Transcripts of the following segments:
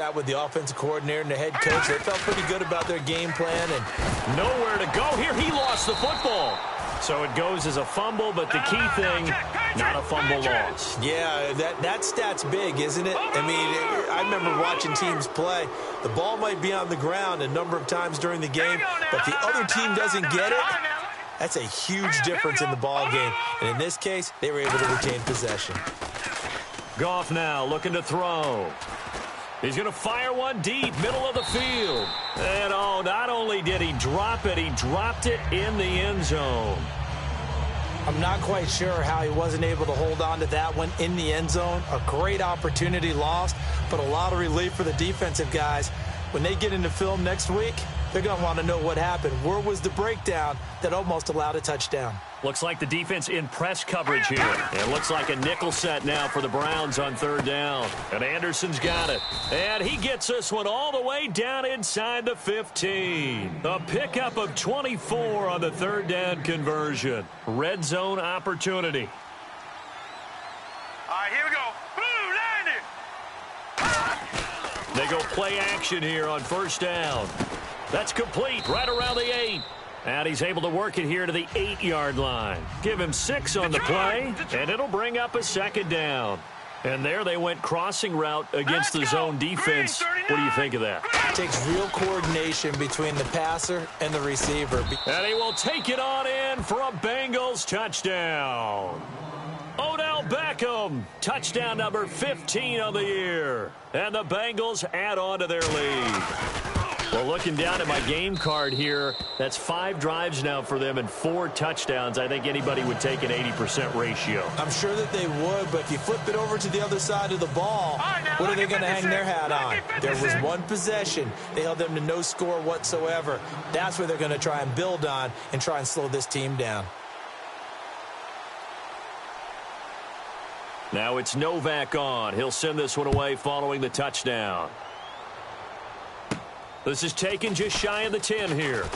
That with the offensive coordinator and the head coach, they felt pretty good about their game plan. And nowhere to go here. He lost the football. So it goes as a fumble, but the key thing, not a fumble loss. Yeah, that stat's big, isn't it? I mean, I remember watching teams play. The ball might be on the ground a number of times during the game, but the other team doesn't get it. That's a huge difference in the ball game. And in this case, they were able to retain possession. Goff now looking to throw. He's going to fire one deep, middle of the field. And, oh, not only did he drop it, he dropped it in the end zone. I'm not quite sure how he wasn't able to hold on to that one in the end zone. A great opportunity lost, but a lot of relief for the defensive guys. When they get into film next week, they're going to want to know what happened. Where was the breakdown that almost allowed a touchdown? Looks like the defense in press coverage here. It looks like a nickel set now for the Browns on third down. And Anderson's got it. And he gets this one all the way down inside the 15. A pickup of 24 on the third down conversion. Red zone opportunity. All right, here we go. They go play action here on first down. That's complete right around the 8. And he's able to work it here to the 8-yard line. Give him 6 on the play, and it'll bring up a second down. And there they went crossing route against the zone defense. What do you think of that? It takes real coordination between the passer and the receiver. And he will take it on in for a Bengals touchdown. Odell Beckham, touchdown number 15 on the year. And the Bengals add on to their lead. Well, looking down at my game card here, that's 5 drives now for them and 4 touchdowns. I think anybody would take an 80% ratio. I'm sure that they would, but if you flip it over to the other side of the ball, what are they going to hang their hat on? There was one possession. They held them to no score whatsoever. That's where they're going to try and build on and try and slow this team down. Now it's Novak on. He'll send this one away following the touchdown. This is taken just shy of the 10 here.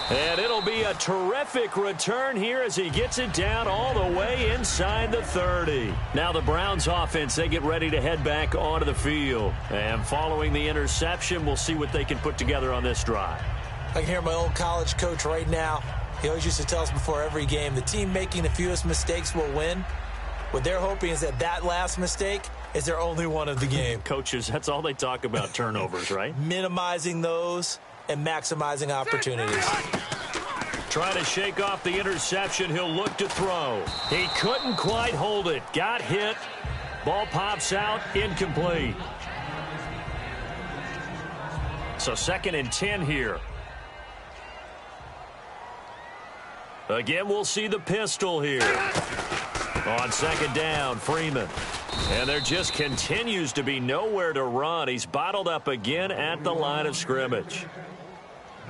And it'll be a terrific return here as he gets it down all the way inside the 30. Now the Browns offense, they get ready to head back onto the field. And following the interception, we'll see what they can put together on this drive. I can hear my old college coach right now. He always used to tell us before every game, the team making the fewest mistakes will win. What they're hoping is that last mistake is their only one of the game. Coaches, that's all they talk about, turnovers, right? Minimizing those and maximizing opportunities. Trying to shake off the interception. He'll look to throw. He couldn't quite hold it. Got hit. Ball pops out. Incomplete. So 2nd and 10 here. Again, we'll see the pistol here. On 2nd down, Freeman. And there just continues to be nowhere to run. He's bottled up again at the line of scrimmage.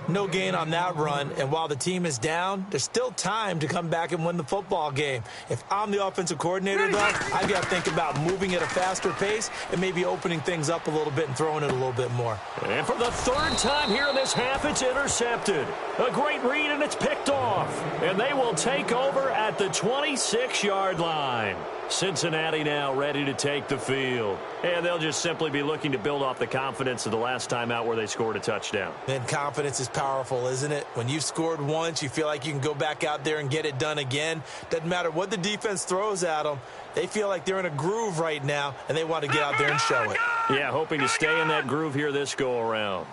No gain on that run, and while the team is down, there's still time to come back and win the football game. If I'm the offensive coordinator, though, I've got to think about moving at a faster pace and maybe opening things up a little bit and throwing it a little bit more. And for the 3rd time here in this half, it's intercepted. A great read, and it's picked off. And they will take over at the 26-yard line. Cincinnati now ready to take the field. And they'll just simply be looking to build off the confidence of the last time out where they scored a touchdown. And confidence is powerful, isn't it? When you've scored once, you feel like you can go back out there and get it done again. Doesn't matter what the defense throws at them. They feel like they're in a groove right now, and they want to get out there and show it. Yeah, hoping to stay in that groove here this go-around.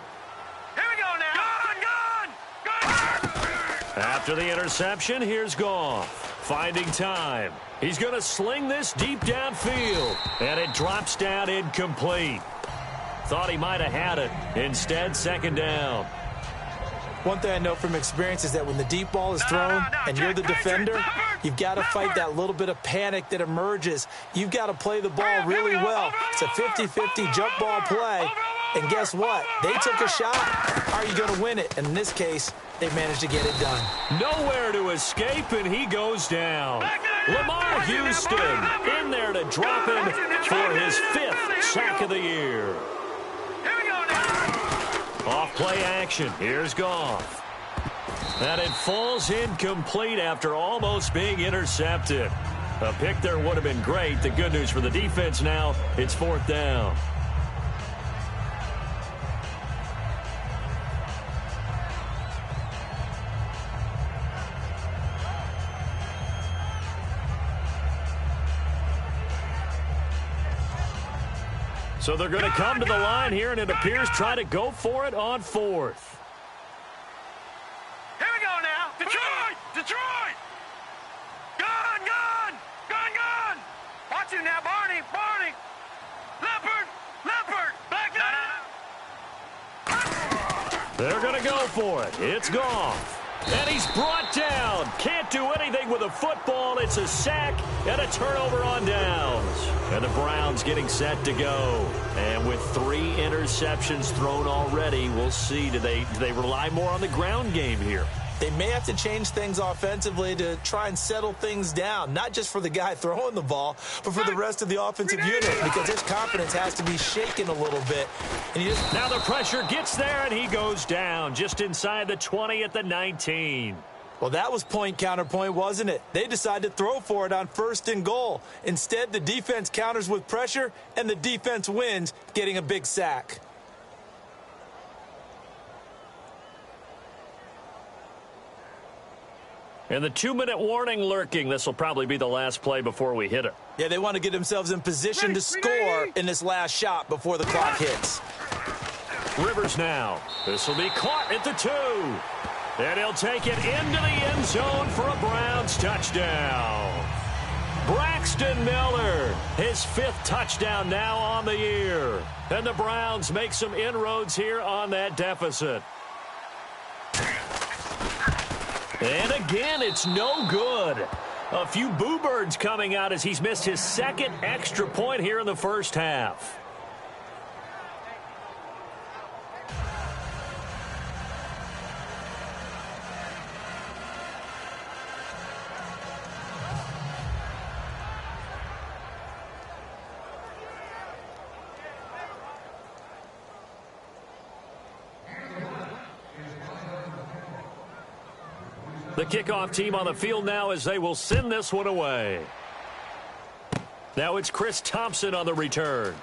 Here we go now. Gone. After the interception, here's Goff. Finding time. He's going to sling this deep downfield. And it drops down incomplete. Thought he might have had it. Instead, 2nd down. One thing I know from experience is that when the deep ball is thrown and you're the defender, you've got to fight that little bit of panic that emerges. You've got to play the ball really well. It's a 50-50 jump ball play. And guess what? They took a shot. Are you going to win it? And in this case, they managed to get it done. Nowhere to escape, and he goes down. Lamar Houston in there to drop him for his 5th sack of the year. Off play action. Here's Goff. And it falls incomplete after almost being intercepted. A pick there would have been great. The good news for the defense now, it's 4th down. So they're going to come to the line here, and it appears try to go for it on 4th. Here we go now. Detroit! Detroit! Gun, gun! Gun, gun! Watch him now, Barney! Barney! Leopard! Leopard! Back down! They're going to go for it. It's Goff. And he's brought down. Can't do anything with a football. It's a sack and a turnover on downs. And the Browns getting set to go. And with 3 interceptions thrown already, we'll see. Do they rely more on the ground game here? They may have to change things offensively to try and settle things down, not just for the guy throwing the ball, but for the rest of the offensive unit, because his confidence has to be shaken a little bit. And now the pressure gets there, and he goes down just inside the 20 at the 19. Well, that was point counterpoint, wasn't it? They decided to throw for it on 1st and goal. Instead, the defense counters with pressure, and the defense wins, getting a big sack. And the 2-minute warning lurking. This will probably be the last play before we hit it. Yeah, they want to get themselves in position to score in this last shot before the clock hits. Rivers now. This will be caught at the 2. And he'll take it into the end zone for a Browns touchdown. Braxton Miller, his 5th touchdown now on the year. And the Browns make some inroads here on that deficit. And again, it's no good. A few boo birds coming out as he's missed his 2nd extra point here in the first half. The kickoff team on the field now as they will send this one away. Now it's Chris Thompson on the return.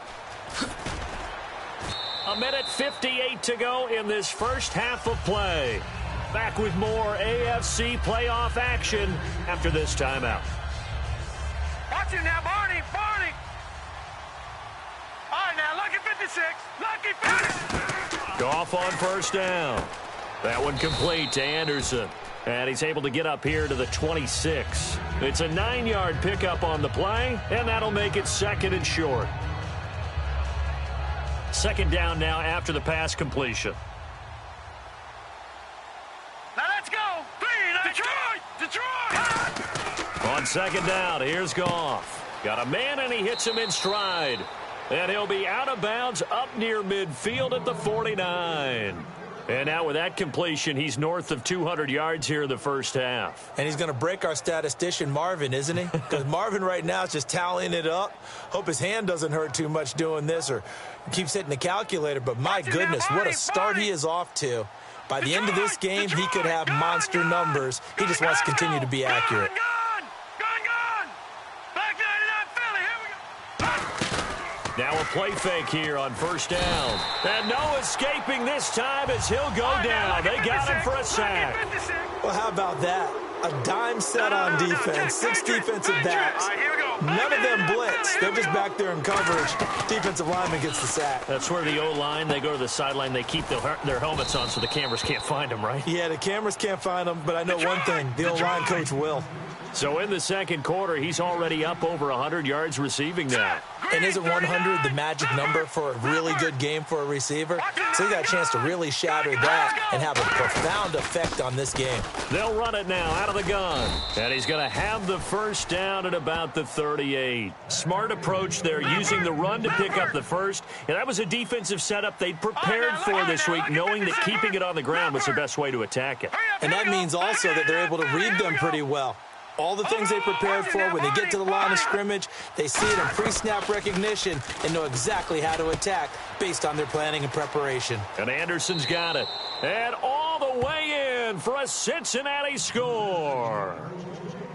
1:58 to go in this first half of play. Back with more AFC playoff action after this timeout. Watch him now, Barney! Barney! All right, now, lucky 56. Lucky 50. Goff on 1st down. That one complete to Anderson. And he's able to get up here to the 26. It's a 9-yard pickup on the play, and that'll make it 2nd and short. 2nd down now after the pass completion. Now let's go. 3, Detroit! Detroit! On 2nd down, here's Goff. Got a man, and he hits him in stride. And he'll be out of bounds up near midfield at the 49. And now with that completion, he's north of 200 yards here in the first half. And he's going to break our statistician, Marvin, isn't he? Because Marvin right now is just tallying it up. Hope his hand doesn't hurt too much doing this or keeps hitting the calculator. But my goodness, what a start he is off to. By the end of this game, he could have monster numbers. He just wants to continue to be accurate. Now a play fake here on 1st down. And no escaping this time as he'll go down. They got him for a sack. Well, how about that? A dime set on defense. 6 defensive backs. None of them blitz. They're just back there in coverage. Defensive lineman gets the sack. That's where the O-line, they go to the sideline, they keep their helmets on so the cameras can't find them, right? Yeah, the cameras can't find them, but I know one thing. The O-line coach will. So in the 2nd quarter, he's already up over 100 yards receiving now. And isn't 100 the magic number for a really good game for a receiver? So he got a chance to really shatter that and have a profound effect on this game. They'll run it now out of the gun. And he's going to have the 1st down at about the 38. Smart approach there, using the run to pick up the 1st. And that was a defensive setup they'd prepared for this week, knowing that keeping it on the ground was the best way to attack it. And that means also that they're able to read them pretty well. All the things they prepared for, when they get to the line of scrimmage, they see it in pre-snap recognition and know exactly how to attack based on their planning and preparation. And Anderson's got it. And all the way in for a Cincinnati score.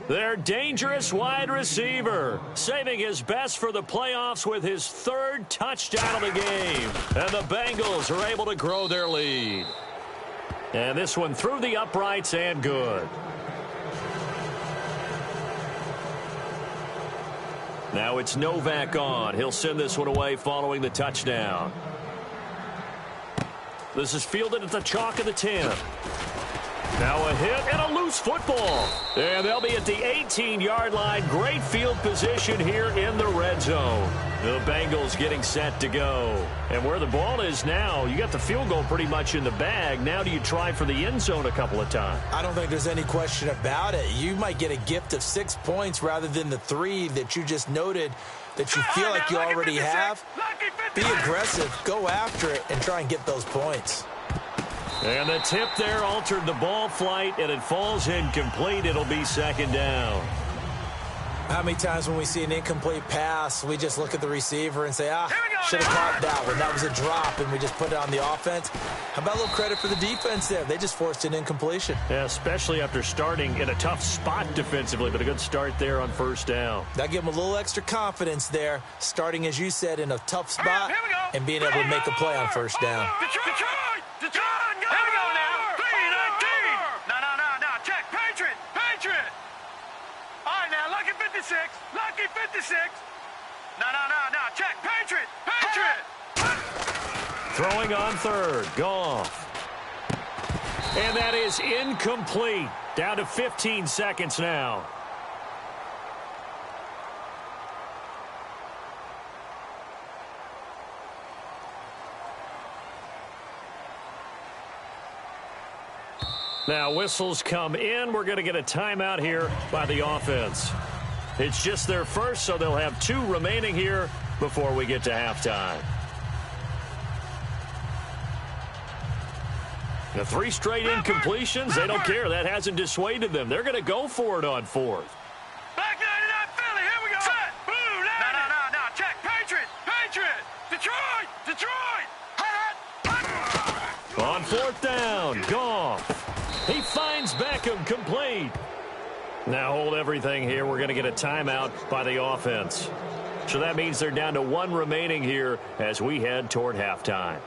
Their dangerous wide receiver, saving his best for the playoffs with his third touchdown of the game. And the Bengals are able to grow their lead. And this one through the uprights and good. Now it's Novak on. He'll send this one away following the touchdown. This is fielded at the chalk of the 10. Now a hit and a loose football. And they'll be at the 18-yard line. Great field position here in the red zone. The Bengals getting set to go. And where the ball is now, you got the field goal pretty much in the bag. Now do you try for the end zone a couple of times? I don't think there's any question about it. You might get a gift of 6 points rather than the 3 that you just noted that you feel like you already have. Be aggressive, go after it, and try and get those points. And the tip there altered the ball flight, and it falls incomplete. It'll be second down. How many times when we see an incomplete pass, we just look at the receiver and say, should have caught that one. That was a drop, and we just put it on the offense. How about a little credit for the defense there? They just forced an incompletion. Yeah, especially after starting in a tough spot defensively, but a good start there on first down. That gave them a little extra confidence there, starting, as you said, in a tough spot and being able to make a play on first down. Detroit! Here we go now. 3-19. No. Check. Patriot. All right, now, lucky 56. No. Check. Patriot. Throwing on third. Goff. And that is incomplete. Down to 15 seconds now. Now whistles come in. We're going to get a timeout here by the offense. It's just their first, so they'll have 2 remaining here before we get to halftime. The 3 straight incompletions, they don't care. That hasn't dissuaded them. They're going to go for it on fourth. Back 99 Philly. Here we go. Set. Blue. No. Check. Patriot. Detroit. On fourth down, Goff. He finds Beckham complete. Now hold everything here. We're going to get a timeout by the offense. So that means they're down to 1 remaining here as we head toward halftime.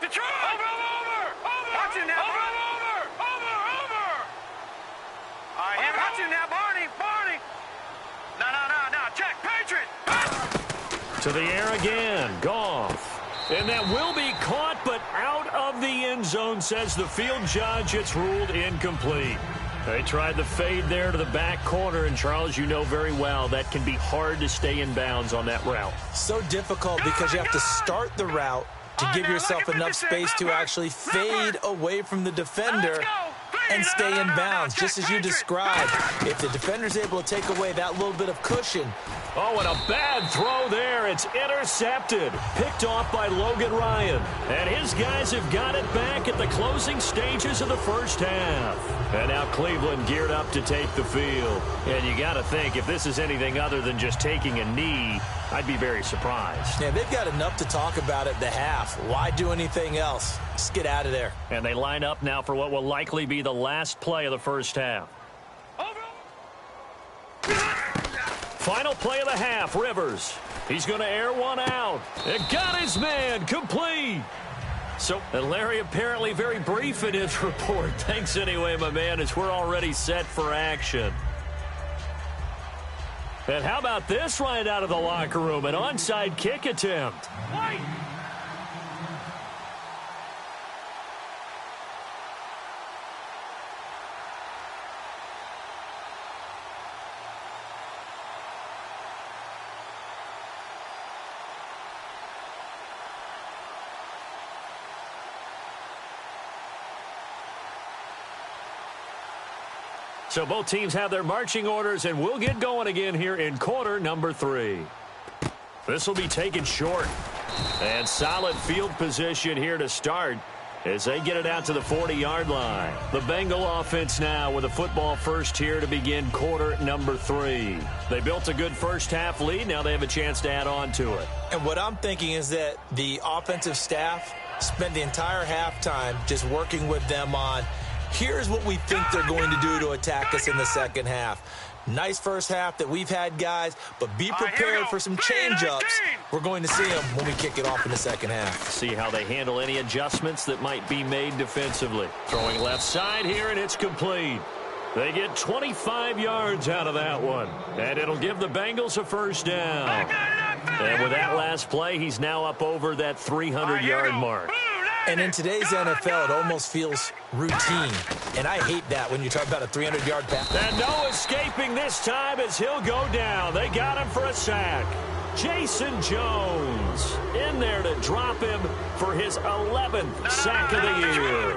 Detroit. Over. Watch it now. Over. All right, watch it now, Barney. No. Check. Patriot. To the air again, Goff. And that will be caught, but out of the end zone, says the field judge. It's ruled incomplete. They tried the fade there to the back corner, and Charles, you know very well that can be hard to stay in bounds on that route. So difficult because you have to start the route to give yourself enough space to actually fade away from the defender and stay in bounds, just as you described. If the defender's able to take away that little bit of cushion. Oh, and a bad throw there. It's intercepted. Picked off by Logan Ryan. And his guys have got it back at the closing stages of the first half. And now Cleveland geared up to take the field. And you got to think, if this is anything other than just taking a knee, I'd be very surprised. Yeah, they've got enough to talk about at the half. Why do anything else? Just get out of there. And they line up now for what will likely be the last play of the first half. Final play of the half, Rivers. He's going to air one out. It got his man complete. So, and Larry apparently very brief in his report. Thanks anyway, my man, as we're already set for action. And how about this right out of the locker room? An onside kick attempt. Wait. So both teams have their marching orders, and we'll get going again here in quarter number 3. This will be taken short. And solid field position here to start. as they get it out to the 40-yard line. The Bengal offense now with a football first here to begin quarter number 3. They built a good first-half lead. Now they have a chance to add on to it. And what I'm thinking is that the offensive staff spent the entire halftime just working with them on, here's what we think they're going to do to attack us in the second half. Nice first half that we've had, guys, but be prepared for some change-ups. We're going to see them when we kick it off in the second half. See how they handle any adjustments that might be made defensively. Throwing left side here, and it's complete. They get 25 yards out of that one, and it'll give the Bengals a first down. And with that last play, he's now up over that 300-yard mark. And in today's NFL, it almost feels routine. And I hate that when you talk about a 300-yard pass. And no escaping this time as he'll go down. They got him for a sack. Jason Jones in there to drop him for his 11th sack of the year.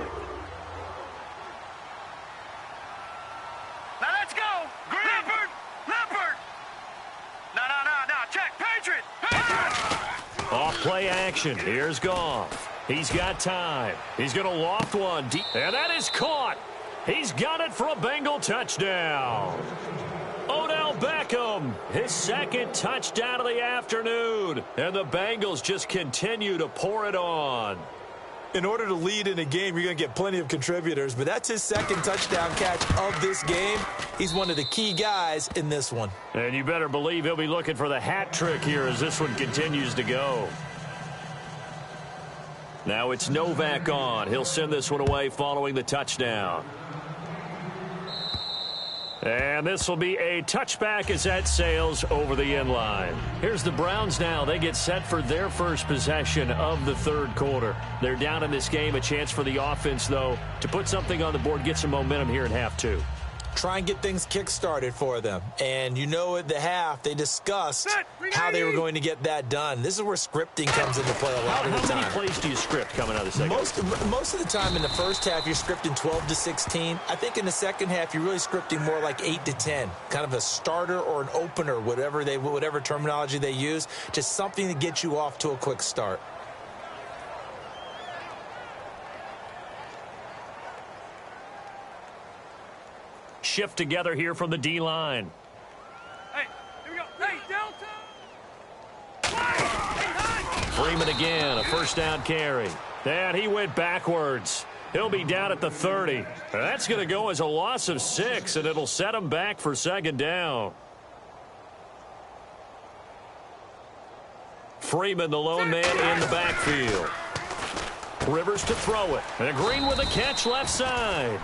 Now let's go. Leopard. No. Check. Patriot. Off play action. Here's Goff. He's got time. He's going to loft one deep. And that is caught. He's got it for a Bengal touchdown. Odell Beckham, his second touchdown of the afternoon. And the Bengals just continue to pour it on. In order to lead in a game, you're going to get plenty of contributors, but that's his second touchdown catch of this game. He's one of the key guys in this one. And you better believe he'll be looking for the hat trick here as this one continues to go. Now it's Novak on. He'll send this one away following the touchdown. And this will be a touchback as that sails over the end line. Here's the Browns now. They get set for their first possession of the third quarter. They're down in this game. A chance for the offense, though, to put something on the board, get some momentum here in half two. Try and get things kick-started for them. And you know at the half, they discussed how they were going to get that done. This is where scripting comes into play a lot of the time. How many plays do you script coming out of the second? Most of the time in the first half, you're scripting 12 to 16. I think in the second half, you're really scripting more like 8 to 10. Kind of a starter or an opener, whatever terminology they use. Just something to get you off to a quick start. Shift together here from the D-line. Hey, here we go. Hey, Delta. Freeman again, a first down carry. And he went backwards. He'll be down at the 30. That's going to go as a loss of 6, and it'll set him back for second down. Freeman, the lone man in the backfield. Rivers to throw it. And Green with a catch left side.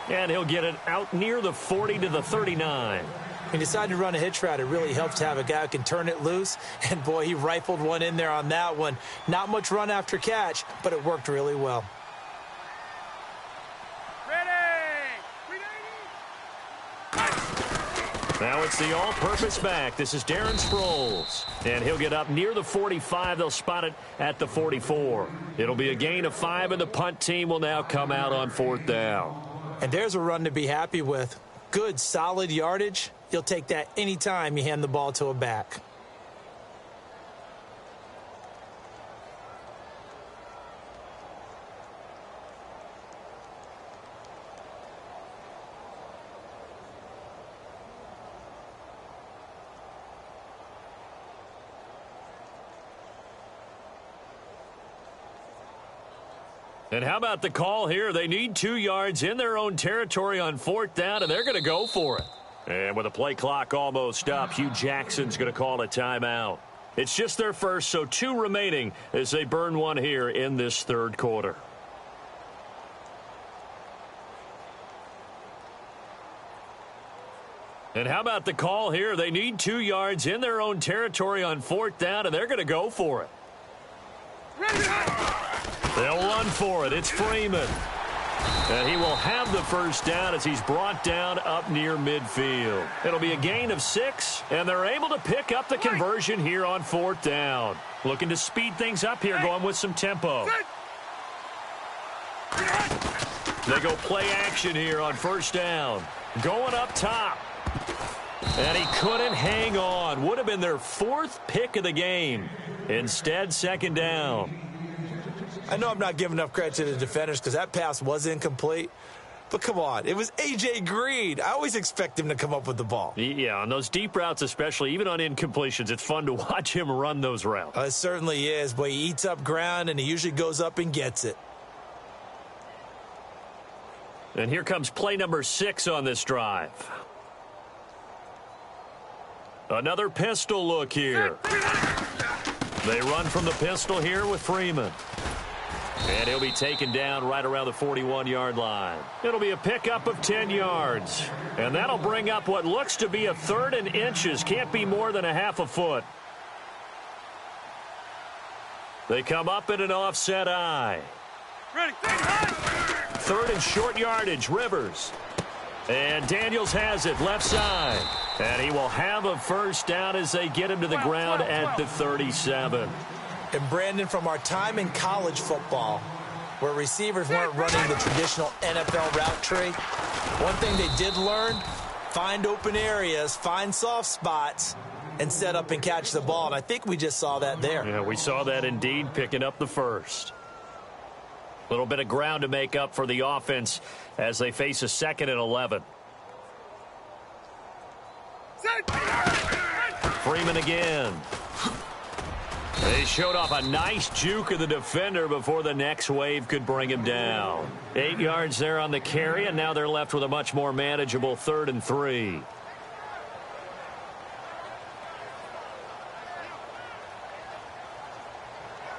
And he'll get it out near the 40 to the 39. He decided to run a hitch route. It really helps to have a guy who can turn it loose. And, boy, he rifled one in there on that one. Not much run after catch, but it worked really well. Now it's the all-purpose back. This is Darren Sproles. And he'll get up near the 45. They'll spot it at the 44. It'll be a gain of 5, and the punt team will now come out on fourth down. And there's a run to be happy with. Good, solid yardage. You'll take that anytime you hand the ball to a back. And how about the call here? They need 2 yards in their own territory on fourth down, and they're going to go for it. And with the play clock almost up, Hugh Jackson's going to call a timeout. It's just their first, so 2 remaining as they burn one here in this third quarter. And how about the call here? They need 2 yards in their own territory on fourth down, and they're going to go for it. They'll run for it. It's Freeman. And he will have the first down as he's brought down up near midfield. It'll be a gain of 6, and they're able to pick up the conversion here on fourth down. Looking to speed things up here, going with some tempo. They go play action here on first down. Going up top. And he couldn't hang on. Would have been their 4th pick of the game. Instead, second down. I know I'm not giving enough credit to the defenders because that pass was incomplete. But come on, it was A.J. Green. I always expect him to come up with the ball. Yeah, on those deep routes especially, even on incompletions, it's fun to watch him run those routes. It certainly is, but he eats up ground, and he usually goes up and gets it. And here comes play number 6 on this drive. Another pistol look here. They run from the pistol here with Freeman. And he'll be taken down right around the 41-yard line. It'll be a pickup of 10 yards. And that'll bring up what looks to be a 3rd and inches. Can't be more than a half a foot. They come up in an offset eye. Ready. 3rd and short yardage, Rivers. And Daniels has it left side. And he will have a first down as they get him to the ground at the 37. And Brandon, from our time in college football, where receivers weren't running the traditional NFL route tree, one thing they did learn, find open areas, find soft spots, and set up and catch the ball. And I think we just saw that there. Yeah, we saw that indeed, picking up the first. A little bit of ground to make up for the offense as they face a 2nd and 11. Freeman again. They showed off a nice juke of the defender before the next wave could bring him down. 8 yards there on the carry, and now they're left with a much more manageable 3rd and 3.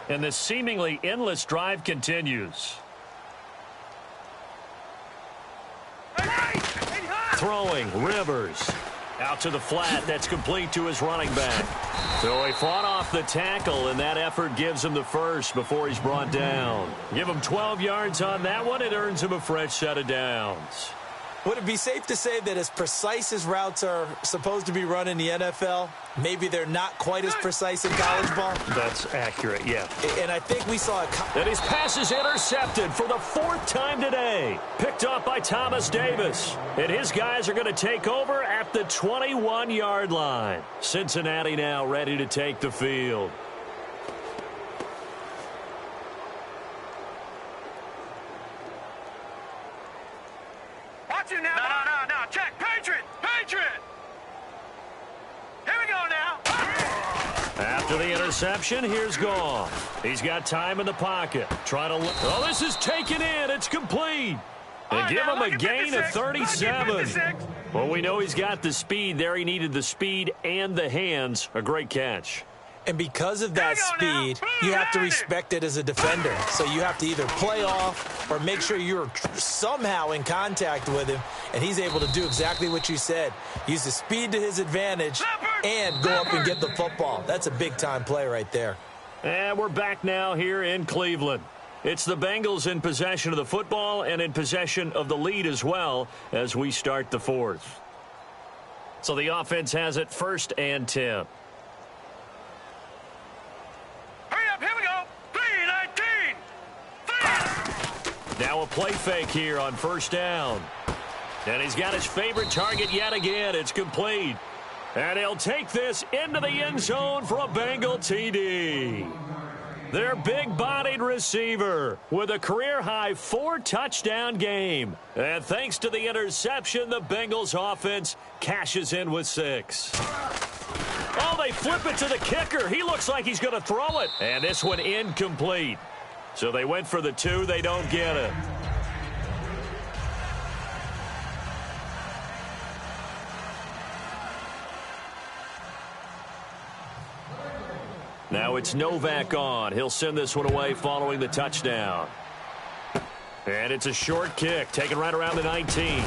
And the seemingly endless drive continues. Throwing, Rivers. Out to the flat. That's complete to his running back. So he fought off the tackle, and that effort gives him the first before he's brought down. Give him 12 yards on that one. It earns him a fresh set of downs. Would it be safe to say that as precise as routes are supposed to be run in the NFL, maybe they're not quite as precise in college ball? That's accurate, yeah. And I think we saw And his pass is intercepted for the 4th time today. Picked off by Thomas Davis. And his guys are going to take over at the 21-yard line. Cincinnati now ready to take the field. Watch it now. No. Check. Patriot. Here we go now. After the interception, here's Goff. He's got time in the pocket. Oh, this is taken in. It's complete. They give him a gain of 37. Well, we know he's got the speed there. He needed the speed and the hands. A great catch. And because of that speed, you have to respect it as a defender. So you have to either play off or make sure you're somehow in contact with him, and he's able to do exactly what you said. Use the speed to his advantage and go up and get the football. That's a big-time play right there. And we're back now here in Cleveland. It's the Bengals in possession of the football and in possession of the lead as well as we start the 4th. So the offense has it 1st and 10. Here we go. 3-19. Now a play fake here on 1st down. And he's got his favorite target yet again. It's complete. And he'll take this into the end zone for a Bengal TD. Their big-bodied receiver with a career-high 4-touchdown game. And thanks to the interception, the Bengals offense cashes in with 6. Oh, they flip it to the kicker. He looks like he's going to throw it. And this one incomplete. So they went for the 2. They don't get it. Now it's Novak on. He'll send this one away following the touchdown. And it's a short kick, taken right around the 19.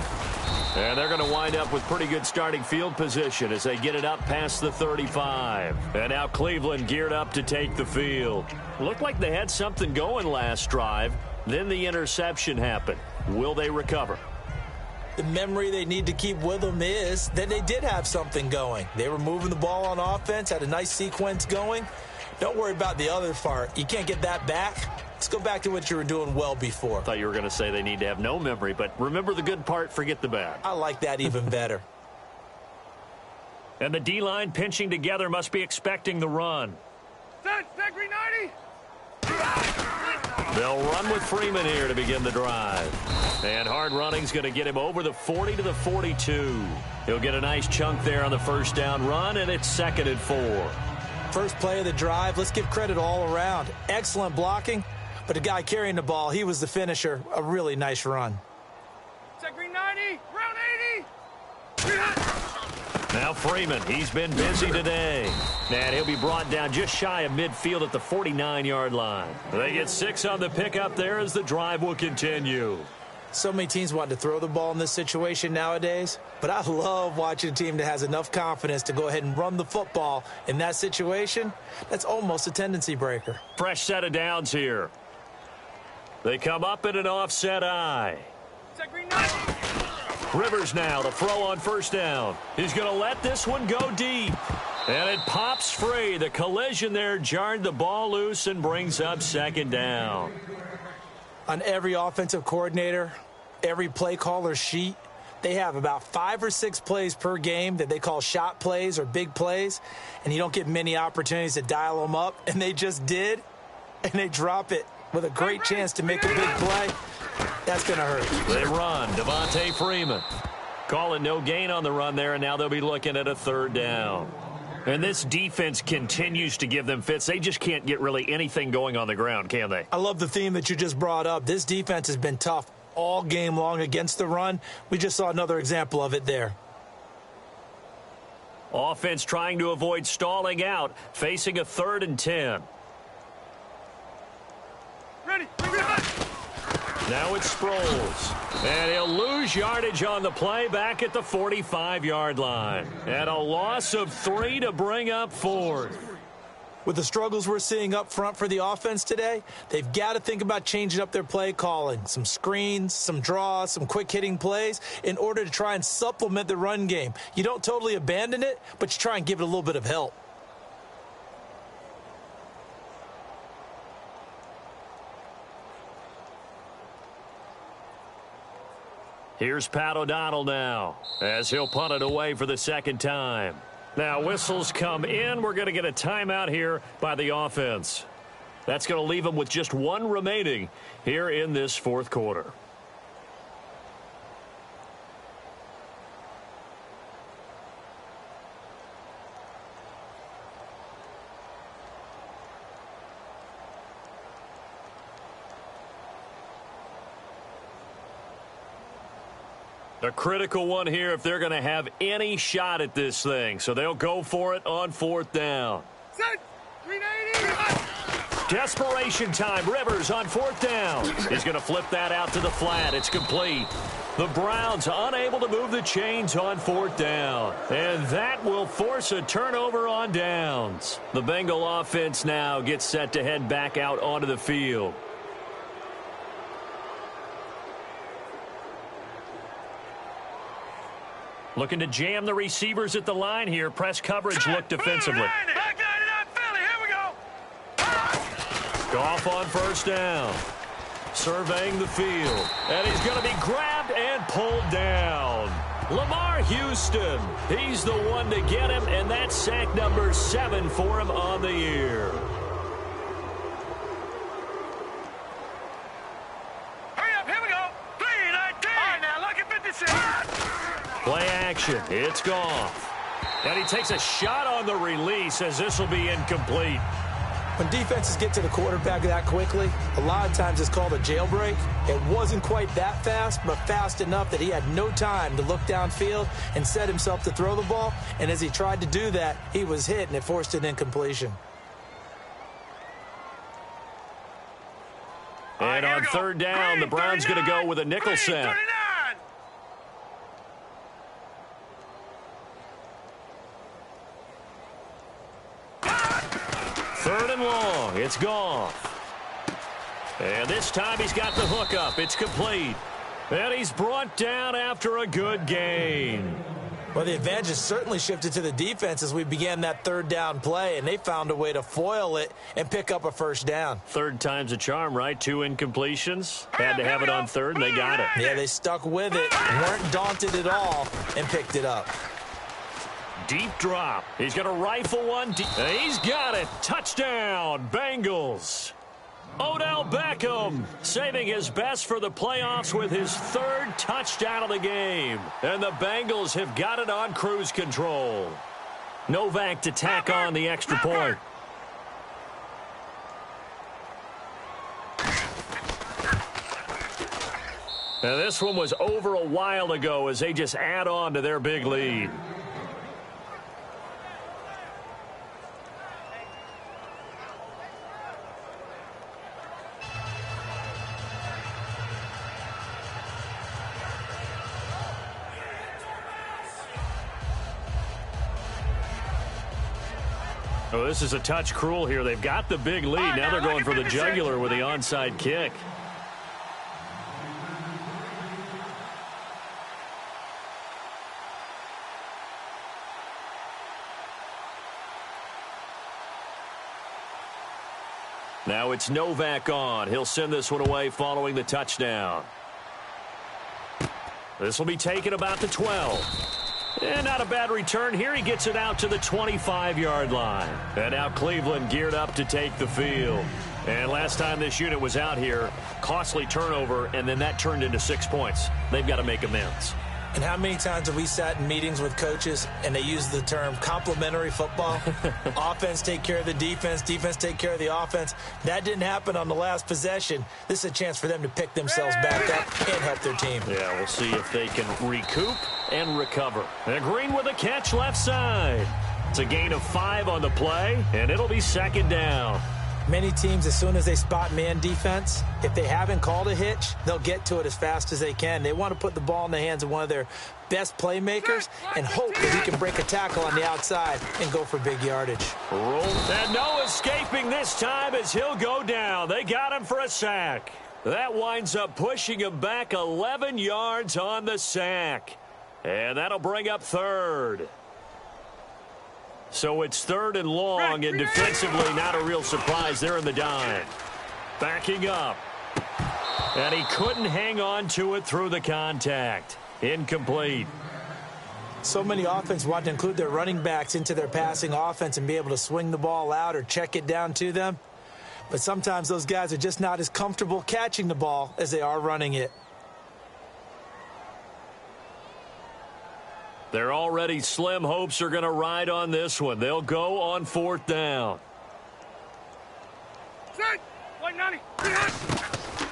And they're going to wind up with pretty good starting field position as they get it up past the 35. And now Cleveland geared up to take the field. Looked like they had something going last drive. Then the interception happened. Will they recover? The memory they need to keep with them is that they did have something going. They were moving the ball on offense, had a nice sequence going. Don't worry about the other part. You can't get that back. Let's go back to what you were doing well before. I thought you were going to say they need to have no memory, but remember the good part, forget the bad. I like that even better. And the D-line pinching together must be expecting the run. Set, Green 90. They'll run with Freeman here to begin the drive. And hard running's going to get him over the 40 to the 42. He'll get a nice chunk there on the first down run, and it's 2nd and 4. First play of the drive, let's give credit all around. Excellent blocking, but the guy carrying the ball, he was the finisher. A really nice run. Check green 90, round 80. Now Freeman, he's been busy today. And he'll be brought down just shy of midfield at the 49-yard line. They get 6 on the pickup there as the drive will continue. So many teams want to throw the ball in this situation nowadays, but I love watching a team that has enough confidence to go ahead and run the football in that situation. That's almost a tendency breaker. Fresh set of downs here. They come up in an offset eye. Check green 90. Rivers now to throw on first down. He's going to let this one go deep. And it pops free. The collision there jarred the ball loose and brings up 2nd down. On every offensive coordinator, every play caller sheet, they have about 5 or 6 plays per game that they call shot plays or big plays, and you don't get many opportunities to dial them up, and they just did, and they drop it with a great chance to make a big play. That's going to hurt. They run. Devontae Freeman. Calling no gain on the run there, and now they'll be looking at a 3rd down. And this defense continues to give them fits. They just can't get really anything going on the ground, can they? I love the theme that you just brought up. This defense has been tough all game long against the run. We just saw another example of it there. Offense trying to avoid stalling out, facing a 3rd and 10. Ready. Now it's Sproles. And he'll lose yardage on the play back at the 45-yard line. And a loss of 3 to bring up 4th. With the struggles we're seeing up front for the offense today, they've got to think about changing up their play calling. Some screens, some draws, some quick-hitting plays in order to try and supplement the run game. You don't totally abandon it, but you try and give it a little bit of help. Here's Pat O'Donnell now as he'll punt it away for the 2nd time. Now whistles come in. We're going to get a timeout here by the offense. That's going to leave them with just 1 remaining here in this 4th quarter. A critical one here if they're going to have any shot at this thing. So they'll go for it on 4th down. Set. 380. Desperation time. Rivers on 4th down. He's going to flip that out to the flat. It's complete. The Browns unable to move the chains on 4th down. And that will force a turnover on downs. The Bengal offense now gets set to head back out onto the field. Looking to jam the receivers at the line here. Press coverage look defensively. Back 99 Philly. Here we go. Goff on first down. Surveying the field. And he's going to be grabbed and pulled down. Lamar Houston. He's the one to get him, and that's sack number 7 for him on the year. Hurry up. Here we go. 319. All right, now look at 56. Play action. It's Goff. And he takes a shot on the release as this will be incomplete. When defenses get to the quarterback that quickly, a lot of times it's called a jailbreak. It wasn't quite that fast, but fast enough that he had no time to look downfield and set himself to throw the ball. And as he tried to do that, he was hit, and it forced an incompletion. And on 3rd down, the Browns going to go with a nickel set. 39. 3rd and long. It's Goff. And this time he's got the hook up. It's complete. And he's brought down after a good gain. Well, the advantage has certainly shifted to the defense as we began that 3rd down play, and they found a way to foil it and pick up a first down. 3rd time's a charm, right? 2 incompletions. Had to have it on 3rd, and they got it. Yeah, they stuck with it, weren't daunted at all, and picked it up. Deep drop. He's going to rifle one deep. He's got it. Touchdown, Bengals. Odell Beckham saving his best for the playoffs with his 3rd touchdown of the game. And the Bengals have got it on cruise control. Novak to tack on the extra point. And this one was over a while ago as they just add on to their big lead. Oh, this is a touch cruel here. They've got the big lead. Now they're going for the jugular with the onside kick. Now it's Novak on. He'll send this one away following the touchdown. This will be taken about the 12. And not a bad return here. He gets it out to the 25-yard line. And now Cleveland geared up to take the field. And last time this unit was out here, costly turnover, and then that turned into 6 points. They've got to make amends. And how many times have we sat in meetings with coaches and they use the term complementary football? Offense take care of the defense, defense take care of the offense. That didn't happen on the last possession. This is a chance for them to pick themselves back up and help their team. Yeah, we'll see if they can recoup and recover. And Green with a catch left side. It's a gain of 5 on the play, and it'll be 2nd down. Many teams, as soon as they spot man defense, if they haven't called a hitch, they'll get to it as fast as they can. They want to put the ball in the hands of one of their best playmakers and hope that he can break a tackle on the outside and go for big yardage. And no escaping this time as he'll go down. They got him for a sack. That winds up pushing him back 11 yards on the sack. And that'll bring up 3rd. So it's 3rd and long, and defensively not a real surprise. They're in the dime. Backing up. And he couldn't hang on to it through the contact. Incomplete. So many offense want to include their running backs into their passing offense and be able to swing the ball out or check it down to them. But sometimes those guys are just not as comfortable catching the ball as they are running it. They're already slim hopes are going to ride on this one. They'll go on 4th down.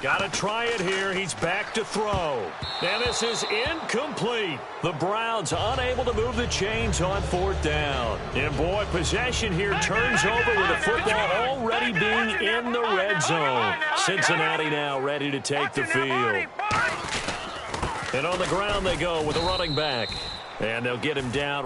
Got to try it here. He's back to throw. And this is incomplete. The Browns unable to move the chains on 4th down. And boy, possession here turns over with the football already being in the red zone. Cincinnati now ready to take the field. And on the ground they go with a running back. And they'll get him down.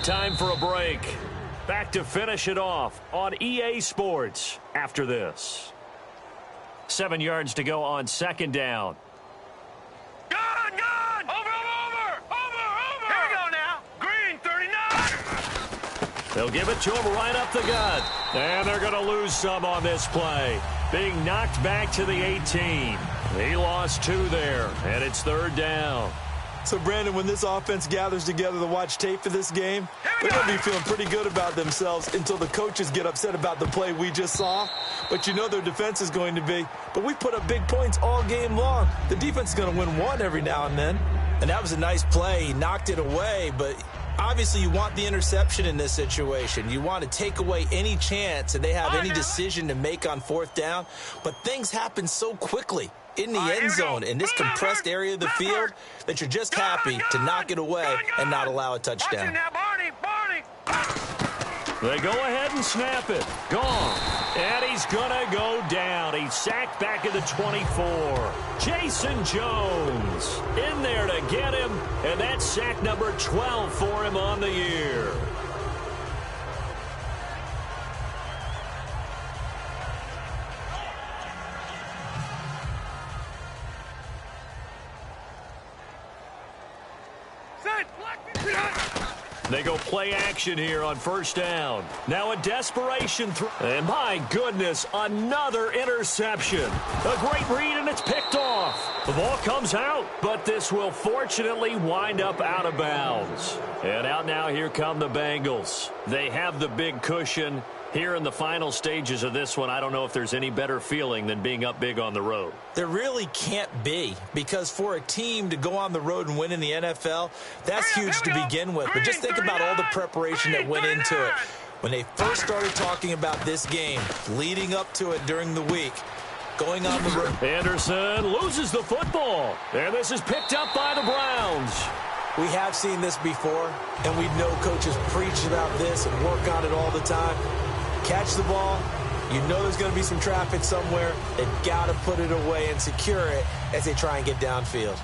Time for a break. Back to finish it off on EA Sports after this. 7 yards to go on 2nd down. Gone! Over! Here we go now. Green, 39. They'll give it to him right up the gut. And they're going to lose some on this play. Being knocked back to the 18. He lost 2 there, and it's 3rd down. So, Brandon, when this offense gathers together to watch tape for this game, they're going to be feeling pretty good about themselves until the coaches get upset about the play we just saw. But you know their defense is going to be. But we put up big points all game long. The defense is going to win one every now and then. And that was a nice play. He knocked it away, but obviously you want the interception in this situation. You want to take away any chance that they have any decision to make on 4th down. But things happen so quickly in the end zone in this compressed area of the field that you're just happy to knock it away and not allow a touchdown. They go ahead and snap it. Gone. And he's going to go down. He's sacked back at the 24. Jason Jones in there to get him. And that's sack number 12 for him on the year. They go play action here on first down. Now a desperation throw. And my goodness, another interception. A great read, and it's picked off. The ball comes out, but this will fortunately wind up out of bounds. And out now, here come the Bengals. They have the big cushion. Here in the final stages of this one, I don't know if there's any better feeling than being up big on the road. There really can't be, because for a team to go on the road and win in the NFL, that's huge to begin with. But just think about all the preparation that went into it. When they first started talking about this game, leading up to it during the week, going on the road. Anderson loses the football, and this is picked up by the Browns. We have seen this before, and we know coaches preach about this and work on it all the time. Catch the ball. You know there's going to be some traffic somewhere. They've got to put it away and secure it as they try and get downfield.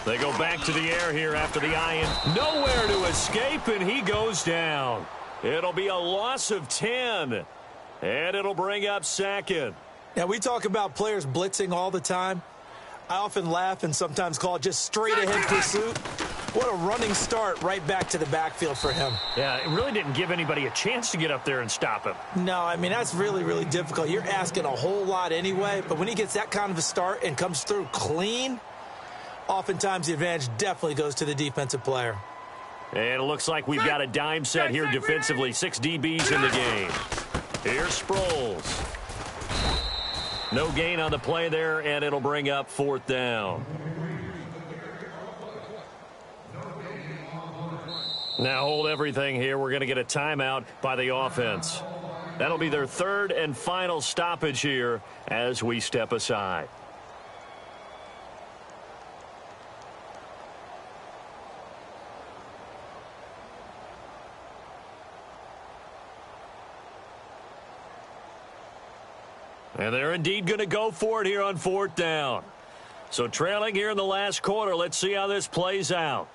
They go back to the air here after the eye-in. Nowhere to escape, and he goes down. It'll be a loss of 10, and it'll bring up second. Now, we talk about players blitzing all the time. I often laugh and sometimes call it just straight-ahead pursuit. What a running start right back to the backfield for him. Yeah, it really didn't give anybody a chance to get up there and stop him. No, I mean, that's really, really difficult. You're asking a whole lot anyway, but when he gets that kind of a start and comes through clean, oftentimes the advantage definitely goes to the defensive player. And it looks like we've got a dime set here defensively. 6 DBs in the game. Here's Sproles. No gain on the play there, and it'll bring up fourth down. Now hold everything here. We're going to get a timeout by the offense. That'll be their third and final stoppage here as we step aside. And they're indeed going to go for it here on fourth down. So trailing here in the last quarter, let's see how this plays out.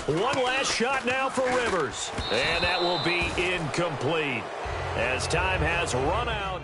One last shot now for Rivers. And that will be incomplete as time has run out.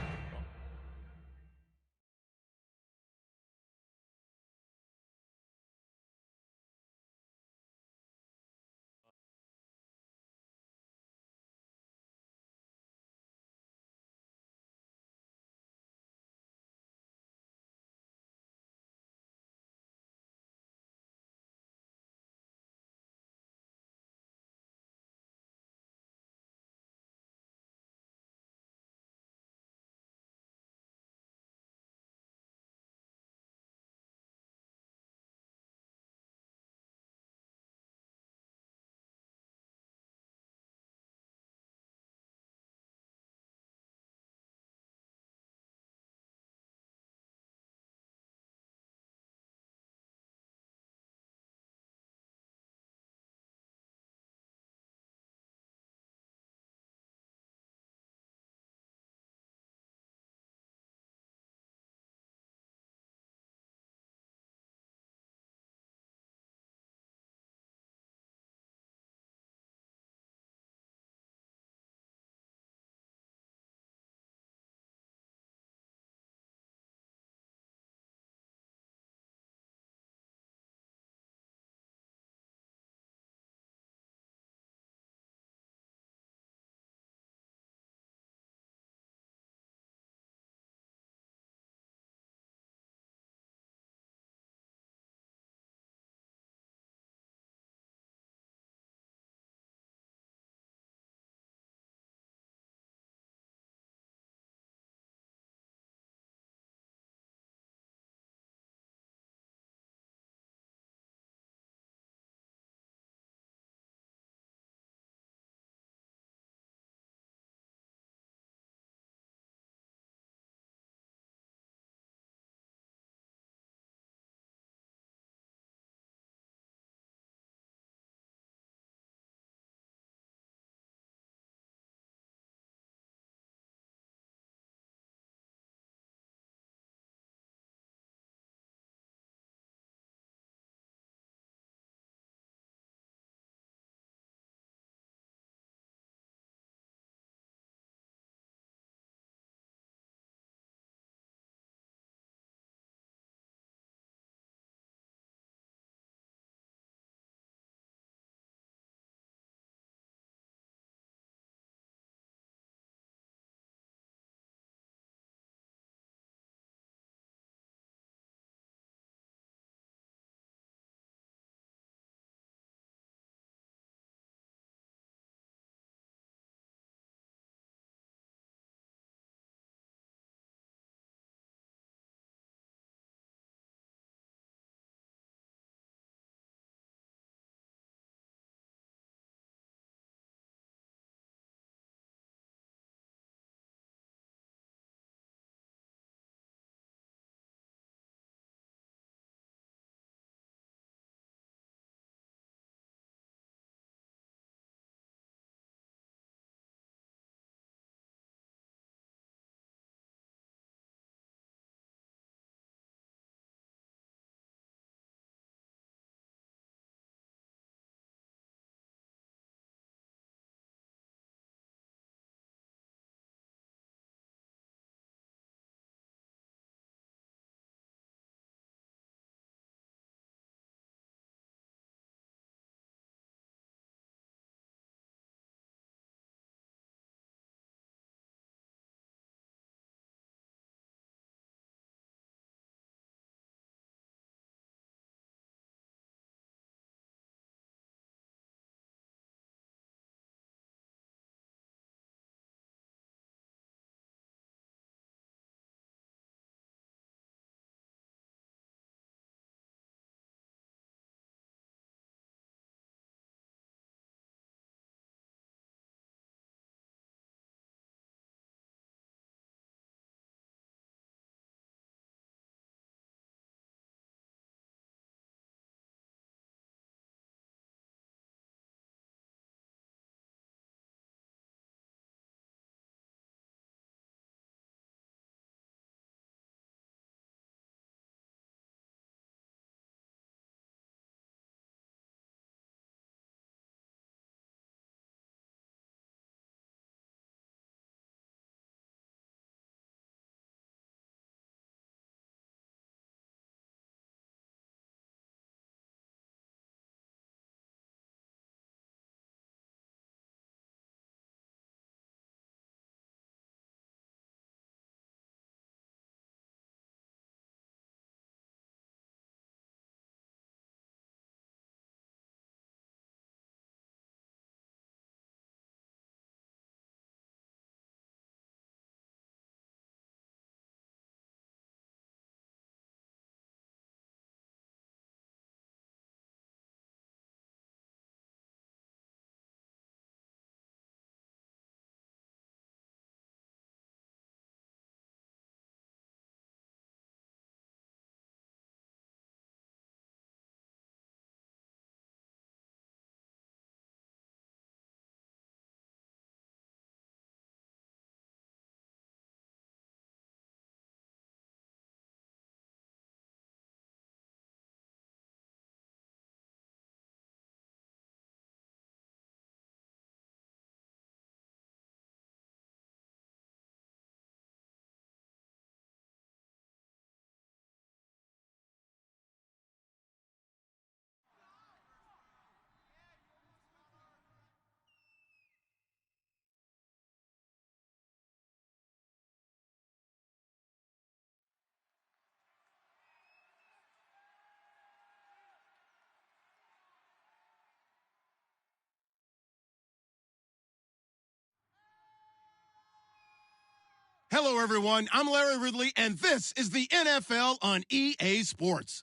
Hello, everyone. I'm Larry Ridley, and this is the NFL on EA Sports.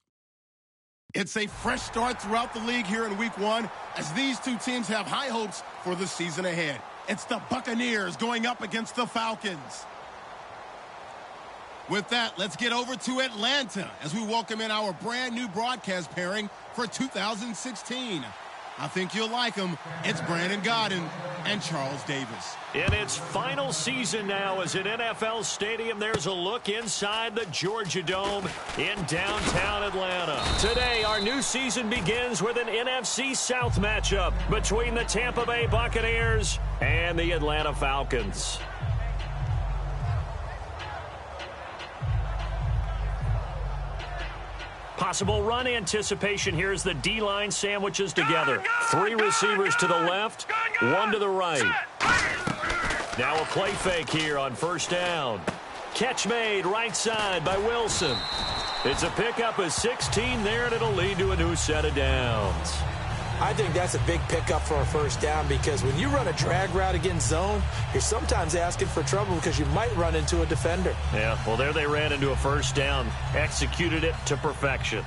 It's a fresh start throughout the league here in Week 1 as these two teams have high hopes for the season ahead. It's the Buccaneers going up against the Falcons. With that, let's get over to Atlanta as we welcome in our brand new broadcast pairing for 2016. I think you'll like them. It's Brandon Gaudin and Charles Davis. In its final season now as an NFL stadium, there's a look inside the Georgia Dome in downtown Atlanta. Today, our new season begins with an NFC South matchup between the Tampa Bay Buccaneers and the Atlanta Falcons. Possible run anticipation here as the D-line sandwiches together. 3 receivers to the left, 1 to the right. Now a play fake here on first down. Catch made right side by Wilson. It's a pickup of 16 there, and it'll lead to a new set of downs. I think that's a big pickup for a first down because when you run a drag route against zone, you're sometimes asking for trouble because you might run into a defender. Yeah, well, there they ran into a first down, executed it to perfection.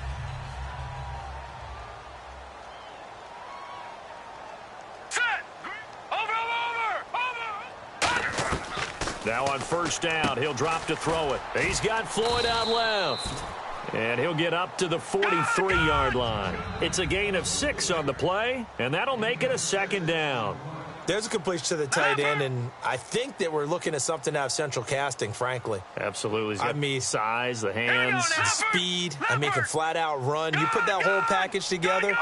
Now on first down, he'll drop to throw it. He's got Floyd out left. And he'll get up to the 43-yard line. It's a gain of 6 on the play, and that'll make it a second down. There's a completion to the tight end, and I think that we're looking at something out of central casting, frankly. Absolutely. He's got the size, the hands. The speed. I mean, can flat out run. You put that whole package together,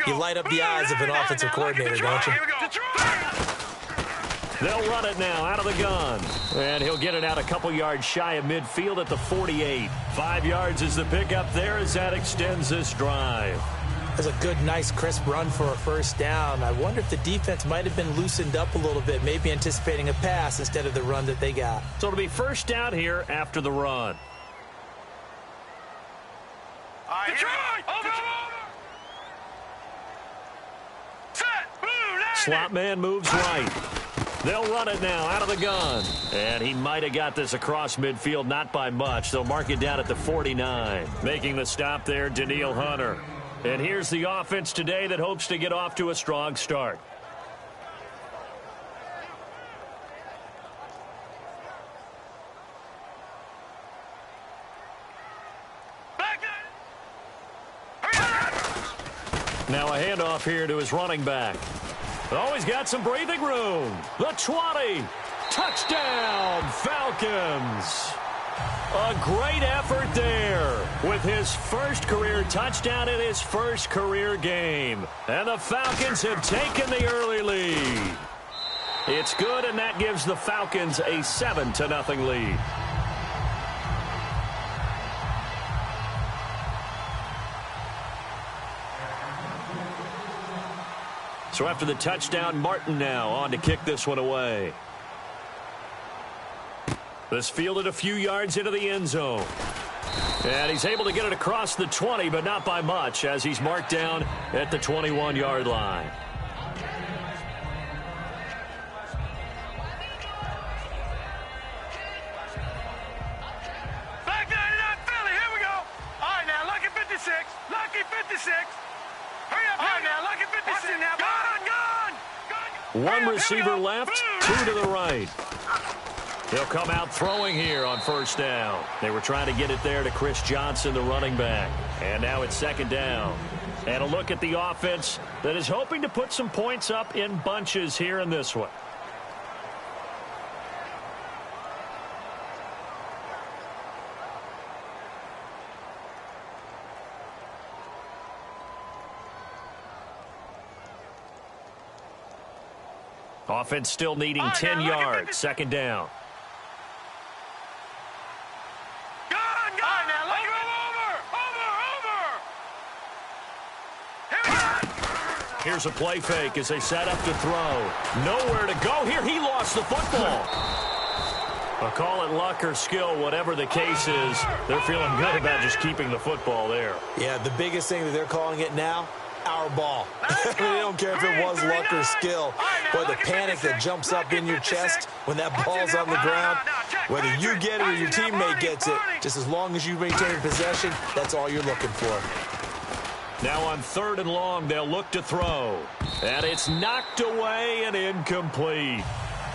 you light up the eyes of an offensive coordinator, don't you? They'll run it now out of the gun. And he'll get it out a couple yards shy of midfield at the 48. 5 yards is the pickup there as that extends this drive. That's a good, nice, crisp run for a first down. I wonder if the defense might have been loosened up a little bit, maybe anticipating a pass instead of the run that they got. So it'll be first down here after the run. Slot man moves right. They'll run it now out of the gun. And he might have got this across midfield, not by much. They'll mark it down at the 49. Making the stop there, Danielle Hunter. And here's the offense today that hopes to get off to a strong start. Now a handoff here to his running back. Oh, he's got some breathing room. The 20. Touchdown, Falcons. A great effort there with his first career touchdown in his first career game. And the Falcons have taken the early lead. It's good, and that gives the Falcons a 7-0 lead. So after the touchdown, Martin now on to kick this one away. This fielded a few yards into the end zone. And he's able to get it across the 20, but not by much, as he's marked down at the 21-yard line. Back 99 Philly, here we go. All right, now, lucky 56. Lucky 56. Hurry up, hurry now, lucky 56. Now, gun. One receiver left, 2 to the right. They'll come out throwing here on first down. They were trying to get it there to Chris Johnson, the running back. And now it's second down. And a look at the offense that is hoping to put some points up in bunches here in this one. Offense still needing 10 yards. Second down. Here's a play fake as they set up to throw. Nowhere to go here. He lost the football. I'll call it luck or skill, whatever the case is. They're feeling good about just keeping the football there. Yeah, the biggest thing that they're calling it now, our ball. They don't care if it was luck or skill. Boy, the panic that jumps up in your chest when that ball's on the ground, Whether you get it or your teammate gets it, just as long as you maintain possession, that's all you're looking for. Now on 3rd and long, they'll look to throw. And it's knocked away and incomplete.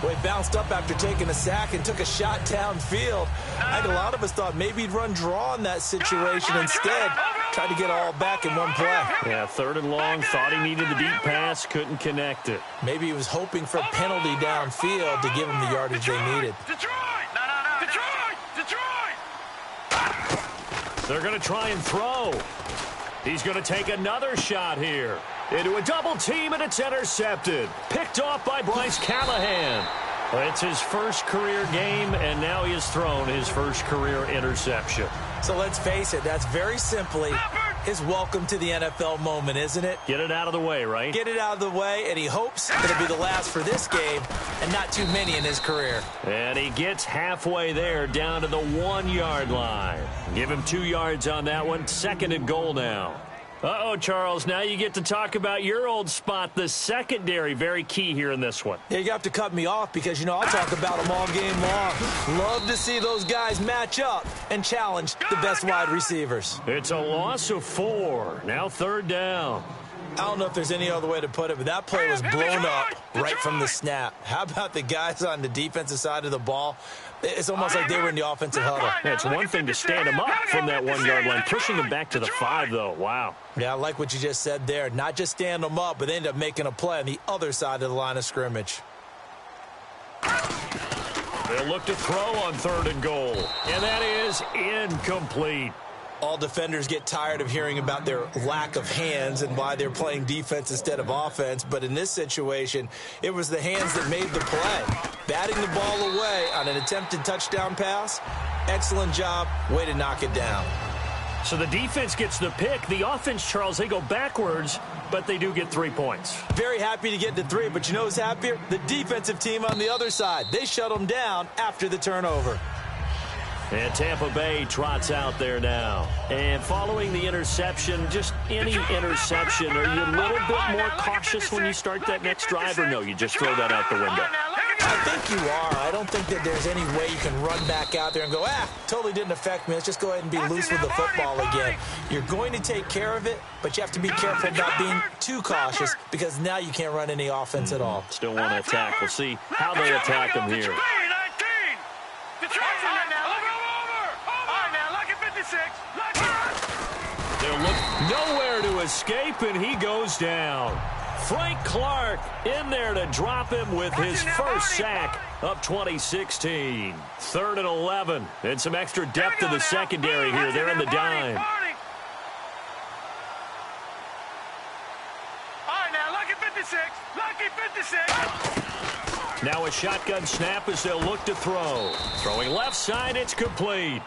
Well, he bounced up after taking a sack and took a shot downfield. I think a lot of us thought maybe he'd run draw in that situation instead. Tried to get it all back in one play. Yeah, 3rd and long, thought he needed the deep pass, couldn't connect it. Maybe he was hoping for a penalty downfield to give him the yardage they needed. Detroit! Detroit! Detroit! They're going to try and throw. He's going to take another shot here. Into a double team, and it's intercepted. Picked off by Bryce Callahan. It's his first career game, and now he has thrown his first career interception. So let's face it, that's very simply his welcome to the NFL moment, isn't it? Get it out of the way, right? Get it out of the way, and he hopes it'll be the last for this game and not too many in his career. And he gets halfway there, down to the 1-yard line. Give him 2 yards on that one. 2nd and goal now. Uh-oh, Charles, now you get to talk about your old spot, the secondary. Very key here in this one. Yeah, you have to cut me off because, you know, I'll talk about them all game long. Love to see those guys match up and challenge the best wide receivers. It's a loss of 4. Now 3rd down. I don't know if there's any other way to put it, but that play was blown up right from the snap. How about the guys on the defensive side of the ball? It's almost like they were in the offensive huddle. Yeah, it's one thing to stand them up from that 1-yard line. Pushing them back to the 5, though. Wow. Yeah, I like what you just said there. Not just stand them up, but they end up making a play on the other side of the line of scrimmage. They'll look to throw on 3rd and goal. And that is incomplete. All defenders get tired of hearing about their lack of hands and why they're playing defense instead of offense. But in this situation, it was the hands that made the play. Batting the ball away on an attempted touchdown pass. Excellent job. Way to knock it down. So the defense gets the pick. The offense, Charles, they go backwards, but they do get 3 points. Very happy to get to 3, but you know who's happier? The defensive team on the other side. They shut them down after the turnover. And Tampa Bay trots out there now. And following the interception, just any interception, are you a little bit more cautious when you start that next drive, or no, you just throw that out the window? I think you are. I don't think that there's any way you can run back out there and go, totally didn't affect me. Let's just go ahead and be loose with the football again. You're going to take care of it, but you have to be careful about being too cautious because now you can't run any offense at all. Still want to attack. We'll see how they attack them here. They'll look nowhere to escape, and he goes down. Frank Clark in there to drop him with his first sack, up 2016. 3rd and 11, and some extra depth to the secondary here. They're in the dime. All right, now, lucky 56. Lucky 56. Now a shotgun snap as they'll look to throw. Throwing left side, it's complete.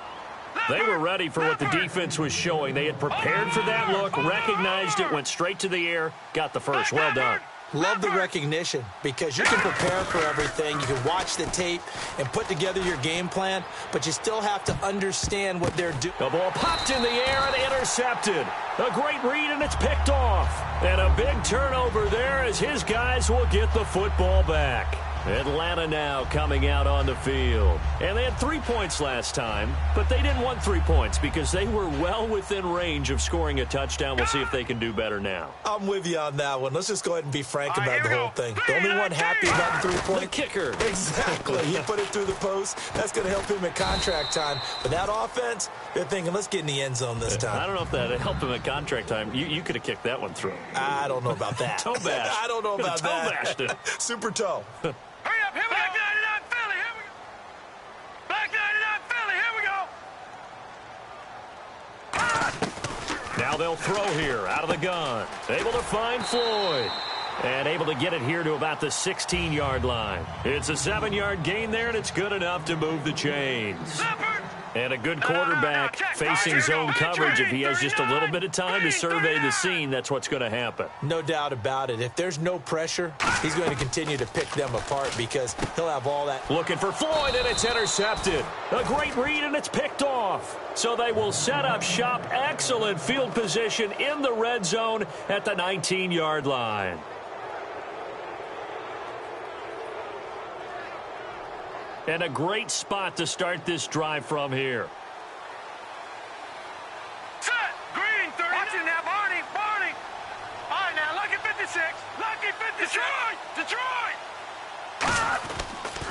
They were ready for what the defense was showing. They had prepared for that look, recognized it, went straight to the air, got the first. Well done. Love the recognition because you can prepare for everything. You can watch the tape and put together your game plan, but you still have to understand what they're doing. The ball popped in the air and intercepted. A great read, and it's picked off. And a big turnover there as his guys will get the football back. Atlanta now coming out on the field. And they had 3 points last time, but they didn't want 3 points because they were well within range of scoring a touchdown. We'll see if they can do better now. I'm with you on that one. Let's just go ahead and be frank about the whole thing. The only one happy about the 3 point. The kicker. Exactly. He put it through the post. That's going to help him at contract time. But that offense, they're thinking, let's get in the end zone this time. I don't know if that helped him at contract time. You could have kicked that one through. I don't know about that. Toe bash. I don't know about that. Toe bashed it. Super toe. Hurry up, here we go. Black 99 Philly, here we go. Black 99 Philly, here we go. Now they'll throw here out of the gun. Able to find Floyd. And able to get it here to about the 16-yard line. It's a 7-yard gain there, and it's good enough to move the chains. And a good quarterback facing zone coverage. If he has just a little bit of time to survey the scene, that's what's going to happen. No doubt about it. If there's no pressure, he's going to continue to pick them apart because he'll have all that. Looking for Floyd, and it's intercepted. A great read, and it's picked off. So they will set up shop. Excellent field position in the red zone at the 19-yard line. And a great spot to start this drive from here. Set. Green 30. Watching now, Barney. Barney. All right, now, Lucky 56. Lucky 56. Detroit.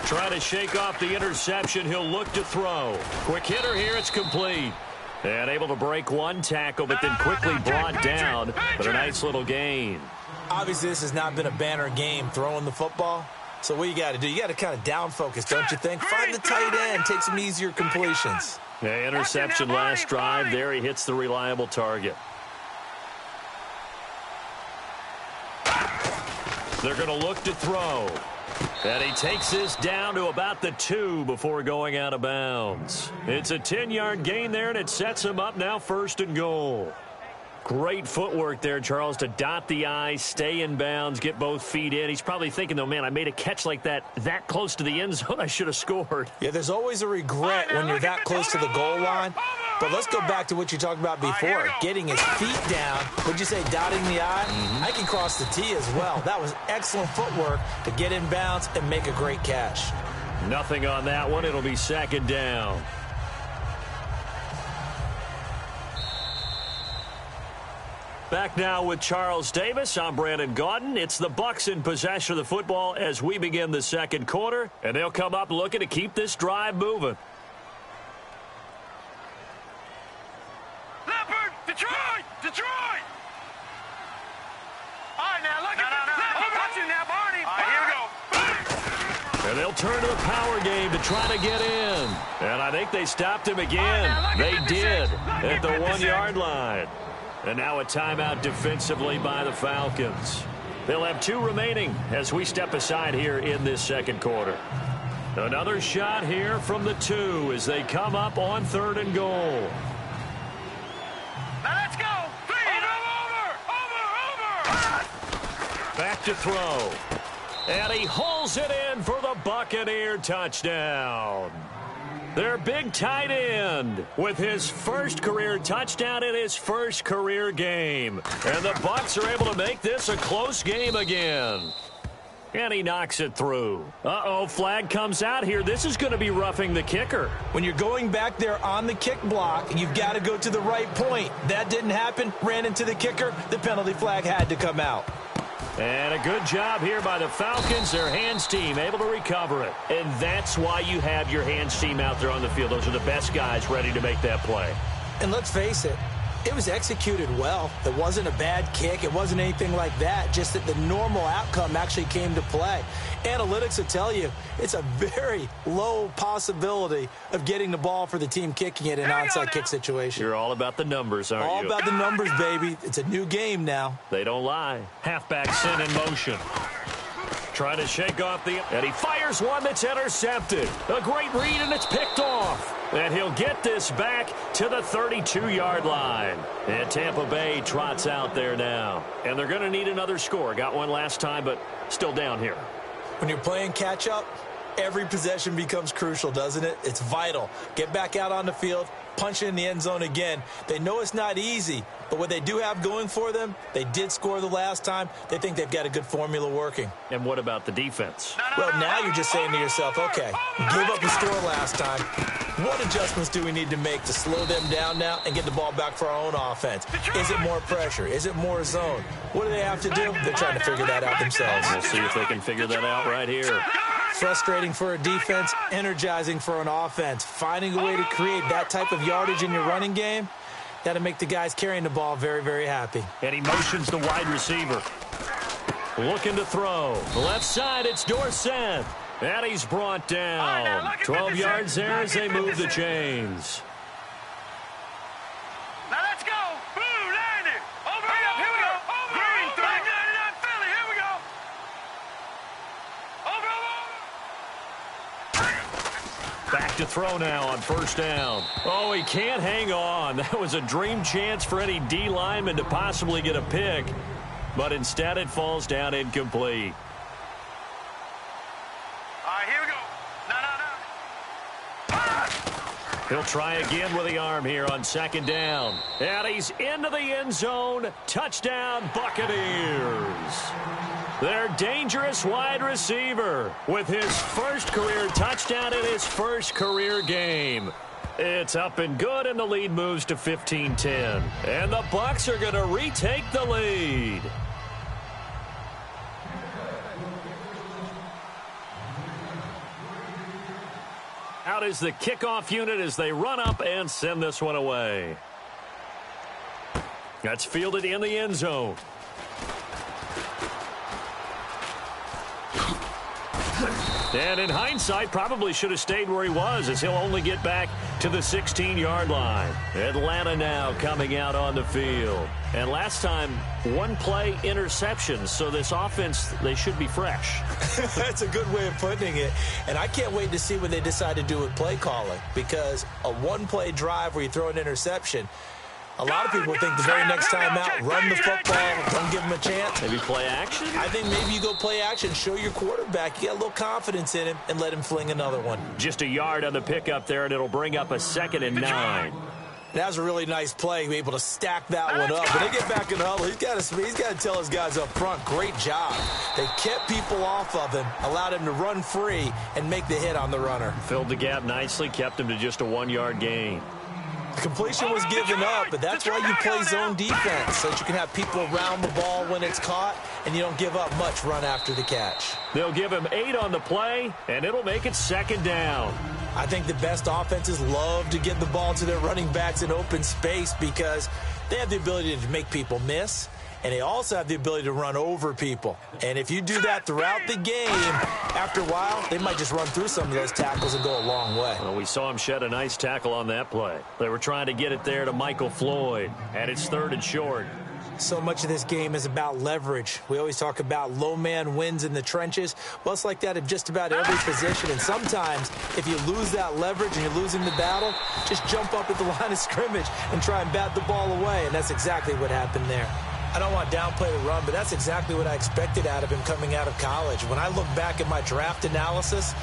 Trying to shake off the interception. He'll look to throw. Quick hitter here. It's complete. And able to break one tackle, but then quickly brought down. But a nice little gain. Obviously, this has not been a banner game throwing the football. So what you got to do, you got to kind of down focus, don't you think? Find the tight end, take some easier completions. Yeah, interception last drive. There he hits the reliable target. They're going to look to throw. And he takes this down to about the 2 before going out of bounds. It's a 10-yard gain there, and it sets him up now 1st and goal. Great footwork there, Charles, to dot the I, stay in bounds, get both feet in. He's probably thinking, though, man, I made a catch like that close to the end zone. I should have scored. Yeah, there's always a regret when you're that close to the goal line. But let's go back to what you talked about before, getting his feet down. Would you say dotting the I? I can cross the T as well. That was excellent footwork to get in bounds and make a great catch. Nothing on that one. It'll be 2nd down. Back now with Charles Davis. I'm Brandon Gaudin. It's the Bucs in possession of the football as we begin the 2nd quarter. And they'll come up looking to keep this drive moving. Leopard. Detroit. Detroit. All right, now, look at Leopard. Watching now, Barney. All right, here we go. And they'll turn to the power game to try to get in. And I think they stopped him again. They did at the 1-yard line. And now a timeout defensively by the Falcons. They'll have 2 remaining as we step aside here in this 2nd quarter. Another shot here from the 2 as they come up on 3rd and goal. Now let's go. Over. Back to throw. And he hauls it in for the Buccaneer touchdown. Their big tight end with his first career touchdown in his first career game. And the Bucs are able to make this a close game again. And he knocks it through. Uh-oh, flag comes out here. This is going to be roughing the kicker. When you're going back there on the kick block, you've got to go to the right point. That didn't happen. Ran into the kicker. The penalty flag had to come out. And a good job here by the Falcons, their hands team, able to recover it. And that's why you have your hands team out there on the field. Those are the best guys ready to make that play. And let's face it, it was executed well. It wasn't a bad kick. It wasn't anything like that, just that the normal outcome actually came to play. Analytics will tell you it's a very low possibility of getting the ball for the team kicking it in an onside kick situation. You're all about the numbers, aren't you? All about the numbers, baby. It's a new game now. They don't lie. Halfback sent in motion. Trying to shake off the... And he fires one that's intercepted. A great read, and it's picked off. And he'll get this back to the 32-yard line. And Tampa Bay trots out there now. And they're going to need another score. Got one last time, but still down here. When you're playing catch-up, every possession becomes crucial, doesn't it? It's vital. Get back out on the field, punch it in the end zone again. They know it's not easy, but what they do have going for them, they did score the last time. They think they've got a good formula working. And what about the defense? Well, now you're just saying to yourself, okay, gave up the score last time. What adjustments do we need to make to slow them down now and get the ball back for our own offense? Is it more pressure? Is it more zone? What do they have to do? They're trying to figure that out themselves. We'll see if they can figure that out right here. Frustrating for a defense, energizing for an offense. Finding a way to create that type of yardage in your running game, that'll make the guys carrying the ball very, very happy. And he motions the wide receiver. Looking to throw. The left side, it's Dorsett. And he's brought down. 12 yards there as they move the chains. Now let's go. Blue, land it. Over, here we go. Green, 399 Philly, here we go. Over. Back to throw now on 1st down. Oh, he can't hang on. That was a dream chance for any D lineman to possibly get a pick. But instead it falls down incomplete. He'll try again with the arm here on 2nd down. And he's into the end zone. Touchdown, Buccaneers. Their dangerous wide receiver with his first career touchdown in his first career game. It's up and good, and the lead moves to 15-10. And the Bucs are going to retake the lead. Out is the kickoff unit as they run up and send this one away. That's fielded in the end zone. And in hindsight, probably should have stayed where he was, as he'll only get back to the 16-yard line. Atlanta now coming out on the field. And last time, one-play interceptions, so this offense, they should be fresh. That's a good way of putting it. And I can't wait to see what they decide to do with play calling, because a one-play drive where you throw an interception, a lot of people think the very next time out, run the football, don't give him a chance. Maybe play action? I think maybe you go play action, show your quarterback, you got a little confidence in him, and let him fling another one. Just a yard on the pickup there, and it'll bring up a 2nd and 9. That was a really nice play, able to stack that one up. When they get back in the huddle, he's got to tell his guys up front, great job. They kept people off of him, allowed him to run free and make the hit on the runner. Filled the gap nicely, kept him to just a 1-yard gain. The completion was given up, but that's why you play zone defense, so that you can have people around the ball when it's caught, and you don't give up much run after the catch. They'll give him 8 on the play, and it'll make it 2nd down. I think the best offenses love to get the ball to their running backs in open space because they have the ability to make people miss, and they also have the ability to run over people. And if you do that throughout the game, after a while, they might just run through some of those tackles and go a long way. Well, we saw him shed a nice tackle on that play. They were trying to get it there to Michael Floyd, and it's 3rd and short. So much of this game is about leverage. We always talk about low man wins in the trenches. Well, it's like that in just about every position. And sometimes, if you lose that leverage and you're losing the battle, just jump up at the line of scrimmage and try and bat the ball away. And that's exactly what happened there. I don't want to downplay the run, but that's exactly what I expected out of him coming out of college. When I look back at my draft analysis,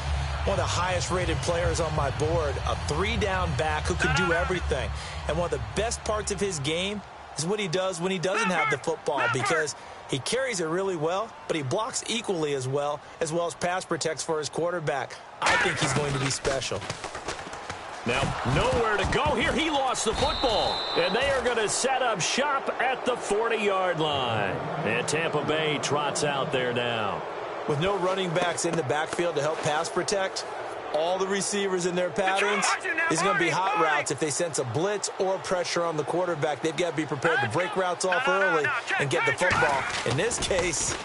one of the highest-rated players on my board, a 3-down back who can do everything. And one of the best parts of his game is what he does when he doesn't have the football, because he carries it really well, but he blocks equally as well as pass protects for his quarterback. I think he's going to be special. Now, nowhere to go here. He lost the football, and they are going to set up shop at the 40-yard line. And Tampa Bay trots out there now. With no running backs in the backfield to help pass protect, all the receivers in their patterns, these are going to be hot routes if they sense a blitz or pressure on the quarterback. They've got to be prepared to break routes off early and get the football. In this case,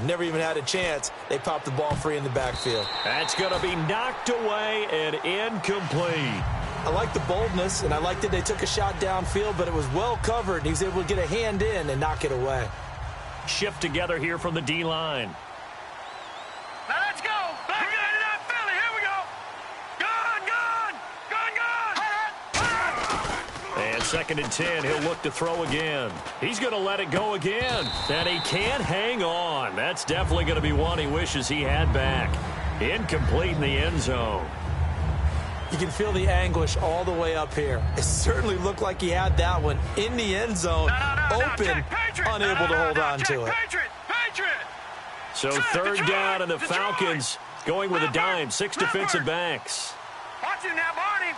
never even had a chance. They popped the ball free in the backfield. That's going to be knocked away and incomplete. I like the boldness, and I like that they took a shot downfield, but it was well covered. He was able to get a hand in and knock it away. Shift together here from the D-line. Now let's go. Back into that Philly. Here we go. Gun. And 2nd and 10, he'll look to throw again. He's going to let it go again. And he can't hang on. That's definitely going to be one he wishes he had back. Incomplete in the end zone. You can feel the anguish all the way up here. It certainly looked like he had that one in the end zone, open, unable to hold on to it. So 3rd down, and the Falcons going with a dime, 6 defensive backs. Watch him now, Barney.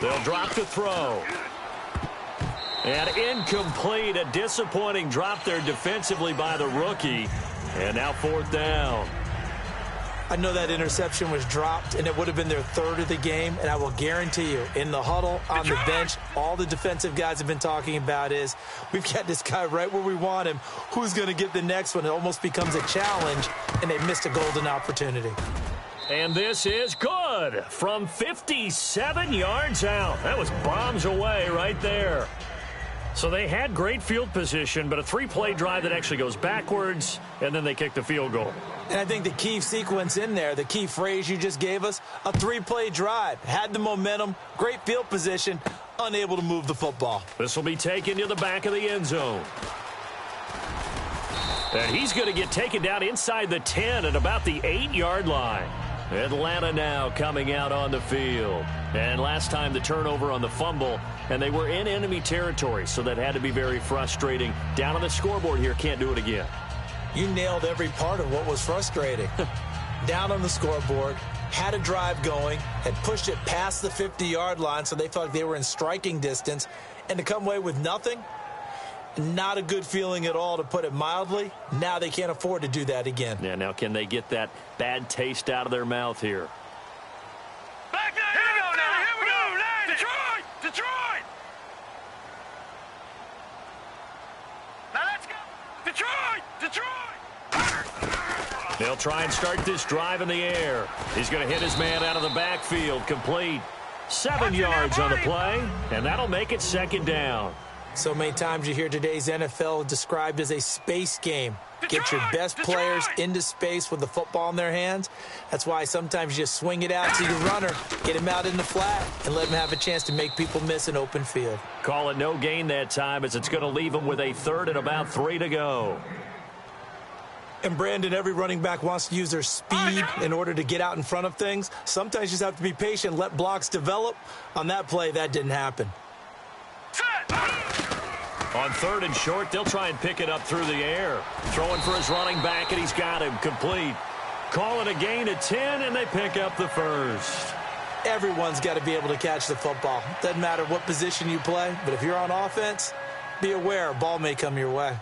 They'll drop the throw. And incomplete, a disappointing drop there defensively by the rookie. And now 4th down. I know that interception was dropped, and it would have been their 3rd of the game, and I will guarantee you, in the huddle, on the bench, all the defensive guys have been talking about is, we've got this guy right where we want him. Who's going to get the next one? It almost becomes a challenge, and they missed a golden opportunity. And this is good from 57 yards out. That was bombs away right there. So they had great field position, but a 3-play drive that actually goes backwards, and then they kick the field goal. And I think the key sequence in there, the key phrase you just gave us, a 3-play drive. Had the momentum, great field position, unable to move the football. This will be taken to the back of the end zone. And he's going to get taken down inside the 10 at about the 8-yard line. Atlanta now coming out on the field. And last time the turnover on the fumble and they were in enemy territory, so that had to be very frustrating. Down on the scoreboard here, can't do it again. You nailed every part of what was frustrating. Down on the scoreboard, had a drive going, had pushed it past the 50-yard line so they felt like they were in striking distance, and to come away with nothing, not a good feeling at all, to put it mildly. Now they can't afford to do that again. Yeah, now can they get that bad taste out of their mouth here? Back there, here we go now. Here we go. Detroit! Detroit! Now let's go. Detroit! Detroit! They'll try and start this drive in the air. He's going to hit his man out of the backfield. Complete. 7 yards on the play, and that'll make it second down. So many times you hear today's NFL described as a space game. Get your best players into space with the football in their hands. That's why sometimes you just swing it out to your runner, get him out in the flat, and let him have a chance to make people miss an open field. Call it no gain that time, as it's going to leave him with a third and about 3 to go. And, Brandon, every running back wants to use their speed in order to get out in front of things. Sometimes you just have to be patient, let blocks develop. On that play, that didn't happen. On 3rd and short, they'll try and pick it up through the air. Throwing for his running back, and he's got him complete. Call it a gain of 10, and they pick up the first. Everyone's got to be able to catch the football. Doesn't matter what position you play, but if you're on offense, be aware a ball may come your way.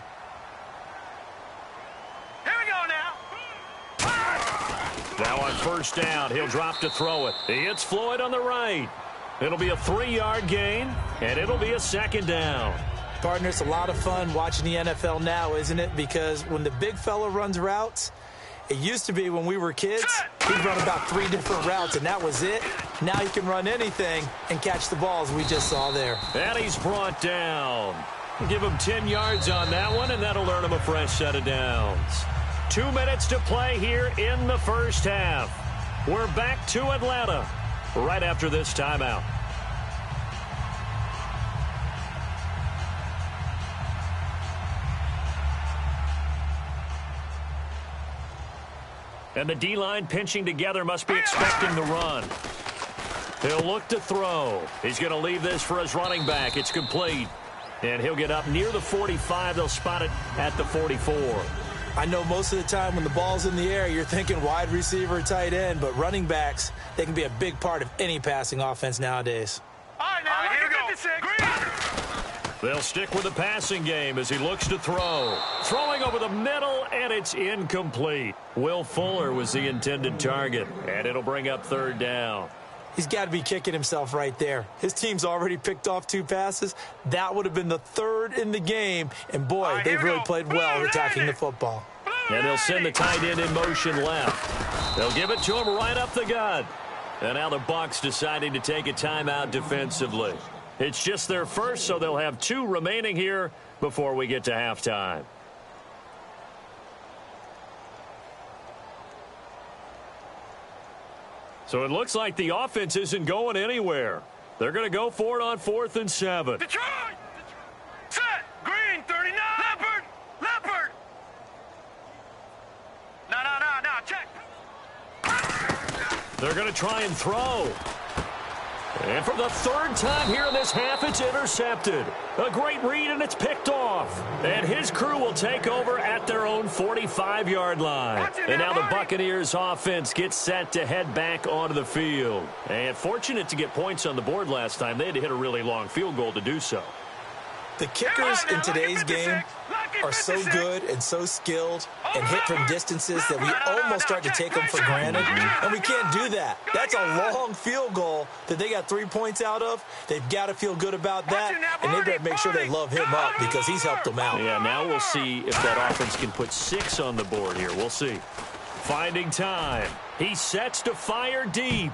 Now on 1st down, he'll drop to throw it. He hits Floyd on the right. It'll be a 3-yard gain, and it'll be a 2nd down. Partner, it's a lot of fun watching the NFL now, isn't it? Because when the big fella runs routes, it used to be when we were kids, he'd run about 3 different routes, and that was it. Now he can run anything and catch the balls we just saw there. And he's brought down. Give him 10 yards on that one, and that'll earn him a fresh set of downs. 2 minutes to play here in the first half. We're back to Atlanta right after this timeout. And the D-line pinching together, must be expecting the run. He'll look to throw. He's going to leave this for his running back. It's complete. And he'll get up near the 45. They'll spot it at the 44. I know most of the time when the ball's in the air, you're thinking wide receiver, tight end, but running backs, they can be a big part of any passing offense nowadays. All right, now, here we go. They'll stick with the passing game as he looks to throw. Throwing over the middle, and it's incomplete. Will Fuller was the intended target, and it'll bring up 3rd down. He's got to be kicking himself right there. His team's already picked off 2 passes. That would have been the 3rd in the game. And, boy, they've really played well attacking the football. And they'll send the tight end in motion left. They'll give it to him right up the gut. And now the Bucs deciding to take a timeout defensively. It's just their first, so they'll have 2 remaining here before we get to halftime. So it looks like the offense isn't going anywhere. They're going to go for it on 4th and 7. Detroit! Set! Green, 39! Leopard! No, check! They're going to try and throw. And for the 3rd time here in this half, it's intercepted. A great read, and it's picked off. And his crew will take over at their own 45-yard line. And now the Buccaneers offense gets set to head back onto the field. And fortunate to get points on the board last time. They had to hit a really long field goal to do so. The kickers in today's game are so good and so skilled and hit from distances that we almost start to take them for granted, and we can't do that. That's a long field goal that they got 3 points out of. They've got to feel good about that, and they better make sure they love him up because he's helped them out. Yeah, now we'll see if that offense can put 6 on the board here. We'll see. Finding time. He sets to fire deep.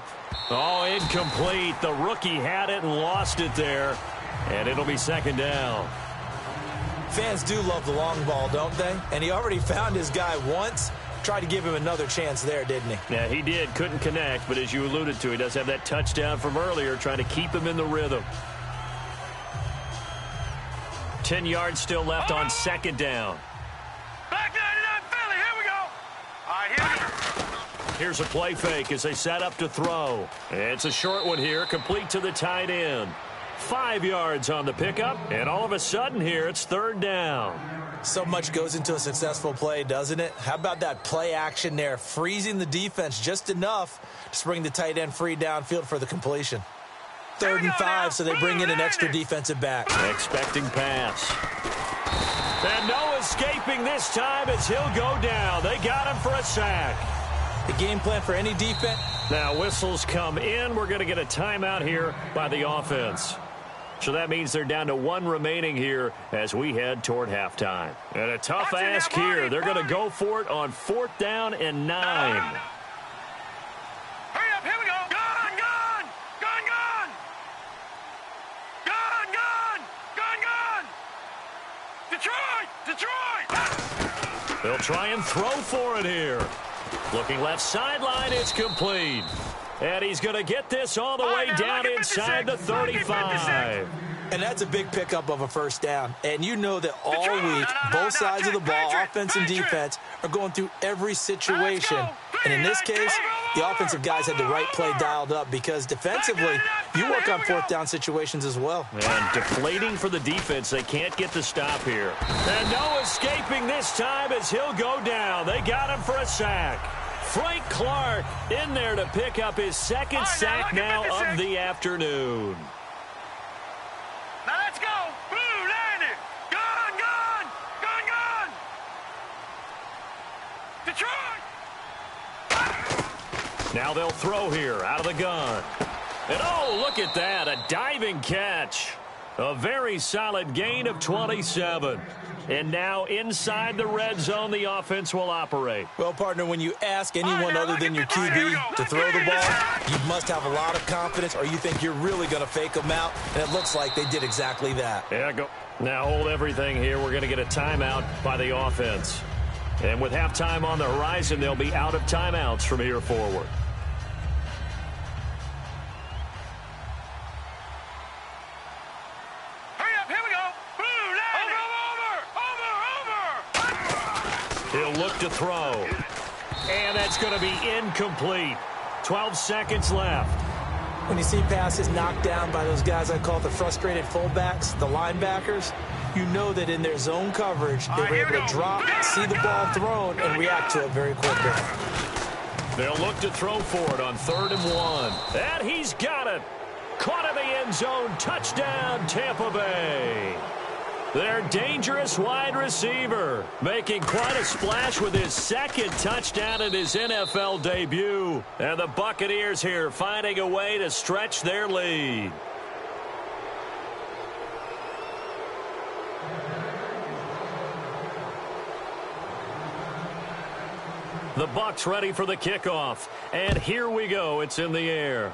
Oh, incomplete. The rookie had it and lost it there. And it'll be 2nd down. Fans do love the long ball, don't they? And he already found his guy once. Tried to give him another chance there, didn't he? Yeah, he did. Couldn't connect, but as you alluded to, he does have that touchdown from earlier, trying to keep him in the rhythm. 10 yards still left on 2nd down. Back 99 Philly, here we go. All right, here we go. Here's a play fake as they set up to throw. It's a short one here, complete to the tight end. 5 yards on the pickup, and all of a sudden here it's third down. So much goes into a successful play, doesn't it? How about that play action there, freezing the defense just enough to bring the tight end free downfield for the completion. 3rd and 5, so they bring in an extra defensive back. Expecting pass. And no escaping this time as he'll go down. They got him for a sack. The game plan for any defense. Now whistles come in. We're going to get a timeout here by the offense. So that means they're down to 1 remaining here as we head toward halftime. And a tough ask here. They're going to go for it on 4th down and 9. Hurry up, here we go. Gun, gun, gun, gun. Gun, gun, gun, gun. Detroit, Detroit. They'll try and throw for it here. Looking left sideline, it's complete. And he's going to get this all the way down inside the 35. And that's a big pickup of a first down. And you know that all week, both sides of the ball, offense and defense, are going through every situation. And in this case, the offensive guys had the right play dialed up because defensively, you work on 4th down situations as well. And deflating for the defense. They can't get the stop here. And no escaping this time as he'll go down. They got him for a sack. Frank Clark in there to pick up his 2nd sack now of the afternoon. Now let's go. Blue, landing. Gun, gun, gun, gun. Detroit. Now they'll throw here out of the gun. And oh, look at that, a diving catch. A very solid gain of 27. And now inside the red zone, the offense will operate. Well, partner, when you ask anyone other than your QB to throw the ball, you must have a lot of confidence or you think you're really going to fake them out. And it looks like they did exactly that. Yeah, go. Now hold everything here. We're going to get a timeout by the offense. And with halftime on the horizon, they'll be out of timeouts from here forward. He'll look to throw. And that's going to be incomplete. 12 seconds left. When you see passes knocked down by those guys I call the frustrated fullbacks, the linebackers, you know that in their zone coverage, they were able to drop, see the ball thrown, and react to it very quickly. They'll look to throw for it on 3rd and 1. And he's got it. Caught in the end zone. Touchdown, Tampa Bay. Their dangerous wide receiver making quite a splash with his 2nd touchdown in his NFL debut. And the Buccaneers here finding a way to stretch their lead. The Bucs ready for the kickoff. And here we go. It's in the air.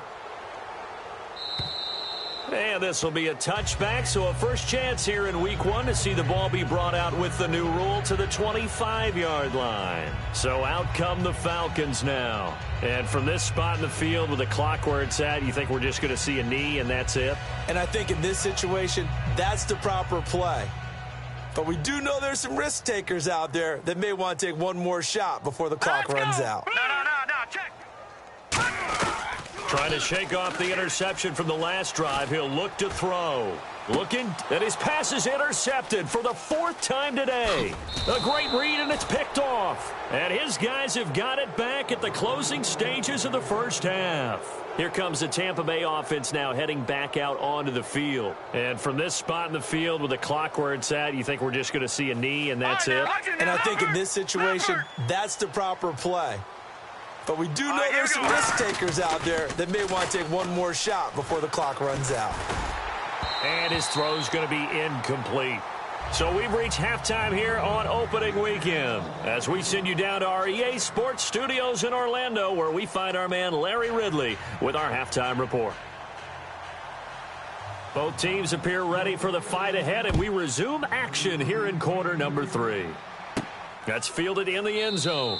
And this will be a touchback, so a first chance here in week 1 to see the ball be brought out with the new rule to the 25-yard line. So out come the Falcons now. And from this spot in the field with the clock where it's at, you think we're just going to see a knee and that's it? And I think in this situation, that's the proper play. But we do know there's some risk takers out there that may want to take one more shot before the clock runs out. No, check. Trying to shake off the interception from the last drive. He'll look to throw. Looking, and his pass is intercepted for the 4th time today. A great read, and it's picked off. And his guys have got it back at the closing stages of the first half. Here comes the Tampa Bay offense now heading back out onto the field. And from this spot in the field with the clock where it's at, you think we're just going to see a knee and that's it? And I think in this situation, that's the proper play. But we do know there's some risk takers out there that may want to take one more shot before the clock runs out. And his throw's going to be incomplete. So we've reached halftime here on opening weekend as we send you down to our EA Sports Studios in Orlando where we find our man Larry Ridley with our halftime report. Both teams appear ready for the fight ahead, and we resume action here in quarter number 3. That's fielded in the end zone.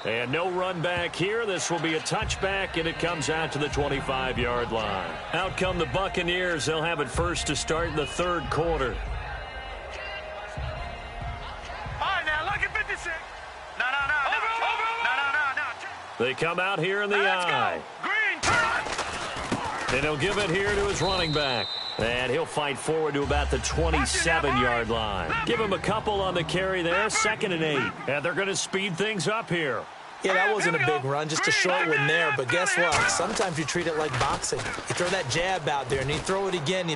And no run back here. This will be a touchback, and it comes out to the 25-yard line. Out come the Buccaneers. They'll have it first to start in the 3rd quarter. All right, now, look at 56. No. They come out here in the eye. Green. And he'll give it here to his running back. And he'll fight forward to about the 27-yard line. Give him a couple on the carry there, 2nd and 8. And they're going to speed things up here. Yeah, that wasn't a big run, just a short one there. But guess what? Sometimes you treat it like boxing. You throw that jab out there, and you throw it again,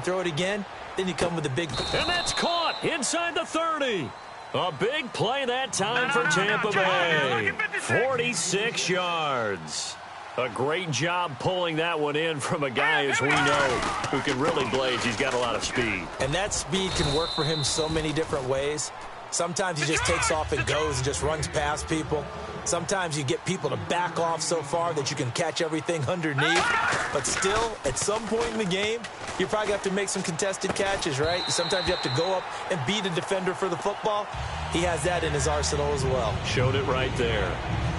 then you come with a big... And that's caught inside the 30. A big play that time for Tampa Bay. 46 yards. A great job pulling that one in from a guy, as we know, who can really blaze. He's got a lot of speed. And that speed can work for him so many different ways. Sometimes he just takes off and goes and just runs past people. Sometimes you get people to back off so far that you can catch everything underneath. But still, at some point in the game, you probably have to make some contested catches, right? Sometimes you have to go up and beat a defender for the football. He has that in his arsenal as well. Showed it right there.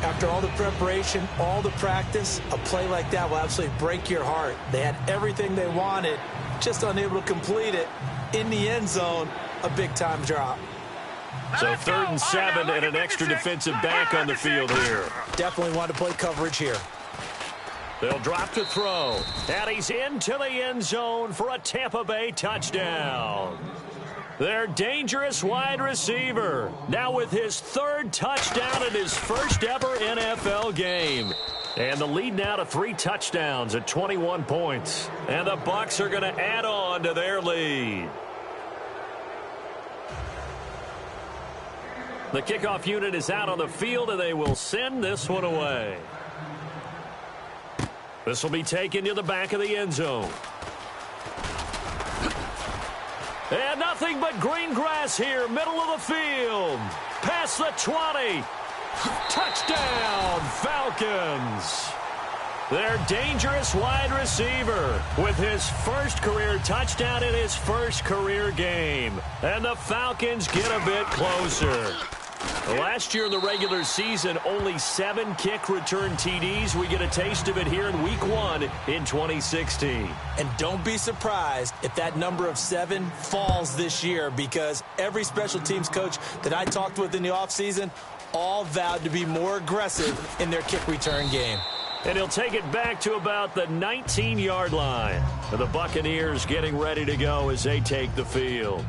After all the preparation, all the practice, a play like that will absolutely break your heart. They had everything they wanted, just unable to complete it. In the end zone, a big-time drop. So 3rd and 7 and an extra defensive back on the field here. Definitely want to play coverage here. They'll drop to throw. And he's into the end zone for a Tampa Bay touchdown. Their dangerous wide receiver, now with his 3rd touchdown in his first ever NFL game. And the lead now to 3 touchdowns at 21 points. And the Bucs are going to add on to their lead. The kickoff unit is out on the field, and they will send this one away. This will be taken to the back of the end zone. And nothing but green grass here, middle of the field. Past the 20. Touchdown, Falcons. Their dangerous wide receiver with his first career touchdown in his first career game. And the Falcons get a bit closer. Last year in the regular season, only 7 kick return TDs. We get a taste of it here in Week 1 in 2016. And don't be surprised if that number of 7 falls this year, because every special teams coach that I talked with in the offseason all vowed to be more aggressive in their kick return game. And he'll take it back to about the 19-yard line. And the Buccaneers getting ready to go as they take the field.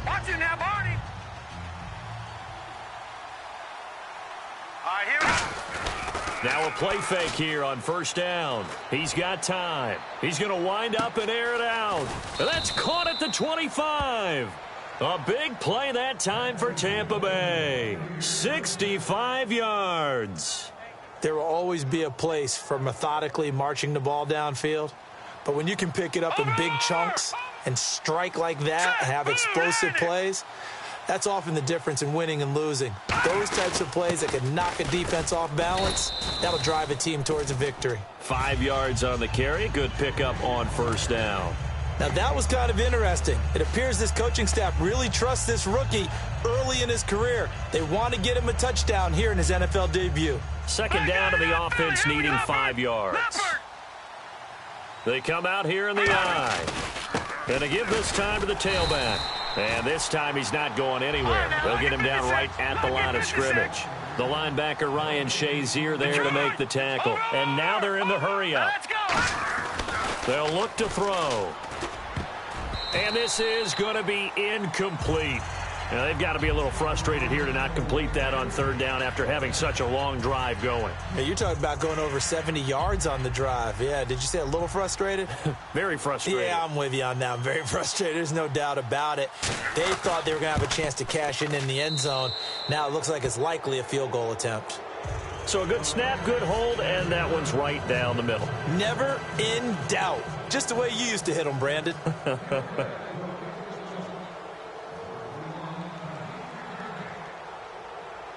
Watch it now, Barney. All right, here we go. Now a play fake here on 1st down. He's got time. He's going to wind up and air it out. And that's caught at the 25. A big play that time for Tampa Bay. 65 yards. There will always be a place for methodically marching the ball downfield. But when you can pick it up in big chunks and strike like that and have explosive plays, that's often the difference in winning and losing. Those types of plays that can knock a defense off balance, that'll drive a team towards a victory. 5 yards on the carry. Good pickup on 1st down. Now, that was kind of interesting. It appears this coaching staff really trusts this rookie early in his career. They want to get him a touchdown here in his NFL debut. 2nd down to the offense, needing 5 yards. They come out here in the eye. And they give this time to the tailback. And this time he's not going anywhere. They'll get him down right at the line of scrimmage. The linebacker Ryan Shazier there to make the tackle. And now they're in the hurry-up. They'll look to throw. And this is going to be incomplete. Now, they've got to be a little frustrated here to not complete that on 3rd down after having such a long drive going. Hey, you're talking about going over 70 yards on the drive. Yeah, did you say a little frustrated? Very frustrated. Yeah, I'm with you on that. I'm very frustrated. There's no doubt about it. They thought they were going to have a chance to cash in the end zone. Now it looks like it's likely a field goal attempt. So a good snap, good hold, and that one's right down the middle. Never in doubt. Just the way you used to hit them, Brandon.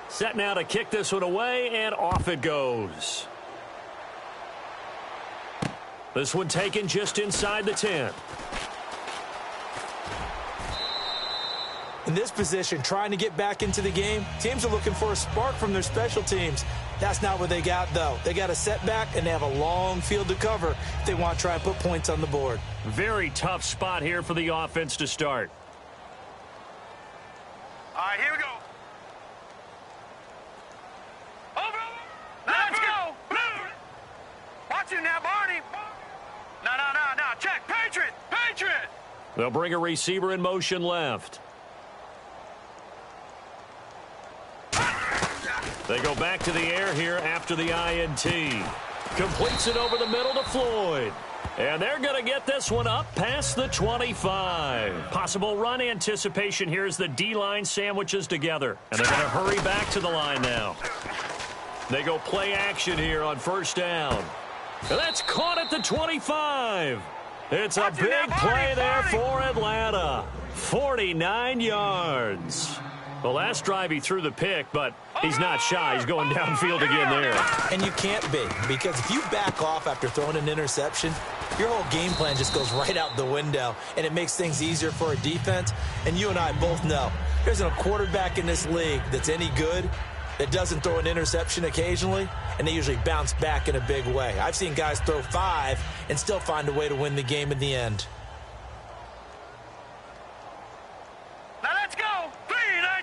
Set now to kick this one away, and off it goes. This one taken just inside the 10. In this position, trying to get back into the game, teams are looking for a spark from their special teams. That's not what they got, though. They got a setback, and they have a long field to cover if they want to try and put points on the board. Very tough spot here for the offense to start. All right, here we go. Over. Let's go. Watch it now, Barney. No. Check. Patriot. They'll bring a receiver in motion left. They go back to the air here after the INT. Completes it over the middle to Floyd. And they're going to get this one up past the 25. Possible run anticipation here as the D-line sandwiches together. And they're going to hurry back to the line now. They go play action here on first down. And that's caught at the 25. It's a big play there for Atlanta. 49 yards. The last drive he threw the pick, but he's not shy. He's going downfield again there. And you can't be, because if you back off after throwing an interception, your whole game plan just goes right out the window, and it makes things easier for a defense. And you and I both know there's a quarterback in this league that's any good that doesn't throw an interception occasionally, and they usually bounce back in a big way. I've seen guys throw 5 and still find a way to win the game in the end. Now let's go. 3, 9.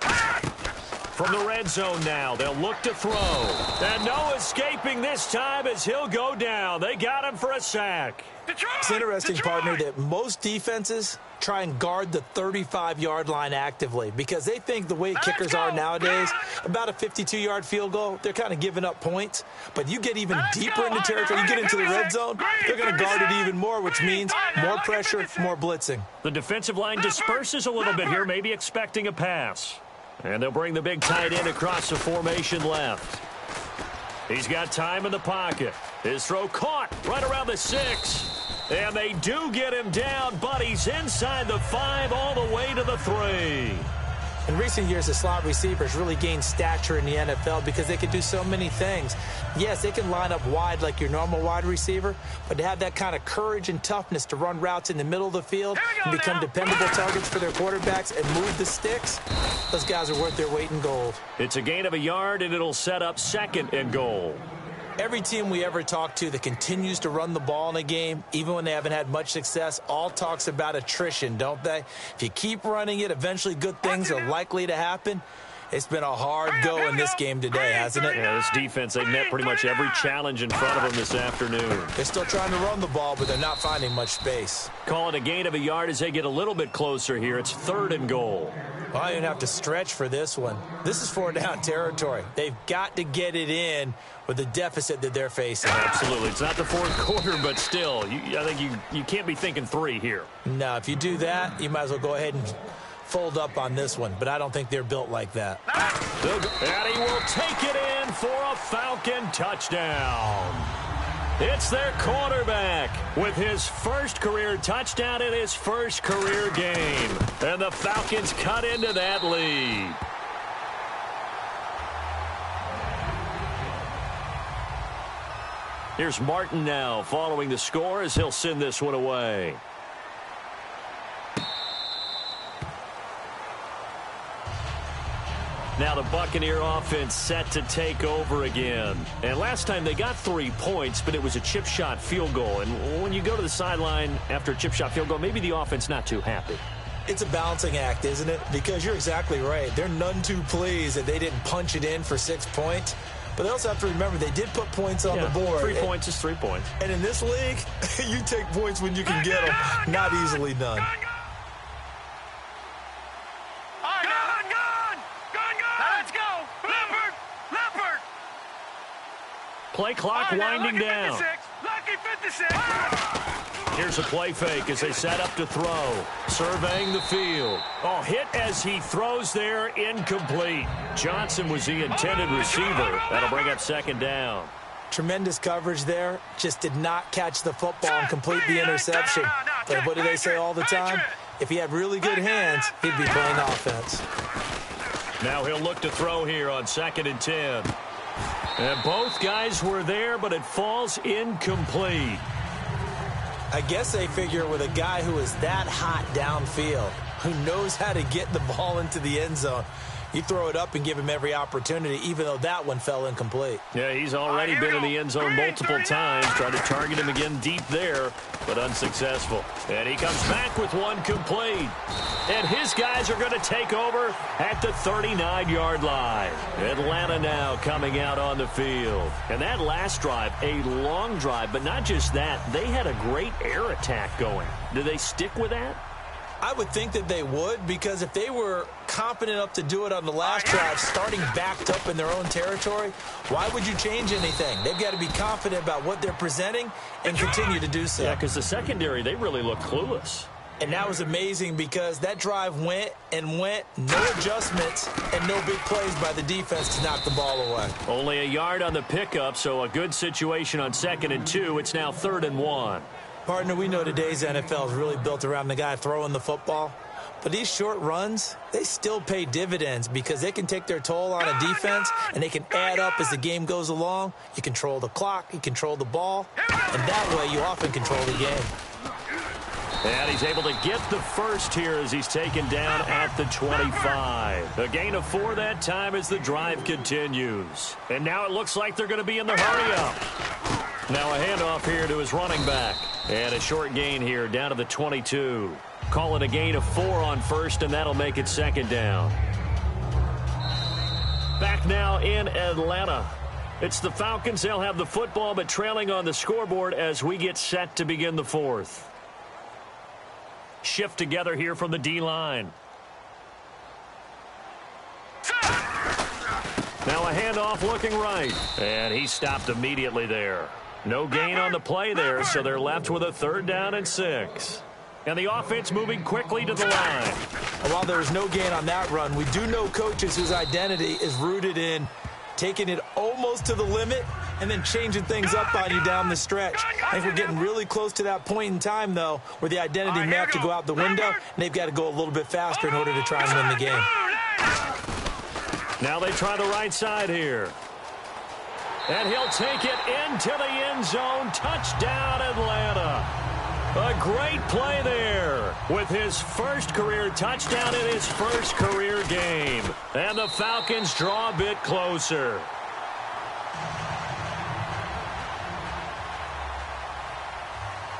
From the red zone now, they'll look to throw. And no escaping this time as he'll go down. They got him for a sack. Detroit. It's interesting, partner, that most defenses try and guard the 35-yard line actively because they think the way kickers are nowadays, about a 52-yard field goal, they're kind of giving up points. But you get even deeper into territory, you get into the red zone, they're going to guard it even more, which means more pressure, more blitzing. The defensive line disperses a little bit here, maybe expecting a pass. And they'll bring the big tight end across the formation left. He's got time in the pocket. His throw caught right around the 6. And they do get him down, but he's inside the 5 all the way to the 3. In recent years, the slot receivers really gained stature in the NFL because they can do so many things. Yes, they can line up wide like your normal wide receiver, but to have that kind of courage and toughness to run routes in the middle of the field and become dependable targets for their quarterbacks and move the sticks, those guys are worth their weight in gold. It's a gain of a yard, and it'll set up 2nd and goal. Every team we ever talk to that continues to run the ball in a game, even when they haven't had much success, all talks about attrition, don't they? If you keep running it, eventually good things are likely to happen. It's been a hard go in this game today, hasn't it? Yeah, this defense, they met pretty much every challenge in front of them this afternoon. They're still trying to run the ball, but they're not finding much space. Call it a gain of a yard as they get a little bit closer here. It's 3rd and goal. Well, I don't even have to stretch for this one. This is 4-down territory. They've got to get it in with the deficit that they're facing. Absolutely. It's not the 4th quarter, but still, I think you can't be thinking 3 here. No, if you do that, you might as well go ahead and fold up on this one, but I don't think they're built like that. And he will take it in for a Falcon touchdown. It's their quarterback with his first career touchdown in his first career game. And the Falcons cut into that lead. Here's Martin now following the score as he'll send this one away. Now the Buccaneer offense set to take over again. And last time they got 3 points, but it was a chip shot field goal. And when you go to the sideline after a chip shot field goal, maybe the offense not too happy. It's a balancing act, isn't it? Because you're exactly right. They're none too pleased that they didn't punch it in for 6 points. But they also have to remember they did put points on the board. 3 points is 3 points. And in this league, you take points when you can get them. Not easily done. Play clock winding down. Lucky 56. Here's a play fake as they set up to throw. Surveying the field. Oh, hit as he throws there, incomplete. Johnson was the intended receiver. That'll bring up 2nd down. Tremendous coverage there. Just did not catch the football and complete the interception. But what do they say all the time? If he had really good hands, he'd be playing offense. Now he'll look to throw here on 2nd and 10. And both guys were there, but it falls incomplete. I guess they figure with a guy who is that hot downfield, who knows how to get the ball into the end zone, you throw it up and give him every opportunity, even though that one fell incomplete. Yeah, he's already been in the end zone multiple times. Tried to target him again deep there, but unsuccessful. And he comes back with one complete. And his guys are going to take over at the 39-yard line. Atlanta now coming out on the field. And that last drive, a long drive, but not just that. They had a great air attack going. Do they stick with that? I would think that they would, because if they were confident enough to do it on the last drive, starting backed up in their own territory, why would you change anything? They've got to be confident about what they're presenting and continue to do so. Yeah, because the secondary, they really look clueless. And that was amazing because that drive went and went, no adjustments, and no big plays by the defense to knock the ball away. Only a yard on the pickup, so a good situation on 2nd and 2. It's now 3rd and 1. Partner, we know today's NFL is really built around the guy throwing the football. But these short runs, they still pay dividends because they can take their toll on a defense, and they can add up as the game goes along. You control the clock, you control the ball, and that way you often control the game. And he's able to get the first here as he's taken down at the 25. A gain of 4 that time as the drive continues. And now it looks like they're going to be in the hurry-up. Now a handoff here to his running back. And a short gain here down to the 22. Call it a gain of 4 on first, and that'll make it 2nd down. Back now in Atlanta. It's the Falcons. They'll have the football, but trailing on the scoreboard as we get set to begin the 4th. Shift together here from the D-line. Now a handoff looking right. And he stopped immediately there. No gain on the play there, so they're left with a 3rd down and 6. And the offense moving quickly to the line. While there was no gain on that run, we do know coaches whose identity is rooted in taking it almost to the limit and then changing things up on you down the stretch. I think we're getting really close to that point in time, though, where the identity may have to go out the window, and they've got to go a little bit faster in order to try and win the game. Now they try the right side here. And he'll take it into the end zone. Touchdown, Atlanta. A great play there with his first career touchdown in his first career game. And the Falcons draw a bit closer.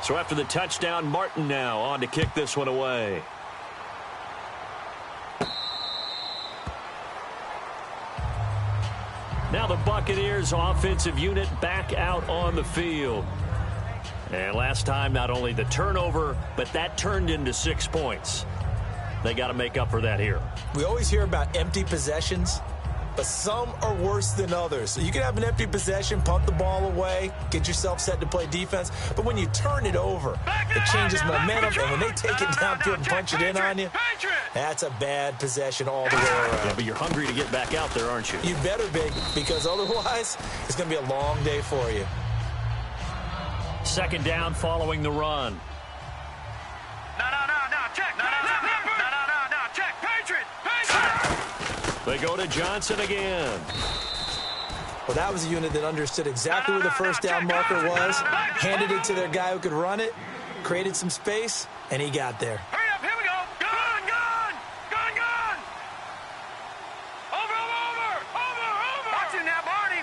So after the touchdown, Martin now on to kick this one away. Now the Buccaneers offensive unit back out on the field. And last time, not only the turnover, but that turned into 6 points. They got to make up for that here. We always hear about empty possessions, but some are worse than others. So you can have an empty possession, punt the ball away, get yourself set to play defense. But when you turn it over, it changes momentum. And when they take it downfield and punch it in on you, that's a bad possession all the way around. Yeah, but you're hungry to get back out there, aren't you? You better be, because otherwise it's going to be a long day for you. 2nd down following the run. No, check. No, check. Patriot. They go to Johnson again. Well, that was a unit that understood exactly where the first down marker was, handed it to their guy who could run it, created some space, and he got there. Hurry up, here we go. Gun. Over. Watch it now, Barney.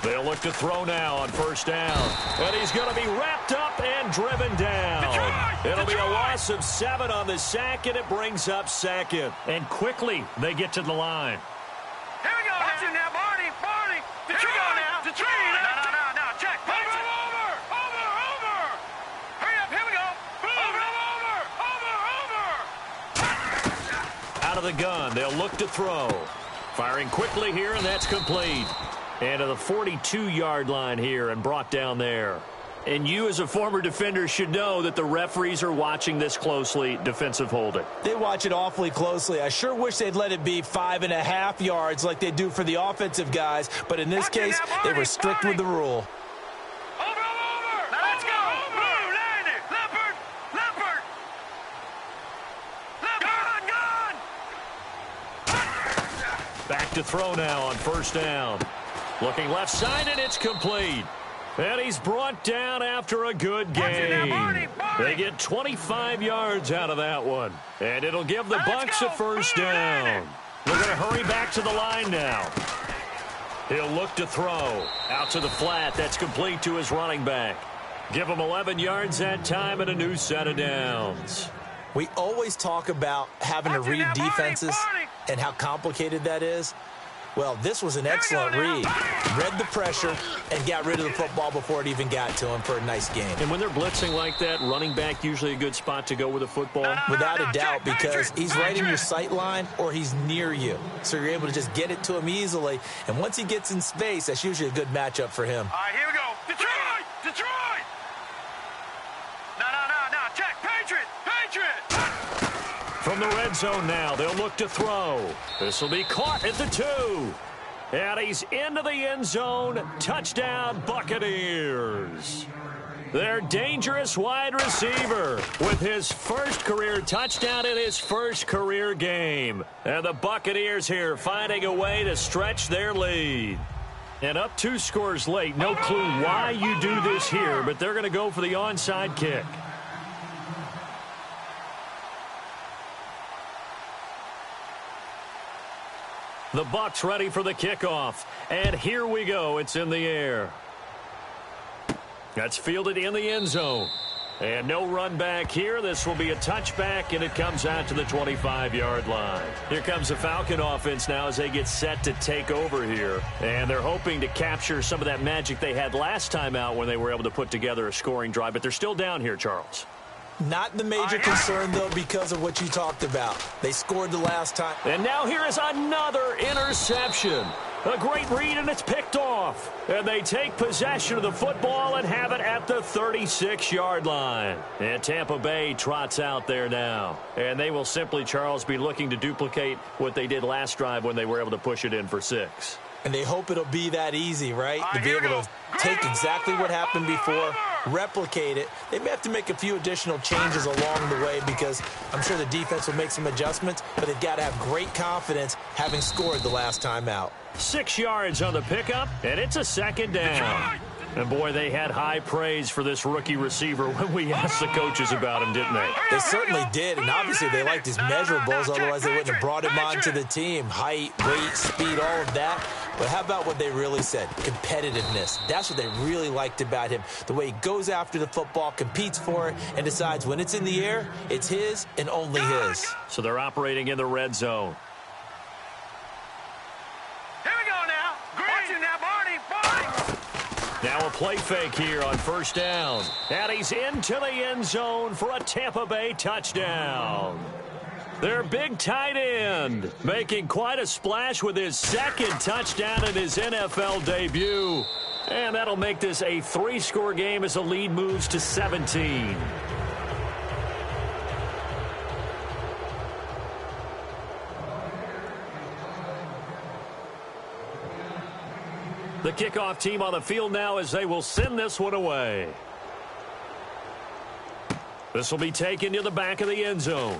They'll look to throw now on 1st down. And he's going to be wrapped up and driven down. It'll be a loss of 7 on the sack, and it brings up 2nd. And quickly, they get to the line. Here we go. Watch it now, Barney. Detroit. No. Check. Over. Hurry up, here we go. Over. Out of the gun, they'll look to throw. Firing quickly here, and that's complete. And to the 42-yard line here and brought down there. And you as a former defender should know that the referees are watching this closely, defensive holding. They watch it awfully closely. I sure wish they'd let it be 5.5 yards like they do for the offensive guys. But in this case, they were strict with the rule. Over. Now let's go. Leopard. Gun. Back to throw now on 1st down. Looking left side, and it's complete. And he's brought down after a good game. They get 25 yards out of that one. And it'll give the Bucs a 1st down. We're going to hurry back to the line now. He'll look to throw. Out to the flat. That's complete to his running back. Give him 11 yards that time and a new set of downs. We always talk about having to read defenses and how complicated that is. Well, this was an excellent read. Read the pressure and got rid of the football before it even got to him for a nice game. And when they're blitzing like that, running back usually a good spot to go with the football? Without a doubt, because he's right in your sight line or he's near you. So you're able to just get it to him easily. And once he gets in space, that's usually a good matchup for him. All right, here we go. Detroit! Detroit! No. Check. Patriot! From the red zone now, they'll look to throw. This will be caught at the 2. And he's into the end zone. Touchdown, Buccaneers. Their dangerous wide receiver with his first career touchdown in his first career game. And the Buccaneers here finding a way to stretch their lead. And up 2 scores late. No clue why you do this here, but they're going to go for the onside kick. The Bucs ready for the kickoff. And here we go. It's in the air. That's fielded in the end zone. And no run back here. This will be a touchback, and it comes out to the 25-yard line. Here comes the Falcon offense now as they get set to take over here. And they're hoping to capture some of that magic they had last time out when they were able to put together a scoring drive. But they're still down here, Charles. Not the major concern, though, because of what you talked about. They scored the last time. And now here is another interception. A great read, and it's picked off. And they take possession of the football and have it at the 36-yard line. And Tampa Bay trots out there now. And they will simply, Charles, be looking to duplicate what they did last drive when they were able to push it in for 6. And they hope it'll be that easy, right? To be able to take exactly what happened before, replicate it. They may have to make a few additional changes along the way because I'm sure the defense will make some adjustments, but they've got to have great confidence having scored the last time out. 6 yards on the pickup, and it's a second down. And, boy, they had high praise for this rookie receiver when we asked the coaches about him, didn't they? They certainly did, and obviously they liked his measurables, otherwise they wouldn't have brought him onto the team. Height, weight, speed, all of that. But how about what they really said? Competitiveness. That's what they really liked about him. The way he goes after the football, competes for it, and decides when it's in the air, it's his and only his. So they're operating in the red zone. Here we go now. Watching now, Barney. Now a play fake here on first down. And he's into the end zone for a Tampa Bay touchdown. Their big tight end making quite a splash with his second touchdown in his NFL debut. And that'll make this a 3-score game as the lead moves to 17. The kickoff team on the field now as they will send this one away. This will be taken to the back of the end zone.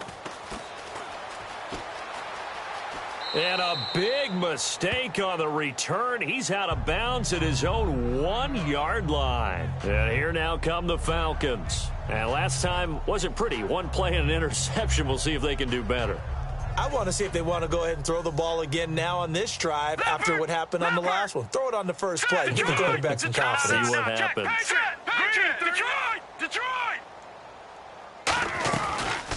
And a big mistake on the return. He's out of bounds at his own 1-yard line. And here now come the Falcons. And last time wasn't pretty. One play and an interception. We'll see if they can do better. I want to see if they want to go ahead and throw the ball again now on this drive after what happened on the last one. Throw it on the first play. Give the quarterback some confidence. See what happens. Detroit!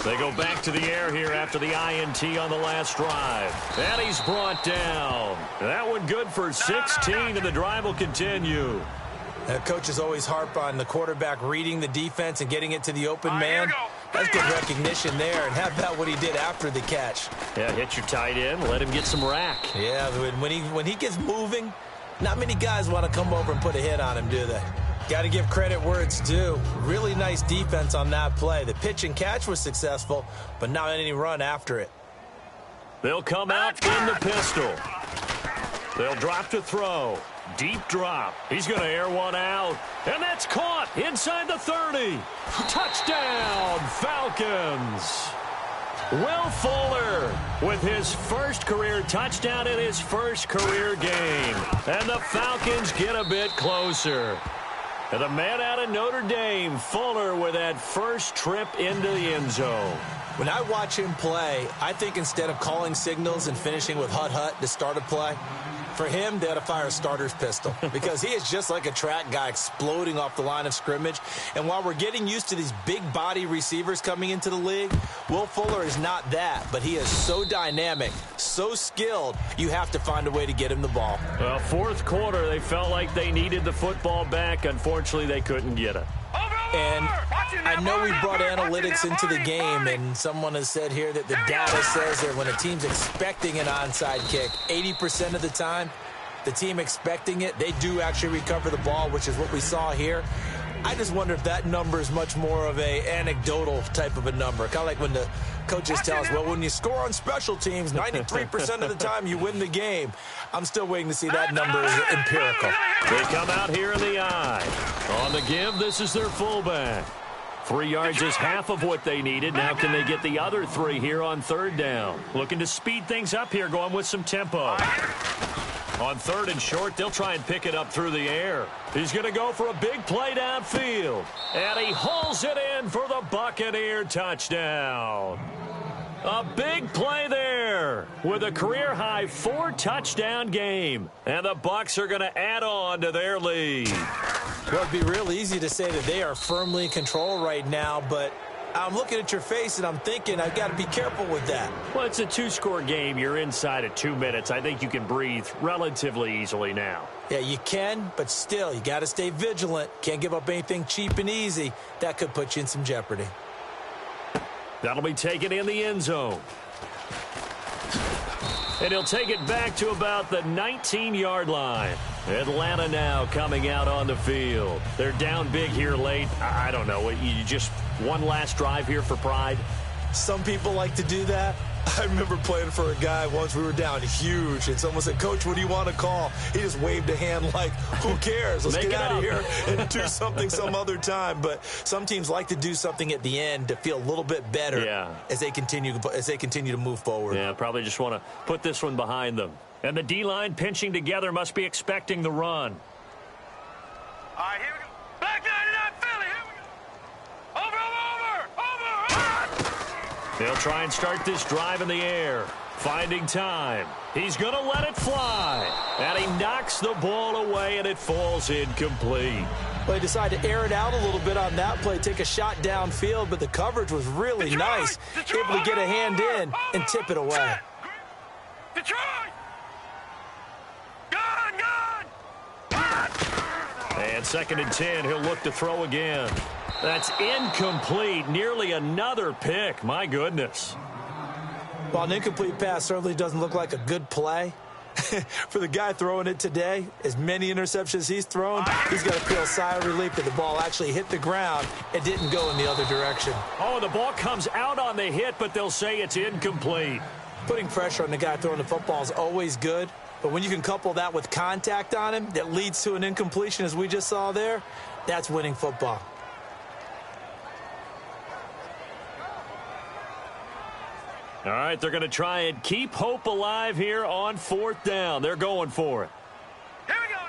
They go back to the air here after the INT on the last drive. And he's brought down. That one good for 16, and the drive will continue. Coaches always harp on the quarterback reading the defense and getting it to the open man. That's good recognition there. And how about what he did after the catch? Yeah, hit your tight end, let him get some rack. Yeah, when he gets moving, not many guys want to come over and put a hit on him, do they? Got to give credit where it's due. Really nice defense on that play. The pitch and catch was successful, but not any run after it. They'll come out in the pistol. They'll drop to throw. Deep drop. He's going to air one out. And that's caught inside the 30. Touchdown, Falcons. Will Fuller with his first career touchdown in his first career game. And the Falcons get a bit closer. And the man out of Notre Dame, Fuller, with that first trip into the end zone. When I watch him play, I think instead of calling signals and finishing with hut-hut to start a play, for him, they ought to fire a starter's pistol because he is just like a track guy exploding off the line of scrimmage. And while we're getting used to these big body receivers coming into the league, Will Fuller is not that, but he is so dynamic, so skilled, you have to find a way to get him the ball. Well, fourth quarter, they felt like they needed the football back. Unfortunately, they couldn't get it. And I know we brought analytics into the game, and someone has said here that the data says that when a team's expecting an onside kick, 80% of the time, the team expecting it, they do actually recover the ball, which is what we saw here. I just wonder if that number is much more of a anecdotal type of a number. Kind of like when the coaches tell us, well, when you score on special teams, 93% of the time you win the game. I'm still waiting to see that number is empirical. They come out here in the eye. On the give, this is their fullback. 3 yards is half of what they needed. Now can they get the other 3 here on third down? Looking to speed things up here, going with some tempo. On third and short, they'll try and pick it up through the air. He's going to go for a big play downfield. And he hauls it in for the Buccaneer touchdown. A big play there with a career-high 4-touchdown game. And the Bucs are going to add on to their lead. Well, it'd be real easy to say that they are firmly in control right now, but I'm looking at your face and I'm thinking I've got to be careful with that. Well, it's a 2-score game. You're inside of 2 minutes. I think you can breathe relatively easily now. Yeah, you can, but still, you got to stay vigilant. Can't give up anything cheap and easy. That could put you in some jeopardy. That'll be taken in the end zone. And he'll take it back to about the 19-yard line. Atlanta now coming out on the field. They're down big here late. I don't know. You just one last drive here for pride? Some people like to do that. I remember playing for a guy once. We were down huge, and someone said, Coach, what do you want to call? He just waved a hand like, who cares? Let's get out of here and do something some other time. But some teams like to do something at the end to feel a little bit better as they continue to move forward. Yeah, probably just want to put this one behind them. And the D-line pinching together must be expecting the run. All right, here we go. Back 99 Philly. Here we go. Over. They'll try and start this drive in the air. Finding time. He's going to let it fly. And he knocks the ball away, and it falls incomplete. Well, he decided to air it out a little bit on that play, take a shot downfield, but the coverage was really nice. Able to get a hand in and tip it away. Detroit! And 2nd and 10, he'll look to throw again. That's incomplete. Nearly another pick. My goodness. Well, an incomplete pass certainly doesn't look like a good play. For the guy throwing it today, as many interceptions he's thrown, he's got to feel a sigh of relief that the ball actually hit the ground and didn't go in the other direction. Oh, the ball comes out on the hit, but they'll say it's incomplete. Putting pressure on the guy throwing the football is always good. But when you can couple that with contact on him that leads to an incompletion, as we just saw there, that's winning football. All right, they're going to try and keep hope alive here on 4th down. They're going for it. Here we go.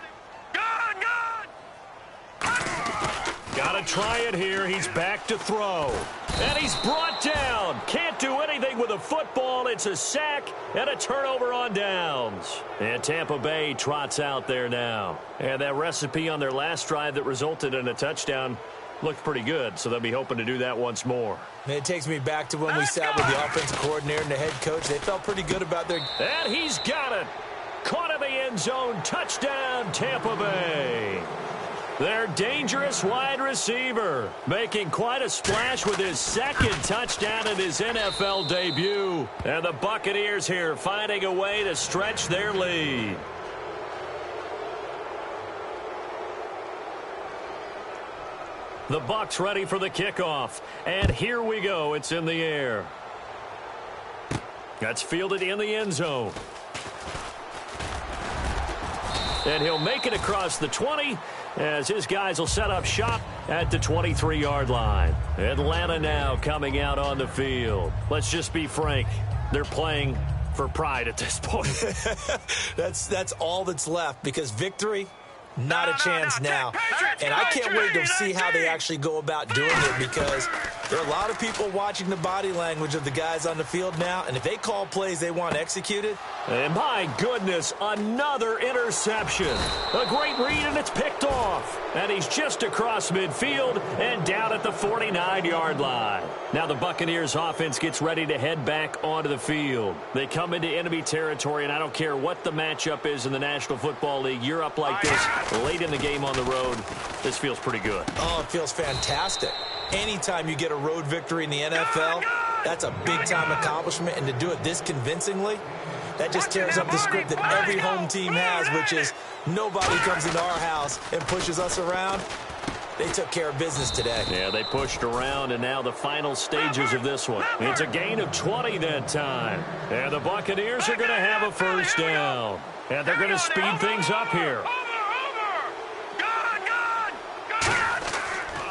Got to try it here. He's back to throw. And he's brought down. Can't do anything with a football. It's a sack and a turnover on downs. And Tampa Bay trots out there now. And that recipe on their last drive that resulted in a touchdown looked pretty good, so they'll be hoping to do that once more. And it takes me back to when we sat with the offensive coordinator and the head coach. They felt pretty good about their... And he's got it. Caught in the end zone. Touchdown, Tampa Bay. Their dangerous wide receiver making quite a splash with his 2nd touchdown in his NFL debut. And the Buccaneers here finding a way to stretch their lead. The Bucs ready for the kickoff. And here we go. It's in the air. That's fielded in the end zone. And he'll make it across the 20 as his guys will set up shop at the 23-yard line. Atlanta now coming out on the field. Let's just be frank. They're playing for pride at this point. That's all that's left, because victory Not a chance now. And I can't wait to see how they actually go about doing it, because there are a lot of people watching the body language of the guys on the field now, and if they call plays they want executed. And my goodness, another interception. A great read, and it's picked off. And he's just across midfield and down at the 49-yard line. Now the Buccaneers offense gets ready to head back onto the field. They come into enemy territory, and I don't care what the matchup is in the National Football League. You're up like this late in the game on the road. This feels pretty good. Oh, it feels fantastic. Anytime you get a road victory in the NFL, that's a big-time accomplishment, and to do it this convincingly, that just tears up the script that every home team has, which is nobody comes into our house and pushes us around. They took care of business today. Yeah, they pushed around, and now the final stages of this one. It's a gain of 20 that time. And the Buccaneers are going to have a first down. And they're going to speed things up here.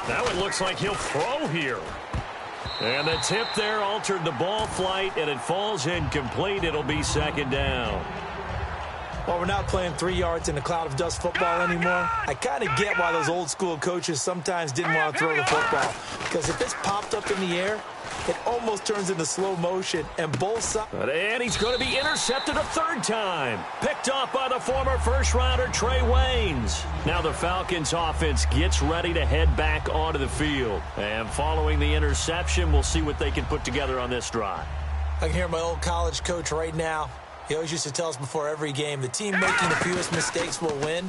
Now it looks like he'll throw here. And the tip there altered the ball flight, and it falls incomplete. It'll be second down. Well, we're not playing 3 yards in a cloud of dust football anymore. I kind of get why those old school coaches sometimes didn't want to throw the football, because if it's popped up in the air, it almost turns into slow motion, and both sides. And he's going to be intercepted a third time. Picked off by the former first-rounder Trey Waynes. Now the Falcons offense gets ready to head back onto the field. And following the interception, we'll see what they can put together on this drive. I can hear my old college coach right now. He always used to tell us before every game, the team making the fewest mistakes will win.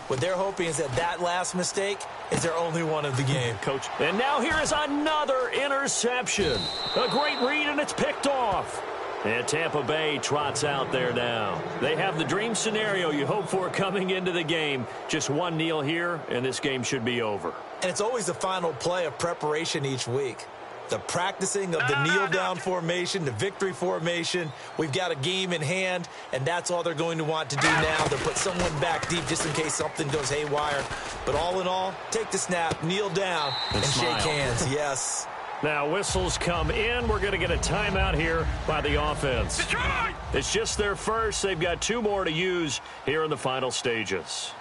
What they're hoping is that last mistake is their only one of the game. Coach. And now here is another interception. A great read, and it's picked off. And Tampa Bay trots out there now. They have the dream scenario you hope for coming into the game. Just one kneel here, and this game should be over. And it's always the final play of preparation each week. The practicing of the kneel-down formation, the victory formation. We've got a game in hand, and that's all they're going to want to do now. They'll put someone back deep just in case something goes haywire. But all in all, take the snap, kneel down, and shake hands. Yes. Now whistles come in. We're going to get a timeout here by the offense. Detroit! It's just their first. They've got 2 more to use here in the final stages.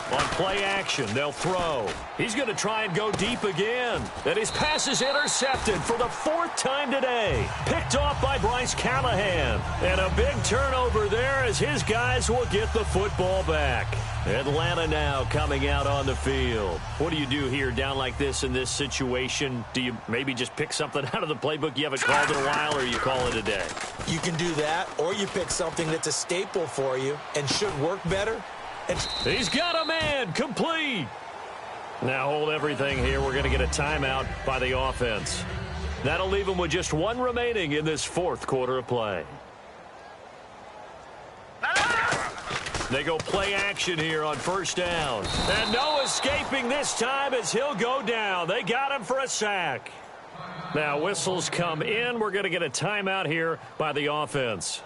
On play action, they'll throw. He's going to try and go deep again. And his pass is intercepted for the 4th time today. Picked off by Bryce Callahan. And a big turnover there as his guys will get the football back. Atlanta now coming out on the field. What do you do here down like this in this situation? Do you maybe just pick something out of the playbook you haven't called in a while, or you call it a day? You can do that, or you pick something that's a staple for you and should work better. He's got a man, complete. Now hold everything here. We're going to get a timeout by the offense. That'll leave them with just 1 remaining in this 4th quarter of play. They go play action here on first down. And no escaping this time as he'll go down. They got him for a sack. Now whistles come in. We're going to get a timeout here by the offense.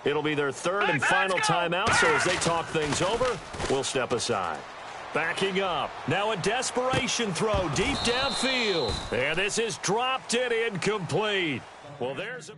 It'll be their 3rd and final timeout, so as they talk things over, we'll step aside. Backing up. Now a desperation throw deep downfield. And this is dropped and incomplete. Well, there's a...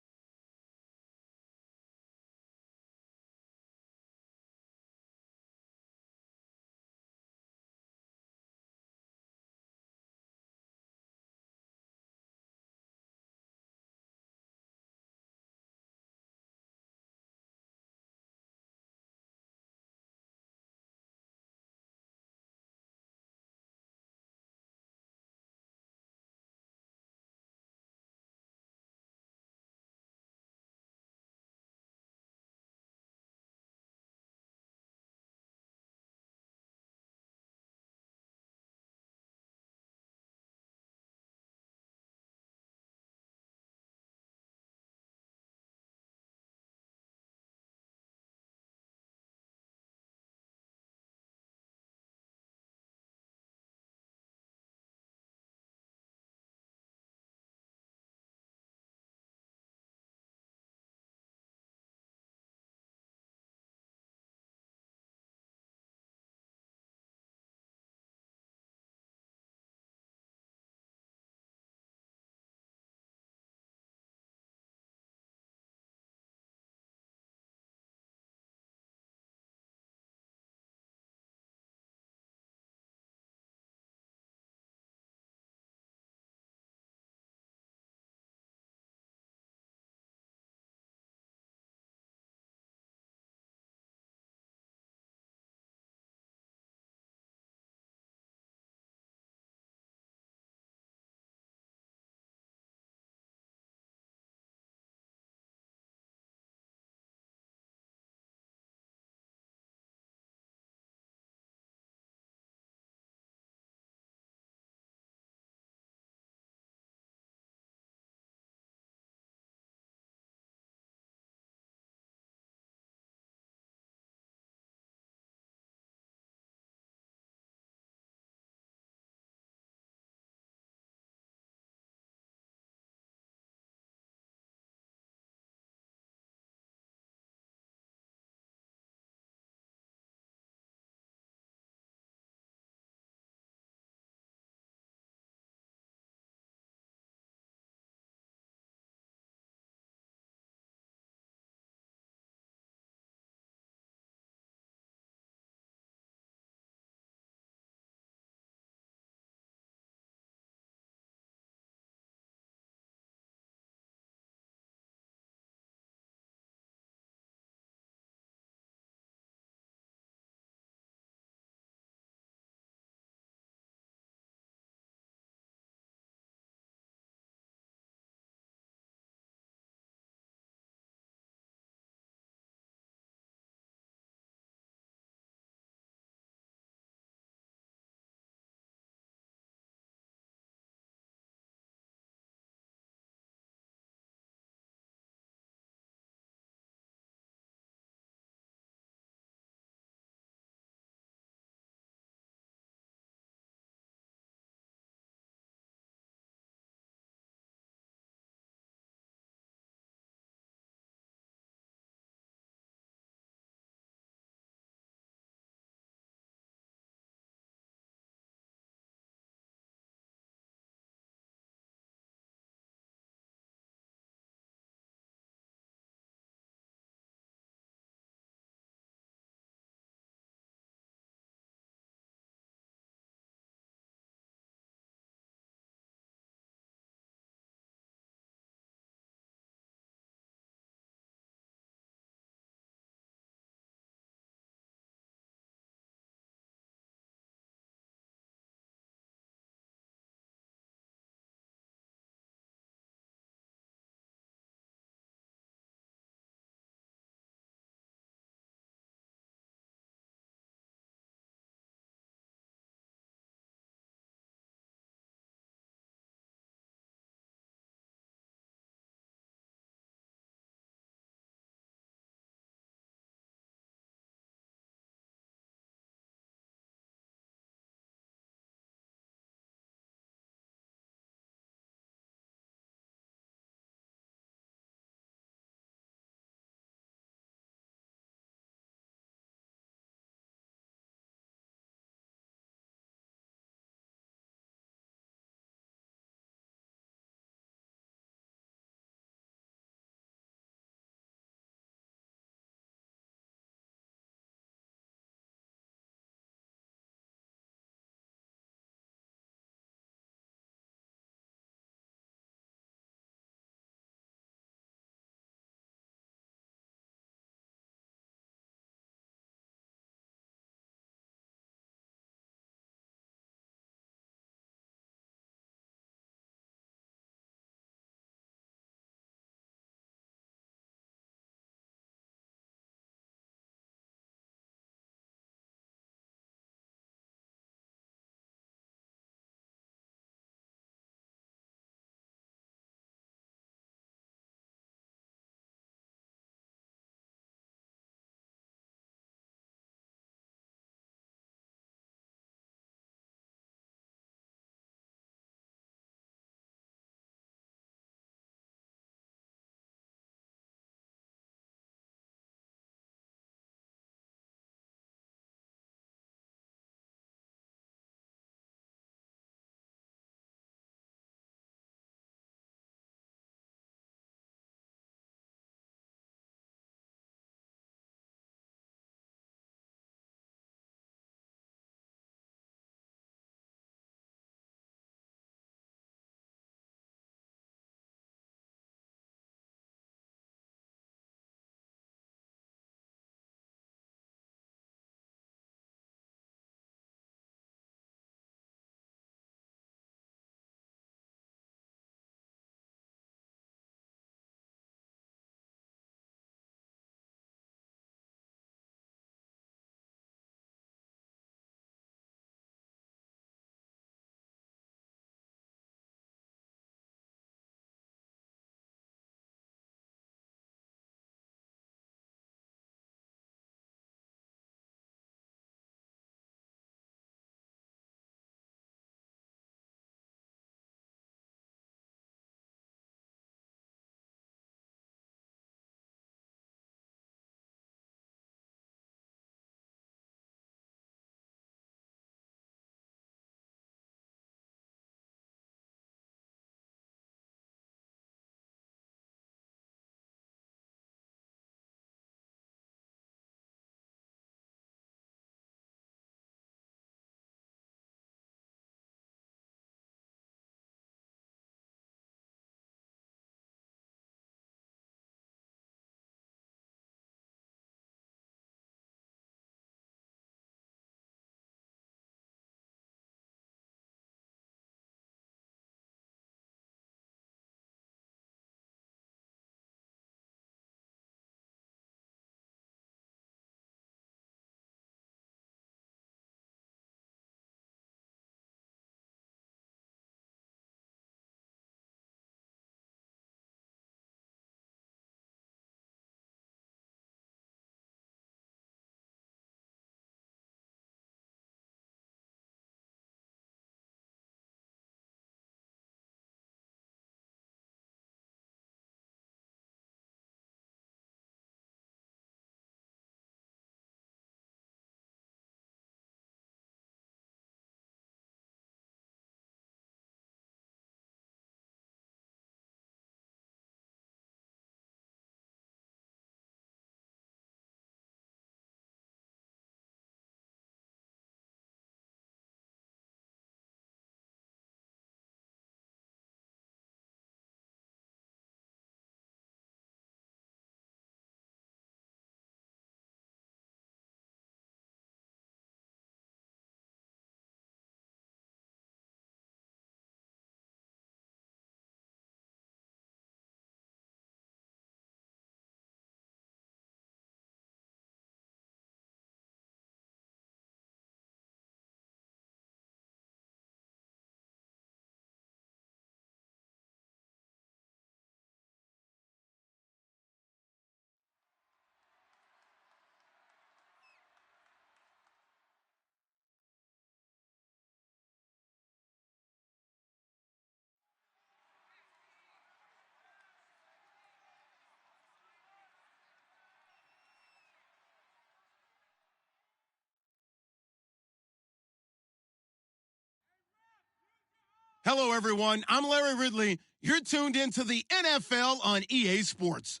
Hello, everyone. I'm Larry Ridley. You're tuned into the NFL on EA Sports.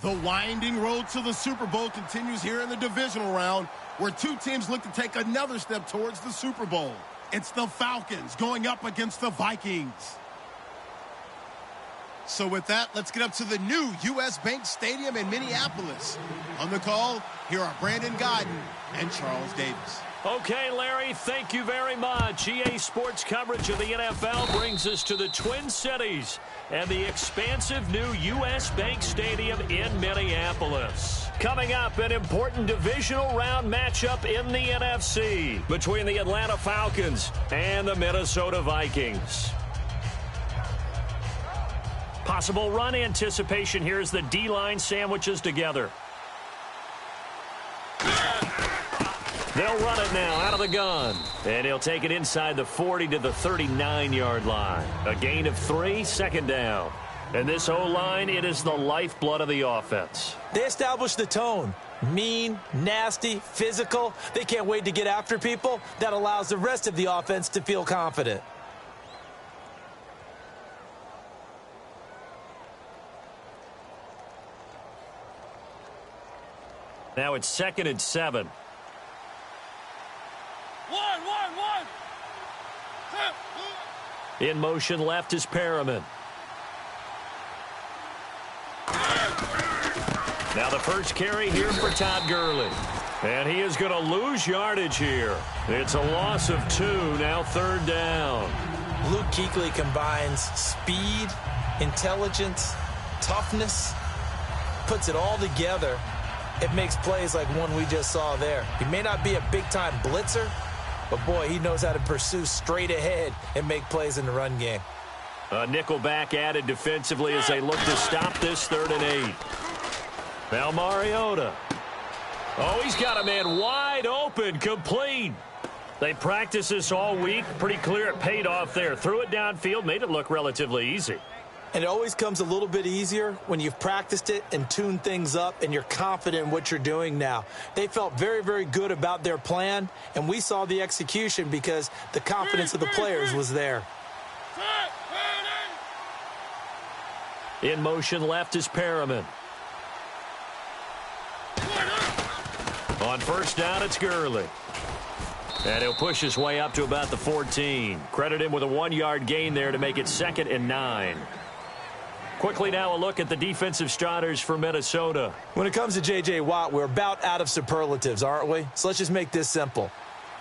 The winding road to the Super Bowl continues here in the divisional round, where two teams look to take another step towards the Super Bowl. It's the Falcons going up against the Vikings. So with that, let's get up to the new U.S. Bank Stadium in Minneapolis. On the call, here are Brandon Gaudin and Charles Davis. Okay, Larry, thank you very much. EA Sports coverage of the NFL brings us to the Twin Cities and the expansive new U.S. Bank Stadium in Minneapolis. Coming up, an important divisional round matchup in the NFC between the Atlanta Falcons and the Minnesota Vikings. Possible run anticipation here as the D-line sandwiches together. They'll run it now out of the gun. And he'll take it inside the 40 to the 39-yard line. A gain of 3, second down. And this O-line, it is the lifeblood of the offense. They established the tone. Mean, nasty, physical. They can't wait to get after people. That allows the rest of the offense to feel confident. Now it's 2nd and 7. In motion left is Perriman. Now the first carry here for Todd Gurley. And he is going to lose yardage here. It's a loss of 2, now 3rd down. Luke Kuechly combines speed, intelligence, toughness, puts it all together. It makes plays like one we just saw there. He may not be a big-time blitzer, but, boy, he knows how to pursue straight ahead and make plays in the run game. A nickel back added defensively as they look to stop this 3rd and 8. Now Mariota. Oh, he's got a man wide open, complete. They practiced this all week. Pretty clear it paid off there. Threw it downfield, made it look relatively easy. And it always comes a little bit easier when you've practiced it and tuned things up and you're confident in what you're doing now. They felt very, very good about their plan, and we saw the execution because the confidence of the players was there. In motion left is Perriman. On 1st down, it's Gurley. And he'll push his way up to about the 14. Credit him with a 1-yard gain there to make it 2nd and 9. Quickly now a look at the defensive starters for Minnesota. When it comes to J.J. Watt, we're about out of superlatives, aren't we? So let's just make this simple.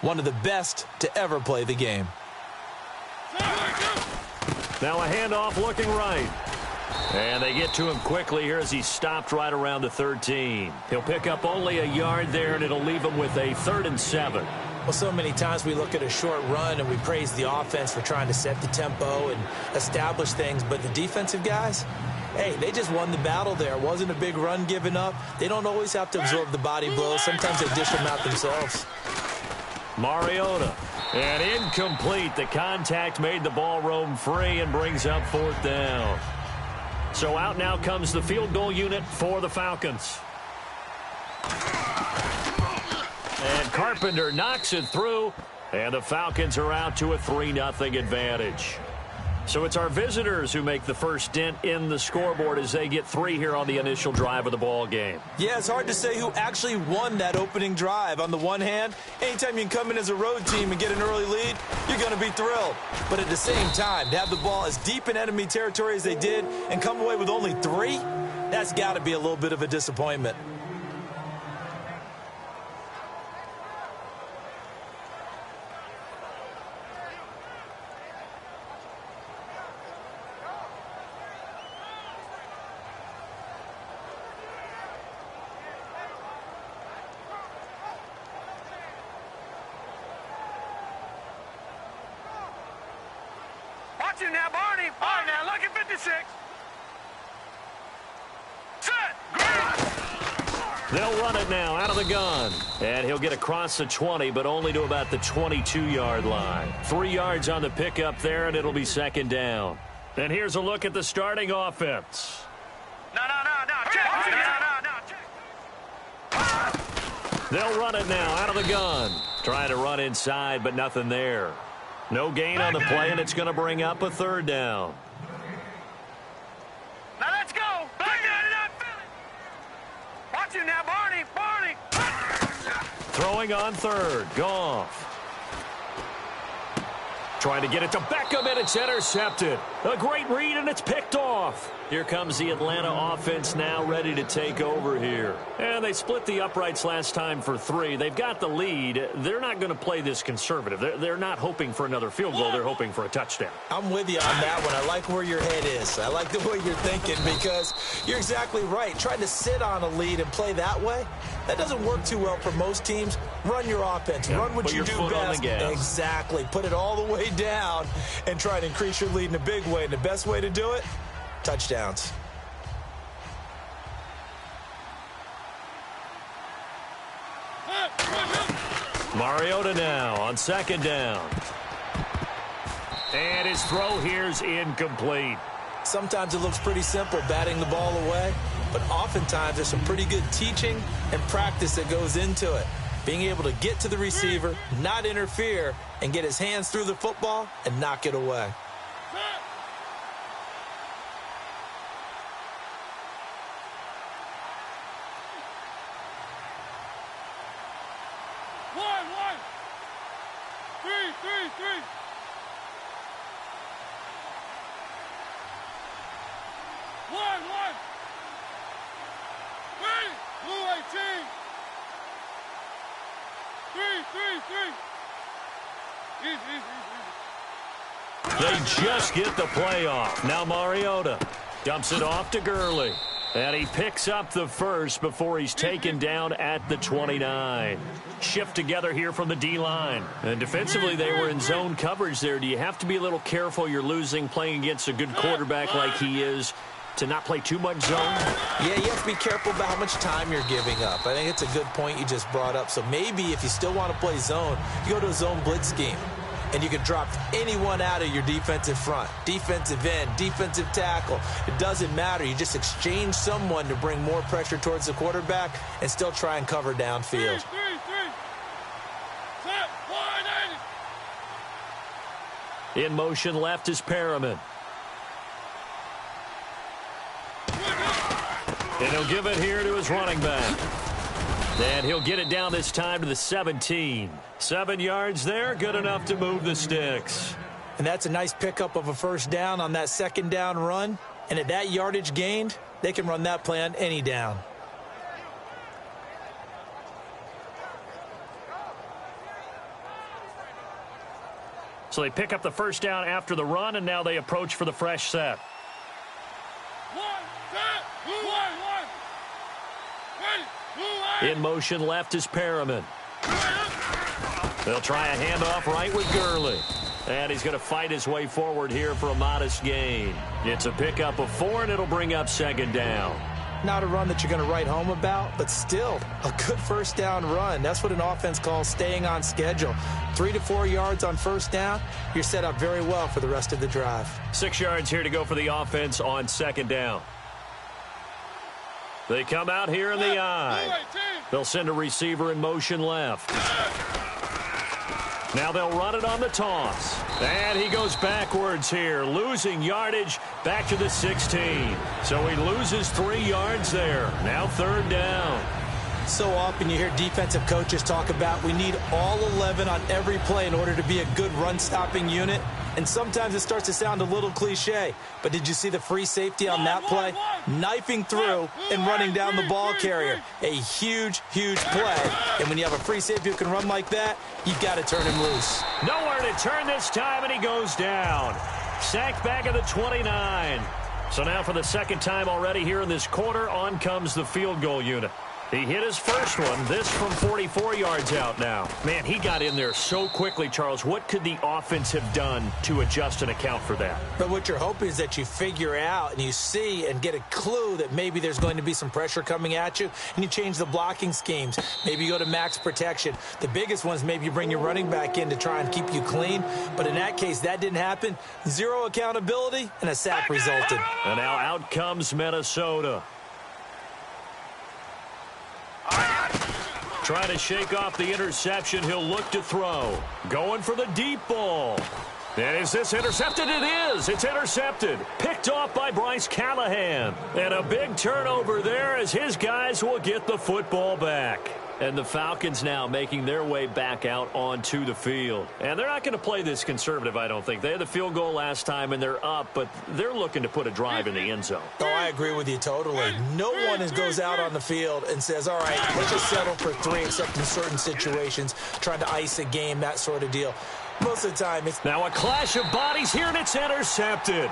One of the best to ever play the game. Now a handoff looking right. And they get to him quickly here as he stopped right around the 13. He'll pick up only a yard there, and it'll leave him with a 3rd and 7. Well, so many times we look at a short run and we praise the offense for trying to set the tempo and establish things. But the defensive guys, hey, they just won the battle there. It wasn't a big run given up. They don't always have to absorb the body blows. Sometimes they dish them out themselves. Mariota. And incomplete. The contact made the ball roam free and brings up 4th down. So out now comes the field goal unit for the Falcons. And Carpenter knocks it through, and the Falcons are out to a 3-0 advantage. So it's our visitors who make the first dent in the scoreboard as they get 3 here on the initial drive of the ball game. Yeah, it's hard to say who actually won that opening drive. On the one hand, anytime you can come in as a road team and get an early lead, you're going to be thrilled. But at the same time, to have the ball as deep in enemy territory as they did and come away with only 3, that's got to be a little bit of a disappointment. Watch him now, Barney. All right, now, look at 56. Set. Great. They'll run it now out of the gun. And he'll get across the 20, but only to about the 22-yard line. 3 yards on the pickup there, and it'll be 2nd down. And here's a look at the starting offense. No. Check. They'll run it now out of the gun. Trying to run inside, but nothing there. No gain on the play, and it's going to bring up a third down. Now let's go. Back it up. Watch you now, Barney. Barney. Throwing on third. Goff. Trying to get it to Beckham, and it's intercepted. A great read, and it's picked off. Here comes the Atlanta offense now ready to take over here. And they split the uprights last time for 3. They've got the lead. They're not going to play this conservative. They're not hoping for another field goal. They're hoping for a touchdown. I'm with you on that one. I like where your head is. I like the way you're thinking because you're exactly right. Trying to sit on a lead and play that way, that doesn't work too well for most teams. Run your offense. Yeah, run what you do best. Exactly. Put it all the way down and try to increase your lead in a big way. And the best way to do it, touchdowns. Mariota now on second down. And his throw here's incomplete. Sometimes it looks pretty simple, batting the ball away, but oftentimes there's some pretty good teaching and practice that goes into it. Being able to get to the receiver, not interfere, and get his hands through the football and knock it away. They just get the play off. Now Mariota dumps it off to Gurley. And he picks up the first before he's taken down at the 29. Shift together here from the D-line. And defensively, they were in zone coverage there. Do you have to be a little careful? You're losing playing against a good quarterback like he is to not play too much zone? Yeah, you have to be careful about how much time you're giving up. I think it's a good point you just brought up. So maybe if you still want to play zone, you go to a zone blitz scheme. And you can drop anyone out of your defensive front, defensive end, defensive tackle. It doesn't matter. You just exchange someone to bring more pressure towards the quarterback and still try and cover downfield. In motion left is Perriman. And he'll give it here to his running back. And he'll get it down this time to the 17. 7 yards there, good enough to move the sticks. And that's a nice pickup of a first down on that second down run. And at that yardage gained, they can run that play on any down. So they pick up the first down after the run, and now they approach for the fresh set. In motion left is Perriman. They'll try a handoff right with Gurley. And he's going to fight his way forward here for a modest gain. It's a pickup of 4, and it'll bring up second down. Not a run that you're going to write home about, but still a good first down run. That's what an offense calls staying on schedule. 3 to 4 yards on first down, you're set up very well for the rest of the drive. 6 yards here to go for the offense on second down. They come out here in the eye. They'll send a receiver in motion left. Now they'll run it on the toss. And he goes backwards here, losing yardage back to the 16. So he loses 3 yards there. Now third down. So often you hear defensive coaches talk about we need all 11 on every play in order to be a good run-stopping unit. And sometimes it starts to sound a little cliche. But did you see the free safety on that play? Knifing through and running down the ball carrier. A huge, huge play. And when you have a free safety who can run like that, you've got to turn him loose. Nowhere to turn this time, and he goes down. Sacked back at the 29. So now for the second time already here in this quarter, on comes the field goal unit. He hit his first one, this from 44 yards out now. Man, he got in there so quickly, Charles. What could the offense have done to adjust and account for that? But what you're hoping is that you figure out and you see and get a clue that maybe there's going to be some pressure coming at you, and you change the blocking schemes. Maybe you go to max protection. The biggest one is maybe you bring your running back in to try and keep you clean. But in that case, that didn't happen. Zero accountability, and a sack resulted. And now out comes Minnesota. Trying to shake off the interception. He'll look to throw. Going for the deep ball. And is this intercepted? It is. It's intercepted. Picked off by Bryce Callahan. And a big turnover there as his guys will get the football back. And the Falcons now making their way back out onto the field. And they're not going to play this conservative, I don't think. They had the field goal last time, and they're up, but they're looking to put a drive in the end zone. Oh, I agree with you totally. No one goes out on the field and says, all right, let's just settle for 3, except in certain situations, trying to ice a game, that sort of deal. Most of the time, it's... Now a clash of bodies here, and it's intercepted.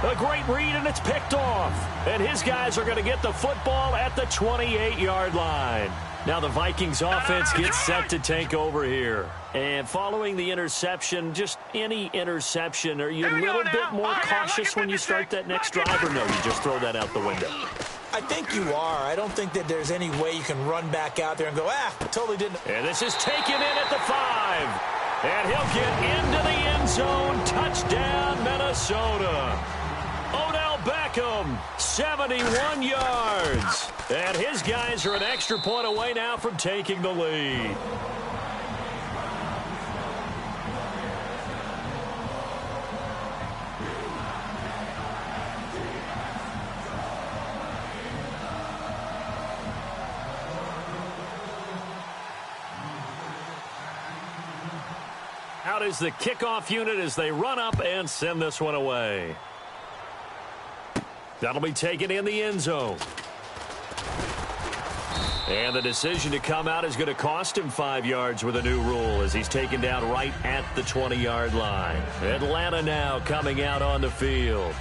A great read, and it's picked off. And his guys are going to get the football at the 28-yard line. Now the Vikings offense gets set to take over here. And following the interception, just any interception, are you a little bit more cautious when you start that next drive, or no, you just throw that out the window? I think you are. I don't think that there's any way you can run back out there and go, totally didn't. And this is taken in at the 5. And he'll get into the end zone. Touchdown, Minnesota. Odell Beckham, 71 yards. And his guys are an extra point away now from taking the lead. Out is the kickoff unit as they run up and send this one away. That'll be taken in the end zone. And the decision to come out is going to cost him 5 yards with a new rule as he's taken down right at the 20-yard line. Atlanta now coming out on the field.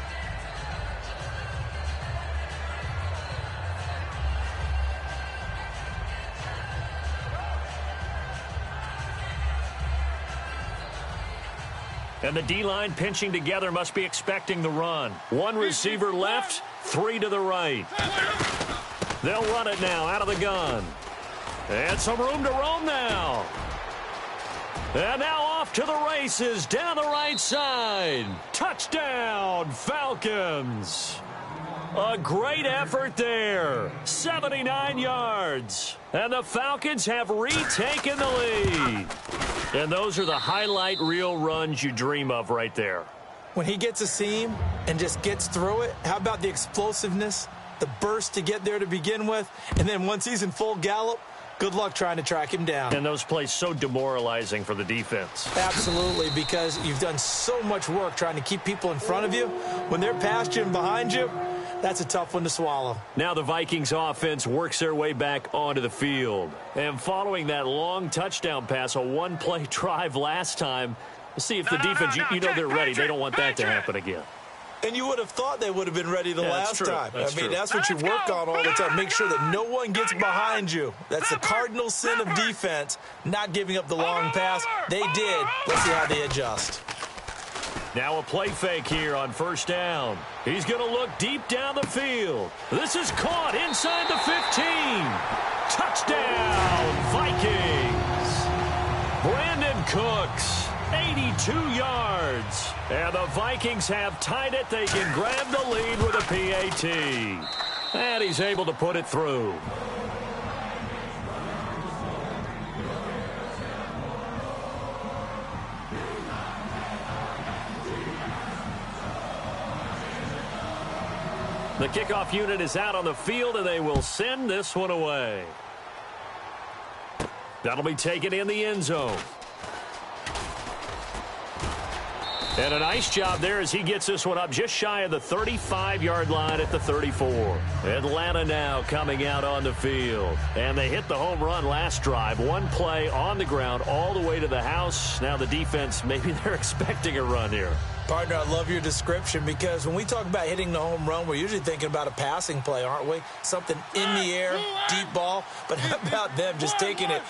And the D-line pinching together, must be expecting the run. 1 receiver left, 3 to the right. They'll run it now out of the gun. And some room to roam now. And now off to the races down the right side. Touchdown, Falcons. A great effort there. 79 yards. And the Falcons have retaken the lead. And those are the highlight reel runs you dream of right there. When he gets a seam and just gets through it, how about the explosiveness, the burst to get there to begin with, and then once he's in full gallop, good luck trying to track him down. And those plays so demoralizing for the defense. Absolutely, because you've done so much work trying to keep people in front of you. When they're past you and behind you, that's a tough one to swallow. Now the Vikings offense works their way back onto the field. And following that long touchdown pass, a one-play drive last time, we'll see if the defense, you know they're ready. They don't want that to happen again. And you would have thought they would have been ready the last time. That's true. That's what you work on all the time. Make sure that no one gets behind you. That's the cardinal sin of defense, not giving up the long pass. They did. Let's see how they adjust. Now a play fake here on first down. He's going to look deep down the field. This is caught inside the 15. Touchdown, Vikings. Brandon Cooks, 82 yards. And the Vikings have tied it. They can grab the lead with a PAT. And he's able to put it through. The kickoff unit is out on the field, and they will send this one away. That'll be taken in the end zone. And a nice job there as he gets this one up just shy of the 35-yard line at the 34. Atlanta now coming out on the field. And they hit the home run last drive. One play on the ground all the way to the house. Now the defense, maybe they're expecting a run here. Partner, I love your description because when we talk about hitting the home run, we're usually thinking about a passing play, aren't we? Something in the air, deep ball. But how about them just taking it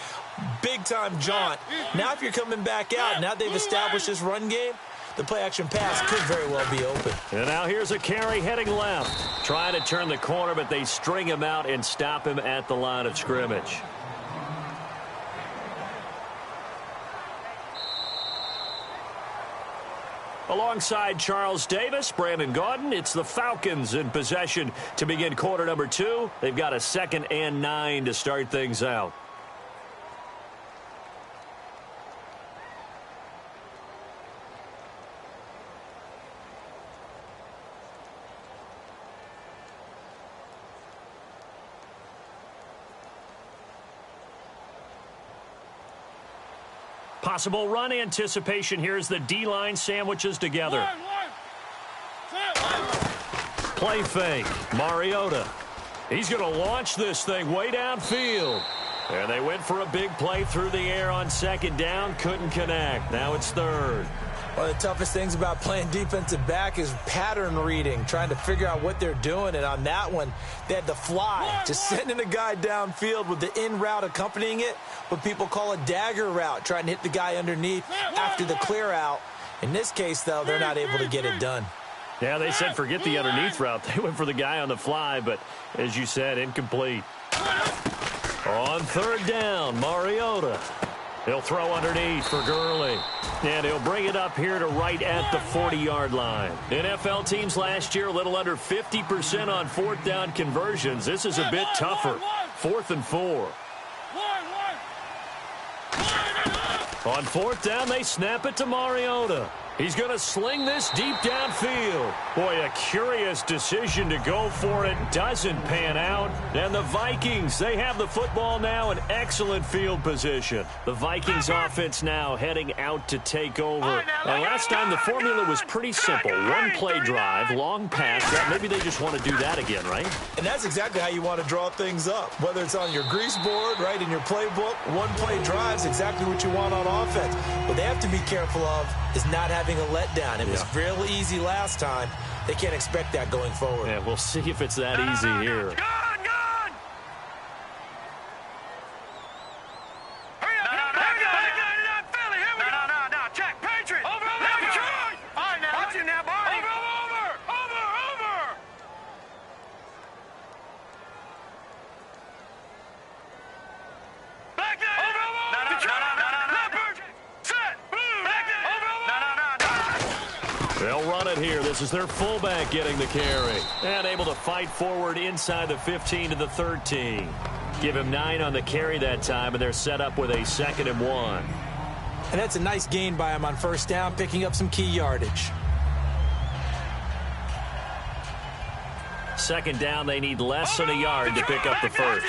big-time jaunt? Now if you're coming back out, now they've established this run game, the play-action pass could very well be open. And now here's a carry heading left. Trying to turn the corner, but they string him out and stop him at the line of scrimmage. Alongside Charles Davis, Brandon Gaudin, it's the Falcons in possession to begin quarter number 2. They've got a 2nd and 9 to start things out. Possible run anticipation here as the D-line sandwiches together. Play fake. Mariota. He's going to launch this thing way downfield. And they went for a big play through the air on second down. Couldn't connect. Now it's third. One of the toughest things about playing defensive back is pattern reading, trying to figure out what they're doing. And on that one, they had to fly, just sending a guy downfield with the in route accompanying it, what people call a dagger route, trying to hit the guy underneath after the clear out. In this case, though, they're not able to get it done. Yeah, they said forget the underneath route. They went for the guy on the fly, but as you said, incomplete. On third down, Mariota. He'll throw underneath for Gurley. And he'll bring it up here to right at the 40-yard line. NFL teams last year a little under 50% on fourth down conversions. This is a bit tougher. 4th and 4. On fourth down, they snap it to Mariota. He's going to sling this deep downfield. Boy, a curious decision to go for it. Doesn't pan out. And the Vikings, they have the football now in excellent field position. The Vikings offense now heading out to take over. And last time the formula was pretty simple. One play drive, long pass. Maybe they just want to do that again, right? And that's exactly how you want to draw things up. Whether it's on your grease board, right, in your playbook, one play drive is exactly what you want on offense. What they have to be careful of is not having a letdown. It was real easy last time. They can't expect that going forward. Yeah, we'll see if it's that easy here. Check, Patriot. Over. Watch it now, Barney. Over. Back there. Leopard. Set. Back there. They'll run it here. This is their fullback getting the carry. And able to fight forward inside the 15 to the 13. Give him 9 on the carry that time, and they're set up with a 2nd and 1. And that's a nice gain by him on first down, picking up some key yardage. Second down, they need less than a yard to pick up the first.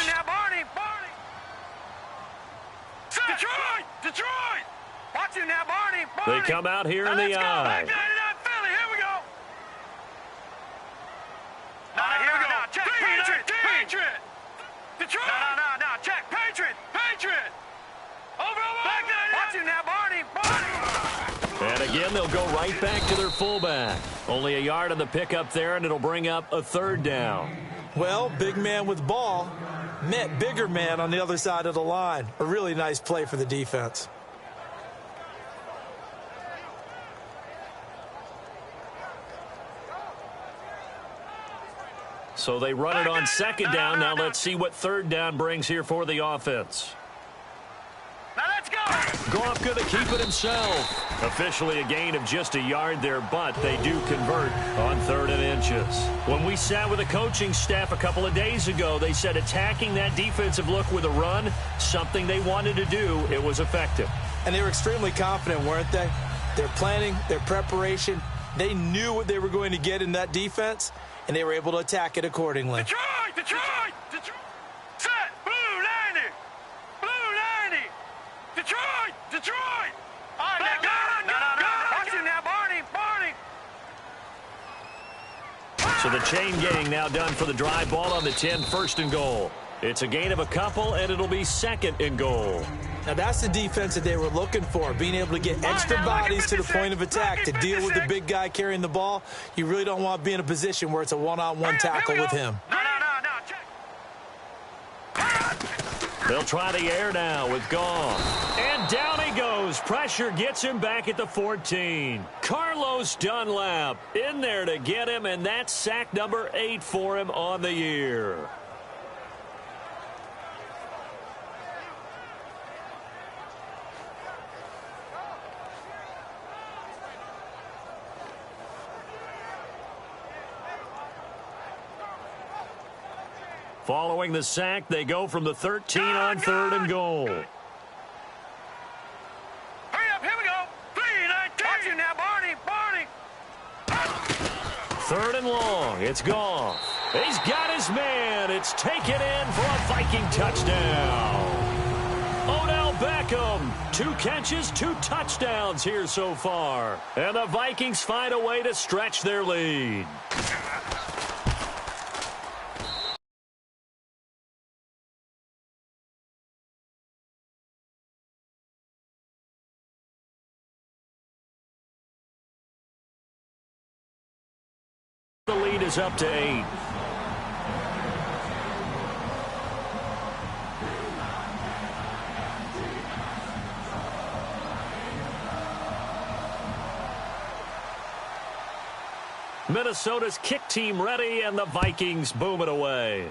Detroit! Watch it now, Barney! They come out here in the eye. Here we go! Here we go! Check, Patriot! Detroit! No, check, Patriot! Over! Watch it now, Barney! And again, they'll go right back to their fullback. Only a yard on the pickup there, and it'll bring up a 3rd down. Well, big man with ball met bigger man on the other side of the line. A really nice play for the defense. So they run it on 2nd down. Now let's see what 3rd down brings here for the offense. Now let's go! Goff going to keep it himself. Officially a gain of just a yard there, but they do convert on 3rd and inches. When we sat with the coaching staff a couple of days ago, they said attacking that defensive look with a run, something they wanted to do. It was effective. And they were extremely confident, weren't they? Their planning, their preparation, they knew what they were going to get in that defense, and they were able to attack it accordingly. Detroit! Set! Blue 90! Detroit! All right, now, watch it now, Barney! So the chain gang now done for the drive. Ball on the 10, 1st and goal. It's a gain of a couple, and it'll be 2nd and goal. Now, that's the defense that they were looking for, being able to get extra bodies to the point of attack to deal with the big guy carrying the ball. You really don't want to be in a position where it's a one-on-one tackle with him. No, They'll try the air now with Goff. And down he goes. Pressure gets him back at the 14. Carlos Dunlap in there to get him, and that's sack number 8 for him on the year. Following the sack, they go from the 13 on 3rd and goal. Hurry up, here we go. 3-19. Watch it now, Barney. 3rd and long. It's Goff. He's got his man. It's taken in for a Viking touchdown. Odell Beckham, 2 catches, 2 touchdowns here so far. And the Vikings find a way to stretch their lead. The lead is up to 8. Minnesota's kick team ready, and the Vikings boom it away.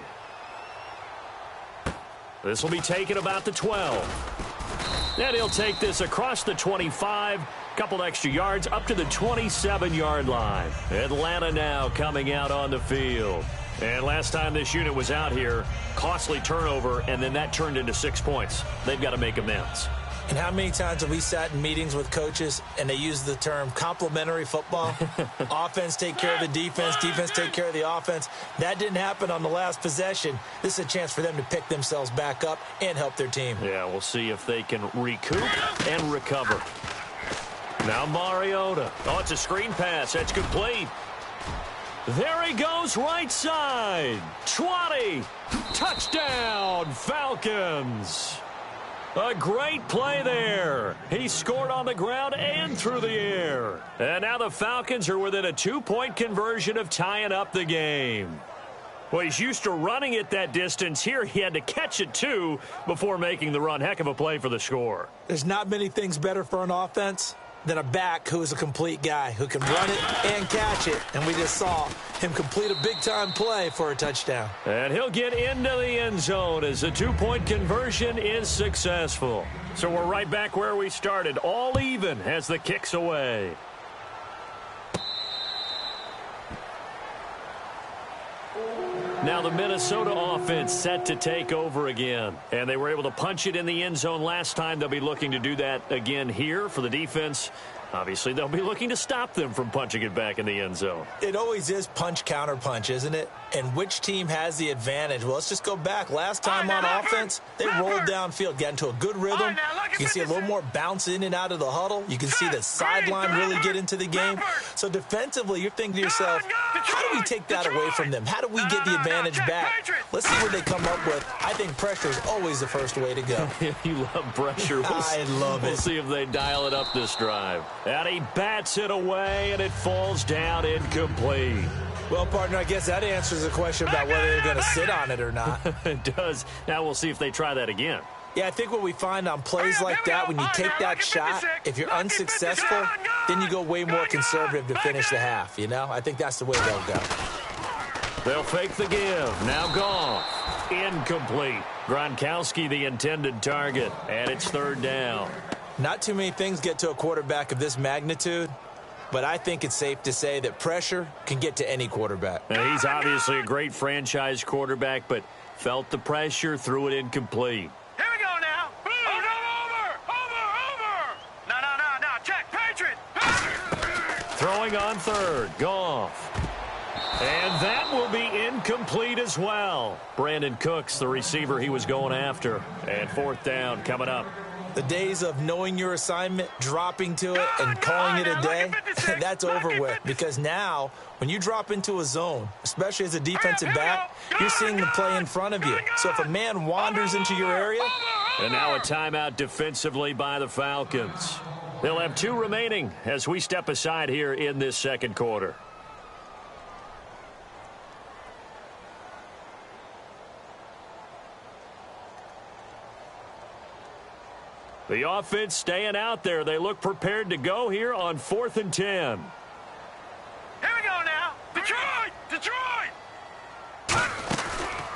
This will be taken about the 12. And he'll take this across the 25, couple extra yards up to the 27-yard line. Atlanta now coming out on the field. And last time this unit was out here, costly turnover, and then that turned into 6 points. They've got to make amends. And how many times have we sat in meetings with coaches and they use the term complementary football? Offense take care of the defense, defense take care of the offense. That didn't happen on the last possession. This is a chance for them to pick themselves back up and help their team. Yeah, we'll see if they can recoup and recover. Now Mariota. Oh, it's a screen pass. That's complete. There he goes, right side. 20. Touchdown, Falcons. A great play there. He scored on the ground and through the air. And now the Falcons are within a 2-point conversion of tying up the game. Well, he's used to running it that distance. Here he had to catch it, too, before making the run. Heck of a play for the score. There's not many things better for an offense than a back who is a complete guy who can run it and catch it. And we just saw him complete a big-time play for a touchdown. And he'll get into the end zone as the 2-point conversion is successful. So we're right back where we started, all even as the kick's away. Now the Minnesota offense set to take over again. And they were able to punch it in the end zone last time. They'll be looking to do that again here for the defense. Obviously, they'll be looking to stop them from punching it back in the end zone. It always is punch, counter punch, isn't it? And which team has the advantage? Well, let's just go back. Last time on offense, they rolled downfield, got into a good rhythm. You can see a little more bounce in and out of the huddle. You can see the sideline really get into the game. So defensively, you're thinking to yourself, how do we take that away from them? How do we get the advantage back? Let's see what they come up with. I think pressure is always the first way to go. You love pressure. I love it. We'll see if they dial it up this drive. And he bats it away, and it falls down incomplete. Well, partner, I guess that answers the question about whether they're going to sit on it or not. It does. Now we'll see if they try that again. Yeah, I think what we find on plays like that, when you take that shot, if you're unsuccessful, then you go way more conservative to finish the half, you know? I think that's the way they'll go. They'll fake the give. Now Goff. Incomplete. Gronkowski the intended target, and it's 3rd down. Not too many things get to a quarterback of this magnitude, but I think it's safe to say that pressure can get to any quarterback. Now, he's obviously a great franchise quarterback, but felt the pressure, threw it incomplete. Here we go now. Over. No. Check. Patriot. Throwing on 3rd. Goff. And that will be incomplete as well. Brandon Cooks, the receiver he was going after. And 4th down coming up. The days of knowing your assignment, dropping to it, and calling it a day, that's over with. Because now, when you drop into a zone, especially as a defensive back, you're seeing the play in front of you. So if a man wanders into your area... And now a timeout defensively by the Falcons. They'll have 2 remaining as we step aside here in this 2nd quarter. The offense staying out there. They look prepared to go here on 4th and 10. Here we go now. Detroit.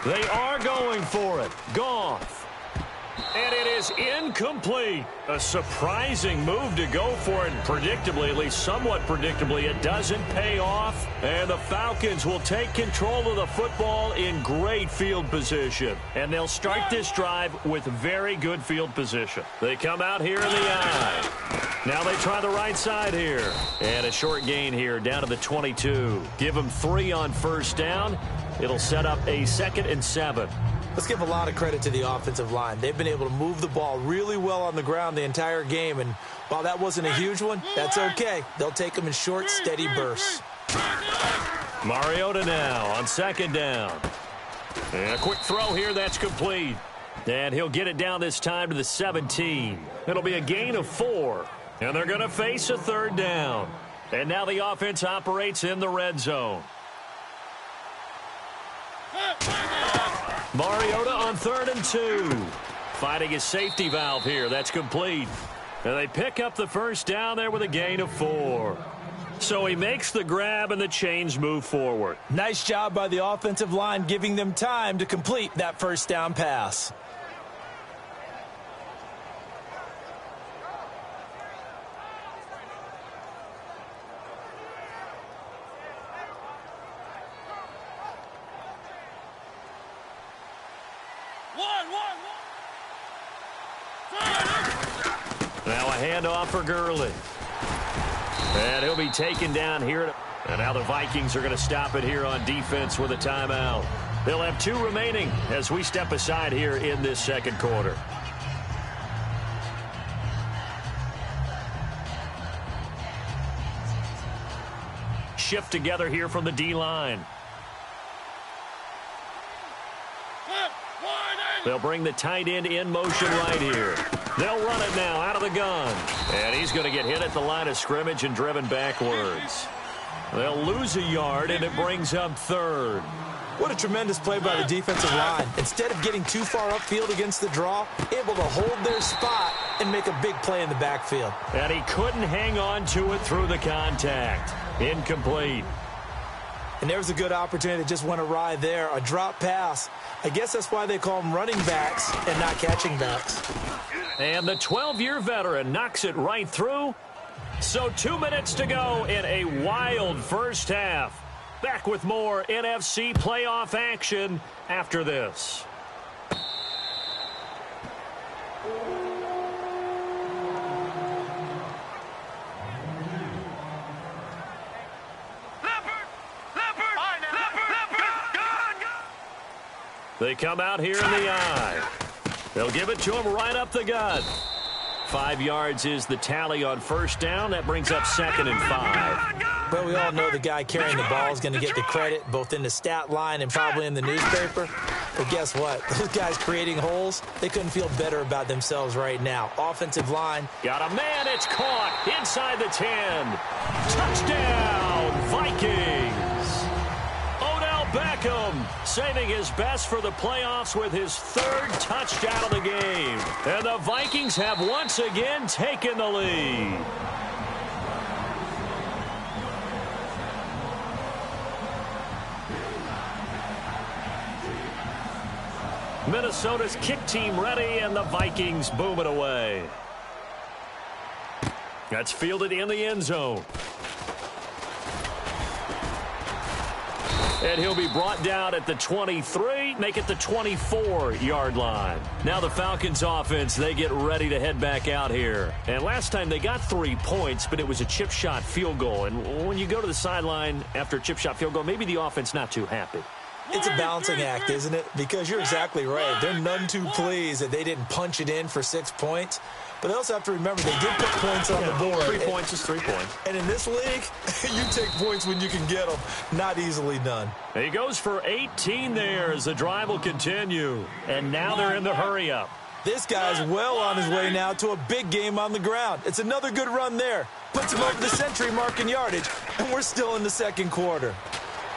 They are going for it. Goff. And it is incomplete. A surprising move to go for it. Predictably, at least somewhat predictably, it doesn't pay off. And the Falcons will take control of the football in great field position. And they'll start this drive with very good field position. They come out here in the eye. Now they try the right side here. And a short gain here down to the 22. Give them 3 on 1st down. It'll set up a 2nd and 7. Let's give a lot of credit to the offensive line. They've been able to move the ball really well on the ground the entire game, and while that wasn't a huge one, that's okay. They'll take them in short, steady bursts. Mariota now on second down. And a quick throw here, that's complete. And he'll get it down this time to the 17. It'll be a gain of 4. And they're going to face a third down. And now the offense operates in the red zone. Mariota on 3rd and 2. Fighting his safety valve here. That's complete. And they pick up the first down there with a gain of 4. So he makes the grab and the chains move forward. Nice job by the offensive line giving them time to complete that first down pass. Now a handoff for Gurley. And he'll be taken down here. And now the Vikings are going to stop it here on defense with a timeout. They'll have 2 remaining as we step aside here in this second quarter. Shift together here from the D-line. They'll bring the tight end in motion right here. They'll run it now out of the gun. And he's going to get hit at the line of scrimmage and driven backwards. They'll lose a yard, and it brings up 3rd. What a tremendous play by the defensive line. Instead of getting too far upfield against the draw, able to hold their spot and make a big play in the backfield. And he couldn't hang on to it through the contact. Incomplete. And there's a good opportunity that just went awry there. A drop pass. I guess that's why they call them running backs and not catching backs. And the 12-year veteran knocks it right through. So 2 minutes to go in a wild first half. Back with more NFC playoff action after this. They come out here in the eye. They'll give it to him right up the gut. 5 yards is the tally on first down. That brings up 2nd and 5. But we all know the guy carrying the ball is going to get the credit both in the stat line and probably in the newspaper. But guess what? Those guys creating holes, they couldn't feel better about themselves right now. Offensive line. Got a man. It's caught inside the 10. Touchdown, Vikings. Odell Beckham saving his best for the playoffs with his 3rd touchdown of the game. And the Vikings have once again taken the lead. Minnesota's kick team ready, and the Vikings boom it away. That's fielded in the end zone. And he'll be brought down at the 23, make it the 24-yard line. Now the Falcons offense, they get ready to head back out here. And last time they got 3 points, but it was a chip shot field goal. And when you go to the sideline after a chip shot field goal, maybe the offense not too happy. It's a balancing act, isn't it? Because you're exactly right. They're none too pleased that they didn't punch it in for 6 points. But they also have to remember they did put points on the board. 3 points is 3 points. And in this league, you take points when you can get them. Not easily done. He goes for 18 there as the drive will continue. And now they're in the hurry-up. This guy's well on his way now to a big game on the ground. It's another good run there. Puts him over the century mark in yardage. And we're still in the second quarter.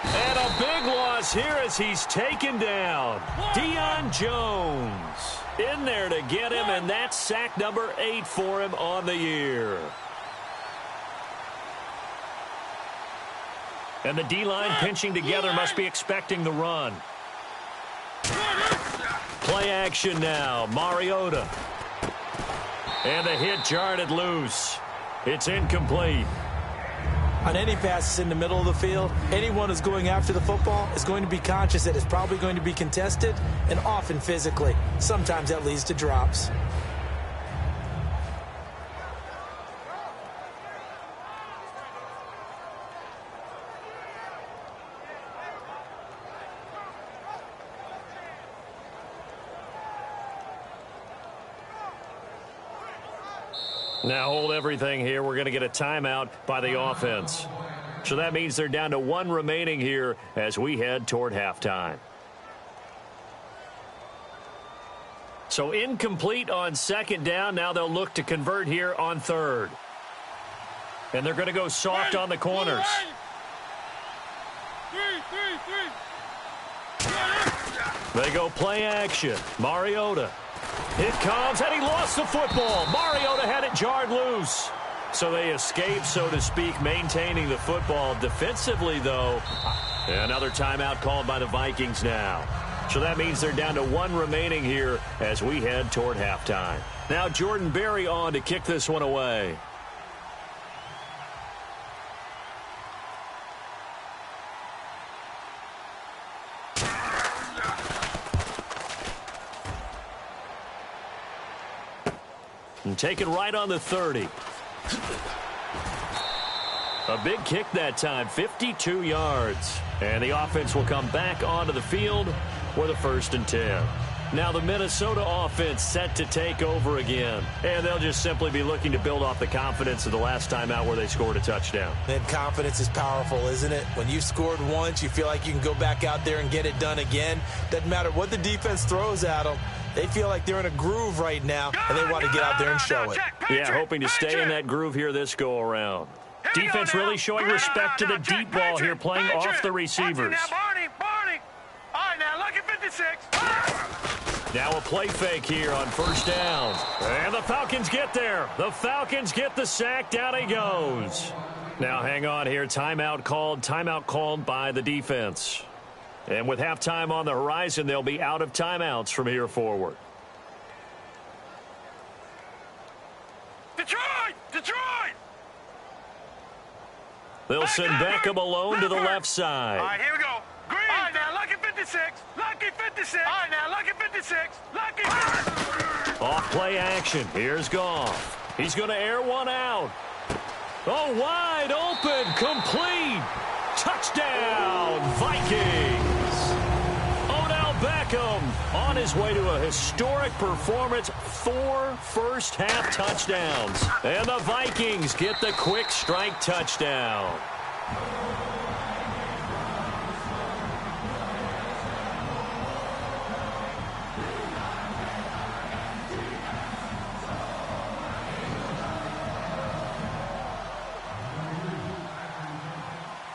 And a big loss here as he's taken down. Deion Jones in there to get him, and that's sack number 8 for him on the year. And the D-line pinching together must be expecting the run. Play action now, Mariota. And the hit jarred it loose. It's incomplete. On any passes in the middle of the field, anyone who's going after the football is going to be conscious that it's probably going to be contested and often physically. Sometimes that leads to drops. Now hold everything here. We're going to get a timeout by the offense. So that means they're down to 1 remaining here as we head toward halftime. So incomplete on second down. Now they'll look to convert here on third. And they're going to go soft on the corners. They go play action. Mariota. It comes, and he lost the football. Mariota had it jarred loose. So they escape, so to speak, maintaining the football. Defensively, though, another timeout called by the Vikings now. So that means they're down to 1 remaining here as we head toward halftime. Now Jordan Berry on to kick this one away. And taken right on the 30. A big kick that time, 52 yards. And the offense will come back onto the field with a 1st and 10. Now the Minnesota offense set to take over again. And they'll just simply be looking to build off the confidence of the last time out where they scored a touchdown. And confidence is powerful, isn't it? When you've scored once, you feel like you can go back out there and get it done again. Doesn't matter what the defense throws at them. They feel like they're in a groove right now, and they want to get out there and show it. Yeah, hoping to stay in that groove here this go-around. Defense really showing respect to the deep ball here, playing off the receivers. Barney. All right, now look at 56. Now a play fake here on 1st down. And the Falcons get there. The Falcons get the sack. Down he goes. Now hang on here. Timeout called by the defense. And with halftime on the horizon, they'll be out of timeouts from here forward. Detroit! They'll send Beckham alone to the left side. All right, here we go. Green. All right, now lucky 56. Lucky 56. All right, now lucky 56. Lucky 56. Off play action. Here's Goff. He's going to air one out. Oh, wide open. Complete. Touchdown, Vikings. Odell Beckham on his way to a historic performance. 4 first-half touchdowns. And the Vikings get the quick strike touchdown.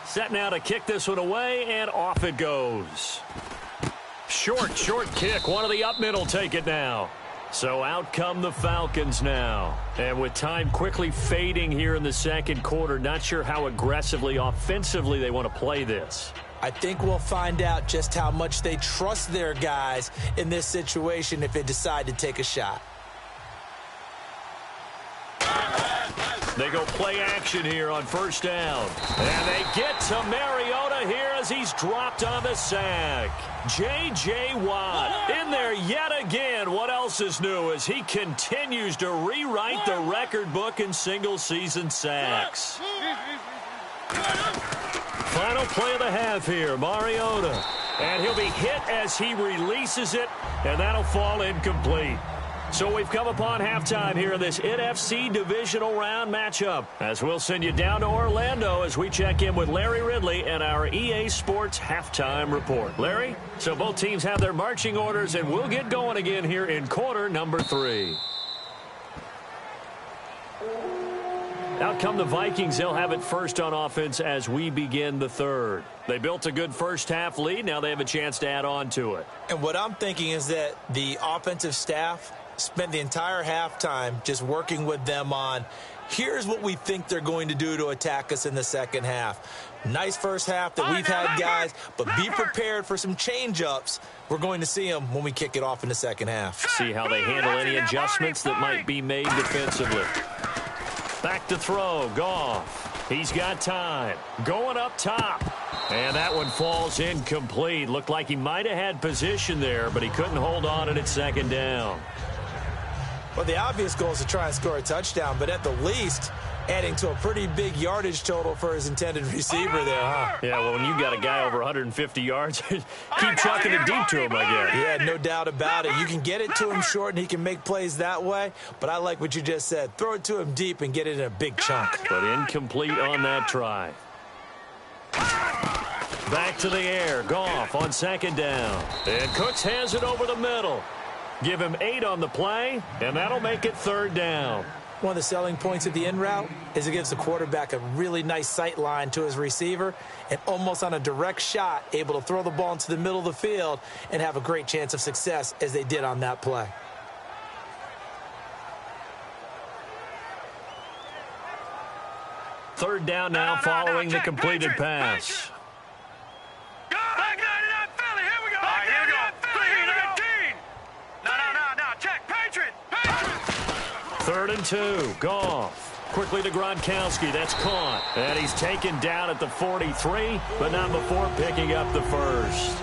Set now to kick this one away, and off it goes. Short kick. One of the up middle take it now. So out come the Falcons now. And with time quickly fading here in the second quarter, not sure how aggressively, offensively they want to play this. I think we'll find out just how much they trust their guys in this situation if they decide to take a shot. They go play action here on 1st down. And they get to Mariota here as he's dropped on the sack. J.J. Watt in there yet again. What else is new as he continues to rewrite the record book in single-season sacks. Final play of the half here, Mariota. And he'll be hit as he releases it, and that'll fall incomplete. So we've come upon halftime here in this NFC divisional round matchup, as we'll send you down to Orlando as we check in with Larry Ridley and our EA Sports halftime report. Larry, so both teams have their marching orders, and we'll get going again here in quarter number 3. Out come the Vikings. They'll have it first on offense as we begin the third. They built a good first-half lead. Now they have a chance to add on to it. And what I'm thinking is that the offensive staff spent the entire halftime just working with them on, here's what we think they're going to do to attack us in the second half. Nice first half that we've had, guys, but be prepared for some change-ups. We're going to see them when we kick it off in the second half. See how they handle any adjustments that might be made defensively. Back to throw, Goff. He's got time. Going up top. And that one falls incomplete. Looked like he might have had position there, but he couldn't hold on at second down. Well, the obvious goal is to try and score a touchdown, but at the least, adding to a pretty big yardage total for his intended receiver there, huh? Yeah, well, when you got a guy over 150 yards, keep chucking it deep to him, I guess. Yeah, no doubt about it. You can get it to him short, and he can make plays that way, but I like what you just said. Throw it to him deep and get it in a big chunk. But incomplete on that try. Back to the air. Goff on second down. And Cooks has it over the middle. Give him 8 on the play, and that'll make it third down. One of the selling points of the in route is it gives the quarterback a really nice sight line to his receiver and almost on a direct shot able to throw the ball into the middle of the field and have a great chance of success as they did on that play. Third down now following the completed pass. Back 99 Philly, here we go. Back 99 Philly, here we go. No, check, Patriot. Third and 2, Goff. Quickly to Gronkowski, that's caught. And he's taken down at the 43, but not before picking up the first.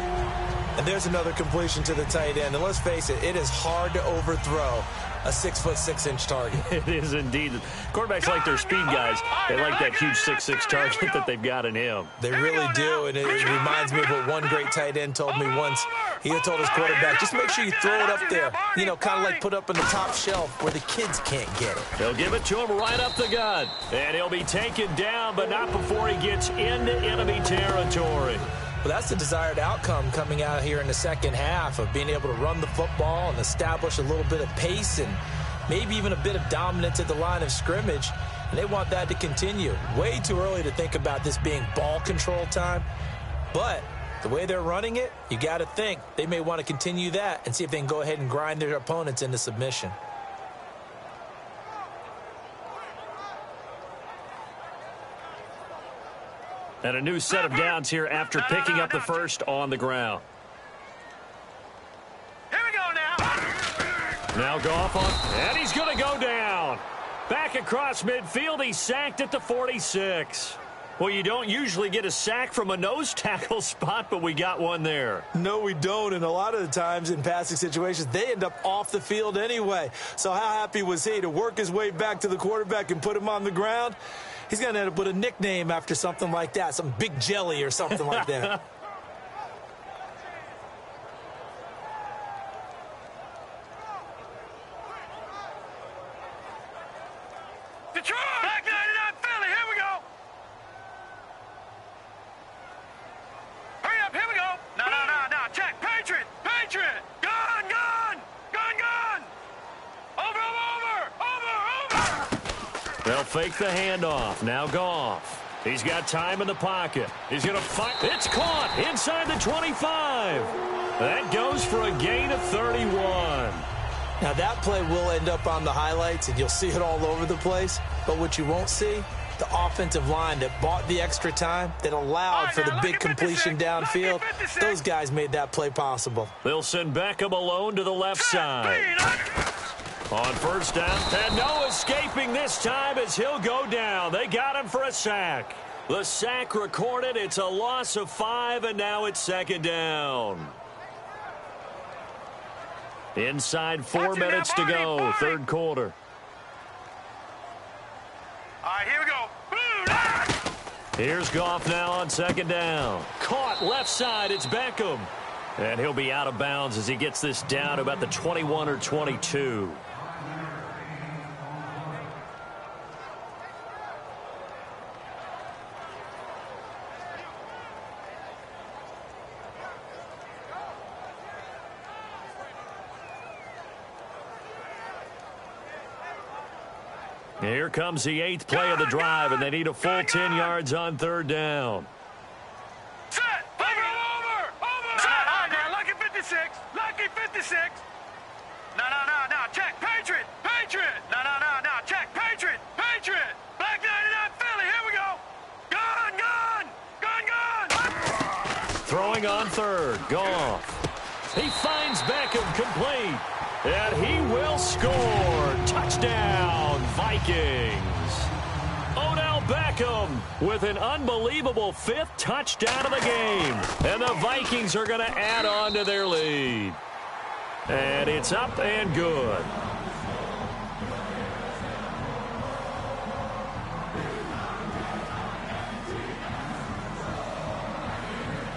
And there's another completion to the tight end. And let's face it, it is hard to overthrow a 6'6" target. It is indeed. Quarterbacks like their speed guys. They like that huge 6'6" target that they've got in him. They really do, and it reminds me of what one great tight end told me once. He had told his quarterback, just make sure you throw it up there, you know, kind of like put up in the top shelf where the kids can't get it. They'll give it to him right up the gut. And he'll be taken down, but not before he gets into enemy territory. Well, that's the desired outcome coming out here in the second half of being able to run the football and establish a little bit of pace and maybe even a bit of dominance at the line of scrimmage. And they want that to continue. Way too early to think about this being ball control time. But the way they're running it, you got to think they may want to continue that and see if they can go ahead and grind their opponents into submission. And a new set of downs here after picking up the first on the ground. Here we go now. Now Goff on, and he's going to go down. Back across midfield, he's sacked at the 46. Well, you don't usually get a sack from a nose tackle spot, but we got one there. No, we don't, and a lot of the times in passing situations, they end up off the field anyway. So how happy was he to work his way back to the quarterback and put him on the ground? He's going to end up with a nickname after something like that, some Big Jelly or something like that. Detroit! Back 99 Philly, here we go. Hurry up, here we go. No, check, Patriot. Gun. Over. They'll fake the handoff. Now Goff. He's got time in the pocket. He's going to fight. It's caught inside the 25. That goes for a gain of 31. Now, that play will end up on the highlights, and you'll see it all over the place. But what you won't see, the offensive line that bought the extra time, that allowed for the big completion downfield, those guys made that play possible. They'll send Beckham alone to the left side. On first down, and no escaping this time as he'll go down. They got him for a sack. The sack recorded. It's a loss of 5, and now it's second down. Inside 4 minutes to go, third quarter. All right, here we go. Here's Goff now on second down. Caught left side, it's Beckham. And he'll be out of bounds as he gets this down to about the 21 or 22. Here comes the 8th play of the drive, and they need a full 10 yards on third down. Set. Over. Set. All right, now, lucky 56. No. Check. Patriot. No. Check. Patriot. Back 99 Philly. Here we go. Gun. Throwing on third. Goff. He finds Beckham complete. And he will score. Touchdown, Vikings. Odell Beckham with an unbelievable 5th touchdown of the game. And the Vikings are going to add on to their lead. And it's up and good.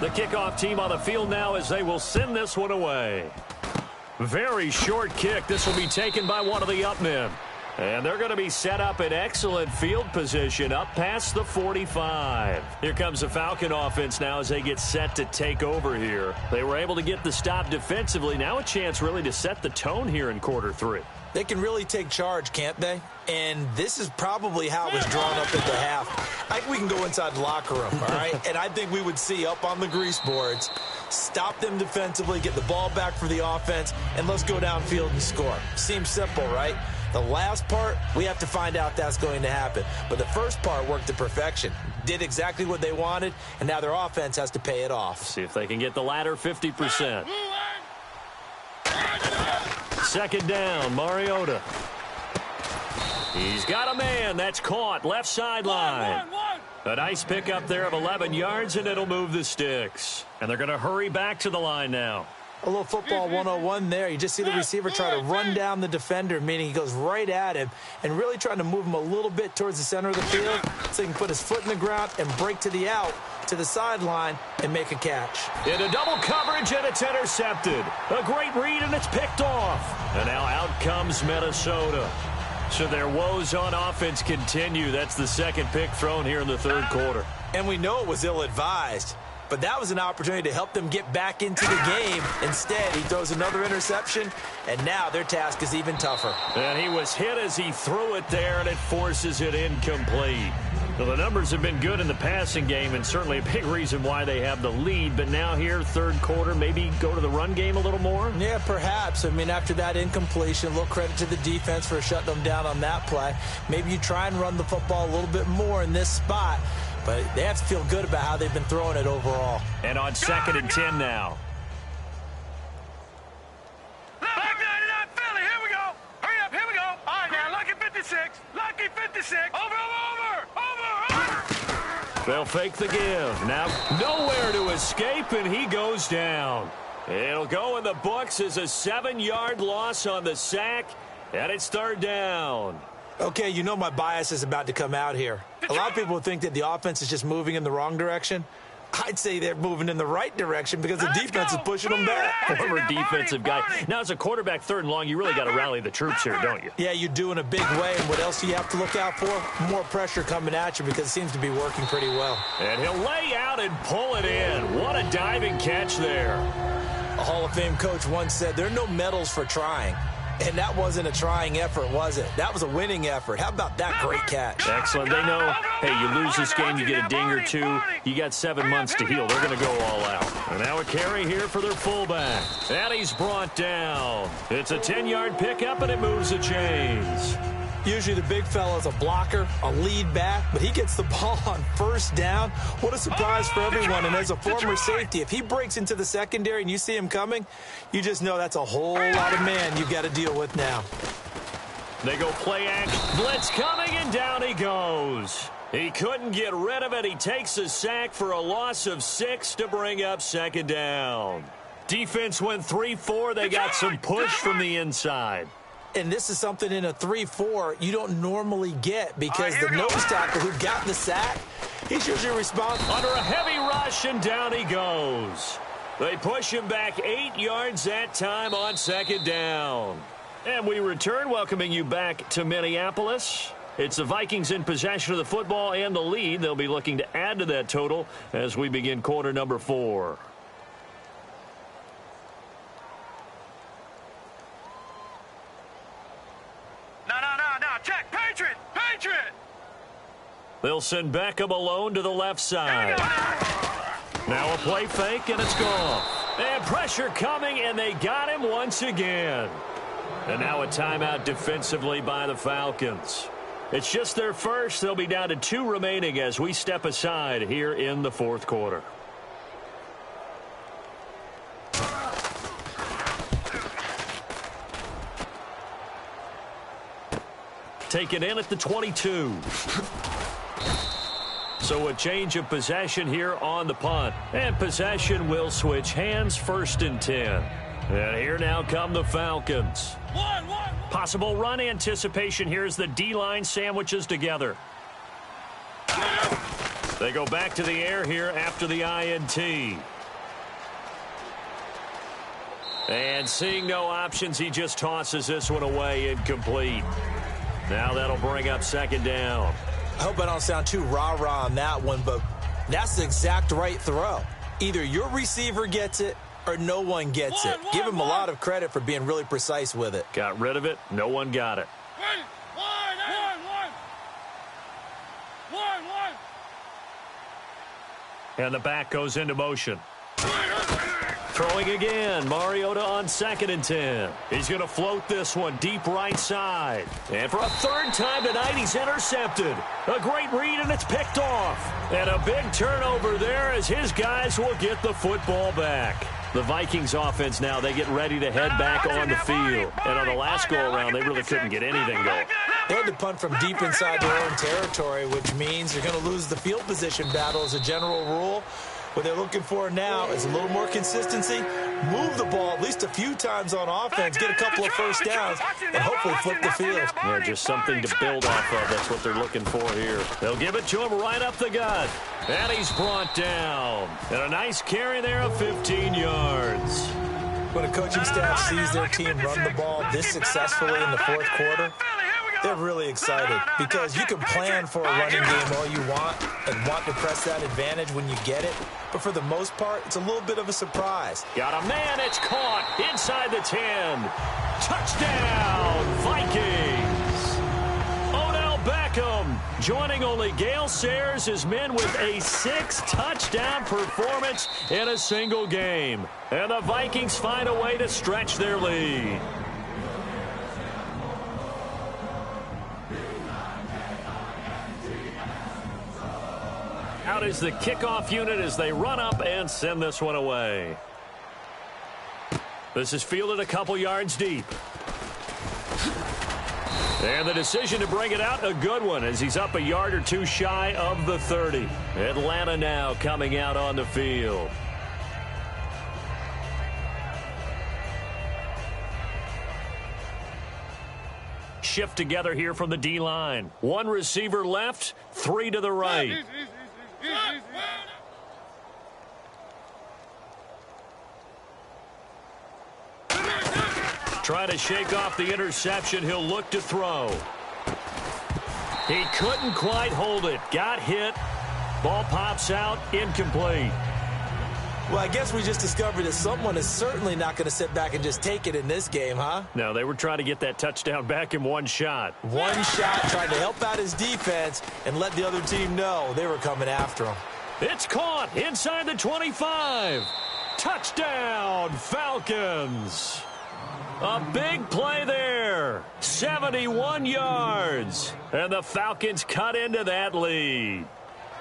The kickoff team on the field now as they will send this one away. Very short kick. This will be taken by one of the up men. And they're going to be set up in excellent field position up past the 45. Here comes the Falcon offense now as they get set to take over here. They were able to get the stop defensively. Now a chance really to set the tone here in quarter 3. They can really take charge, can't they? And this is probably how it was drawn up at the half. I think we can go inside the locker room, all right? And I think we would see up on the grease boards, stop them defensively, get the ball back for the offense, and let's go downfield and score. Seems simple, right? The last part, we have to find out that's going to happen. But the first part worked to perfection. Did exactly what they wanted, and now their offense has to pay it off. See if they can get the latter 50%. Second down, Mariota. He's got a man. That's caught. Left sideline. A nice pickup there of 11 yards, and it'll move the sticks. And they're going to hurry back to the line now. A little football 101 there. You just see the receiver try to run down the defender, meaning he goes right at him and really trying to move him a little bit towards the center of the field so he can put his foot in the ground and break to the out, to the sideline, and make a catch. Into double coverage, and it's intercepted. A great read, and it's picked off. And now out comes Minnesota. So their woes on offense continue. That's the second pick thrown here in the third quarter. And we know it was ill-advised. But that was an opportunity to help them get back into the game. Instead, he throws another interception, and now their task is even tougher. And he was hit as he threw it there, and it forces it incomplete. Well, the numbers have been good in the passing game, and certainly a big reason why they have the lead. But now here, third quarter, maybe go to the run game a little more? Yeah, perhaps. I mean, after that incompletion, a little credit to the defense for shutting them down on that play. Maybe you try and run the football a little bit more in this spot. But they have to feel good about how they've been throwing it overall. And on 2nd and 10 now. Back 99, Philly, here we go. Hurry up, here we go. All right, now, Lucky 56. Lucky 56. Over. They'll fake the give. Now, nowhere to escape, and he goes down. It'll go in the books as a 7-yard loss on the sack, and it's third down. Okay, you know my bias is about to come out here. A lot of people think that the offense is just moving in the wrong direction. I'd say they're moving in the right direction because the defense is pushing them back. Former defensive guy. Now, as a quarterback, 3rd and long, you really got to rally the troops here, don't you? Yeah, you do in a big way. And what else do you have to look out for? More pressure coming at you because it seems to be working pretty well. And he'll lay out and pull it in. What a diving catch there. A Hall of Fame coach once said, there are no medals for trying. And that wasn't a trying effort, was it? That was a winning effort. How about that great catch? Excellent. They know, hey, you lose this game, you get a ding or two. You got 7 months to heal. They're going to go all out. And now a carry here for their fullback. And he's brought down. It's a 10-yard pickup, and it moves the chains. Usually the big fella's a blocker, a lead back, but he gets the ball on 1st down. What a surprise for everyone. And as a former safety, if he breaks into the secondary and you see him coming, you just know that's a whole lot of man you've got to deal with now. They go play action. Blitz coming, and down he goes. He couldn't get rid of it. He takes a sack for a loss of 6 to bring up 2nd down. Defense went 3-4. They got some push from the inside. And this is something in a 3-4 you don't normally get because the nose tackle who got the sack, he's usually responsible. Under a heavy rush, and down he goes. They push him back 8 yards that time on 2nd down. And we return, welcoming you back to Minneapolis. It's the Vikings in possession of the football and the lead. They'll be looking to add to that total as we begin quarter number 4. No, check, Patriot. They'll send Beckham alone to the left side. Now a play fake, and it's gone. And pressure coming, and they got him once again. And now a timeout defensively by the Falcons. It's just their first. They'll be down to 2 remaining as we step aside here in the 4th quarter. Taken in at the 22. So a change of possession here on the punt. And possession will switch hands, 1st and 10. And here now come the Falcons. Possible run anticipation here as the D-line sandwiches together. They go back to the air here after the INT. And seeing no options, he just tosses this one away incomplete. Now that'll bring up second down. I hope I don't sound too rah-rah on that one, but that's the exact right throw. Either your receiver gets it or no one gets it. Give him a lot of credit for being really precise with it. Got rid of it. No one got it. And the back goes into motion. Throwing again. Mariota on 2nd and 10. He's going to float this one deep right side. And for a third time tonight, he's intercepted. A great read, and it's picked off. And a big turnover there as his guys will get the football back. The Vikings offense now, they get ready to head back on the field. And on the last go-around, they really couldn't get anything going. They had to punt from deep inside their own territory, which means you're going to lose the field position battle as a general rule. What they're looking for now is a little more consistency, move the ball at least a few times on offense, get a couple of first downs, and hopefully flip the field. Yeah, just something to build off of. That's what they're looking for here. They'll give it to him right up the gut. And he's brought down. And a nice carry there of 15 yards. When a coaching staff sees their team run the ball this successfully in the fourth quarter, they're really excited because you can plan for a running game all you want and want to press that advantage when you get it. But for the most part, it's a little bit of a surprise. Got a man. It's caught inside the 10. Touchdown, Vikings. Odell Beckham joining only Gale Sayers' his men with a 6-touchdown performance in a single game. And the Vikings find a way to stretch their lead. Out is the kickoff unit as they run up and send this one away. This is fielded a couple yards deep. And the decision to bring it out, a good one, as he's up a yard or two shy of the 30. Atlanta now coming out on the field. Shift together here from the D-line. One receiver left, 3 to the right. Try to shake off the interception. He'll look to throw. He couldn't quite hold it. Got hit. Ball pops out. Incomplete. Well, I guess we just discovered that someone is certainly not going to sit back and just take it in this game, huh? No, they were trying to get that touchdown back in one shot. One shot, trying to help out his defense and let the other team know they were coming after him. It's caught inside the 25. Touchdown, Falcons. A big play there. 71 yards. And the Falcons cut into that lead.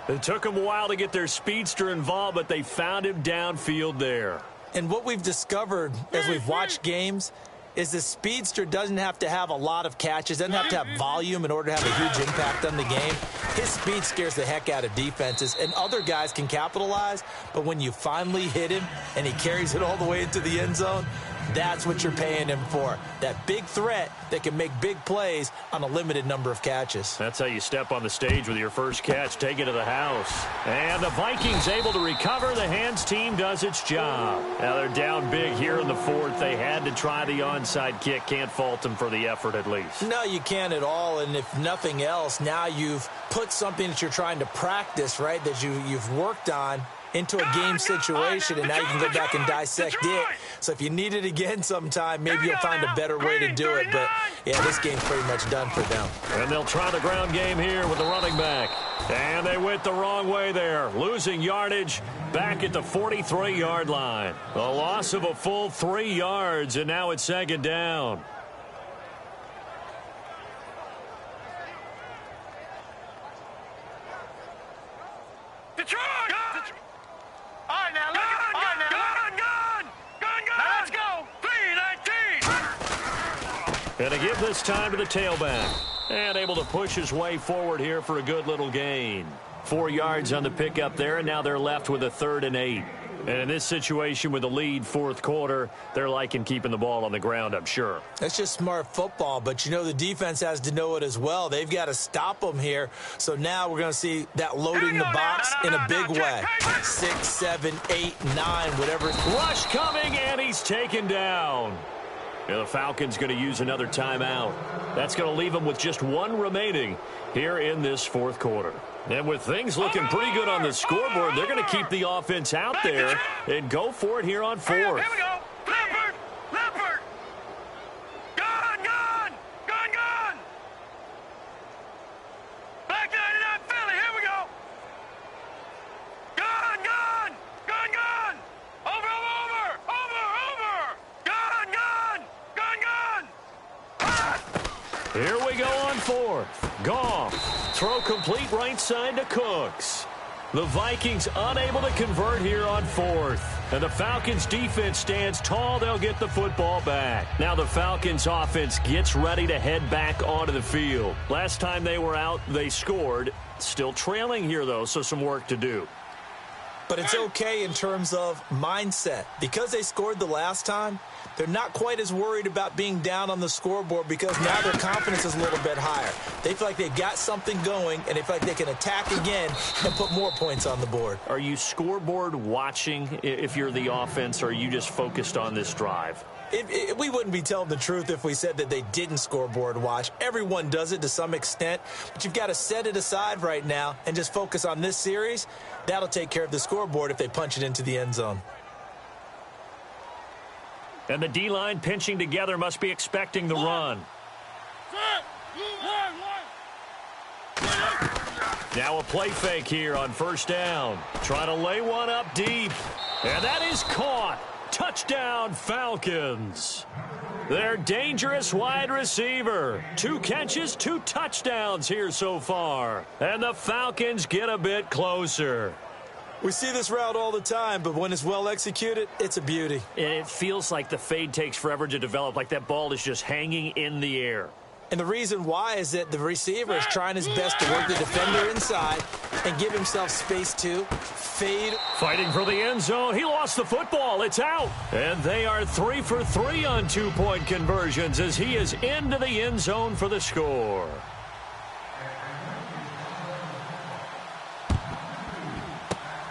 It took them a while to get their speedster involved, but they found him downfield there. And what we've discovered as we've watched games is the speedster doesn't have to have a lot of catches, doesn't have to have volume in order to have a huge impact on the game. His speed scares the heck out of defenses, and other guys can capitalize, but when you finally hit him and he carries it all the way into the end zone, that's what you're paying him for. That big threat that can make big plays on a limited number of catches. That's how you step on the stage with your first catch. Take it to the house. And the Vikings able to recover. The hands team does its job. Now they're down big here in the fourth. They had to try the onside kick. Can't fault them for the effort at least. No, you can't at all. And if nothing else, now you've put something that you're trying to practice, right, that you've worked on into a game situation, and now you can go back and dissect it. So if you need it again sometime, maybe you'll find a better way to do it. But, yeah, this game's pretty much done for them. And they'll try the ground game here with the running back. And they went the wrong way there, losing yardage back at the 43-yard line. A loss of a full 3 yards, and now it's second down. Detroit! All right, now, look at gun! Now, let's go! 3-19! And to give this time to the tailback. And able to push his way forward here for a good little gain. 4 yards on the pickup there, and now they're left with a 3rd and 8. And in this situation with the lead fourth quarter, they're liking keeping the ball on the ground, I'm sure. That's just smart football, but you know the defense has to know it as well. They've got to stop them here. So now we're going to see that loading the box in a big way. 6, 7, 8, 9, whatever. Rush coming, and he's taken down. And the Falcons going to use another timeout. That's going to leave them with just one remaining here in this fourth quarter. And with things looking pretty good on the scoreboard, they're going to keep the offense out there and go for it here on fourth. Here we go. Leopard! Leopard! Gun! Gun! Gun! Gun! Back 99 Philly. Here we go. Gun! Gun! Gun! Gun! Over! Over! Over! Over! Gun! Gun! Gun! Gun! Here we go on fourth. Goff. Throw complete right side to Cooks. The Vikings unable to convert here on fourth. And the Falcons defense stands tall. They'll get the football back. Now the Falcons offense gets ready to head back onto the field. Last time they were out, they scored. Still trailing here, though, so some work to do. But it's okay in terms of mindset. Because they scored the last time, they're not quite as worried about being down on the scoreboard because now their confidence is a little bit higher. They feel like they've got something going, and they feel like they can attack again and put more points on the board. Are you scoreboard watching if you're the offense, or are you just focused on this drive? We wouldn't be telling the truth if we said that they didn't scoreboard watch. Everyone does it to some extent, but you've got to set it aside right now and just focus on this series. That'll take care of the scoreboard if they punch it into the end zone. And the D-line pinching together must be expecting the run. Now a play fake here on first down. Trying to lay one up deep. And that is caught. Touchdown, Falcons. Their dangerous wide receiver. 2 catches, 2 touchdowns here so far. And the Falcons get a bit closer. We see this route all the time, but when it's well executed, it's a beauty. And it feels like the fade takes forever to develop, like that ball is just hanging in the air. And the reason why is that the receiver is trying his best to work the defender inside and give himself space to fade. Fighting for the end zone. He lost the football. It's out. And they are 3 for 3 on 2-point conversions as he is into the end zone for the score.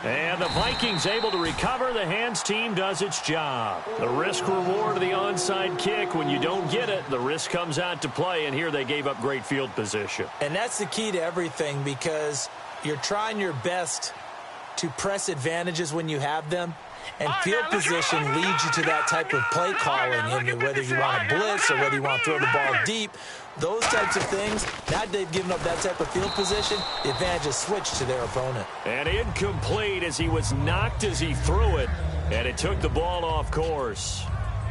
And the Vikings able to recover. The hands team does its job. The risk reward of the onside kick. When you don't get it, the risk comes out to play, and here they gave up great field position. And that's the key to everything because you're trying your best to press advantages when you have them. And field position leads you to that type of play calling. And whether you want to blitz or whether you want to throw the ball deep, those types of things, now they've given up that type of field position, the advantage is switched to their opponent. And incomplete as he was knocked as he threw it, and it took the ball off course.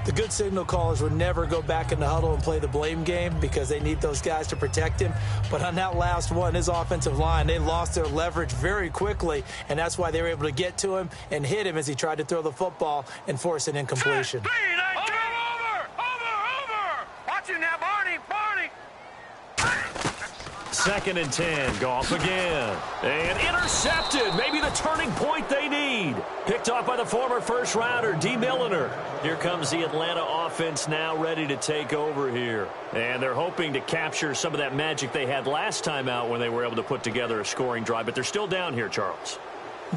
The good signal callers would never go back in the huddle and play the blame game because they need those guys to protect him. But on that last one, his offensive line, they lost their leverage very quickly, and that's why they were able to get to him and hit him as he tried to throw the football and force an incompletion. Watch it now, Barney. 2nd and 10. Goff again. And intercepted. Maybe the turning point they need. Picked off by the former first-rounder, D. Milliner. Here comes the Atlanta offense now ready to take over here. And they're hoping to capture some of that magic they had last time out when they were able to put together a scoring drive. But they're still down here, Charles.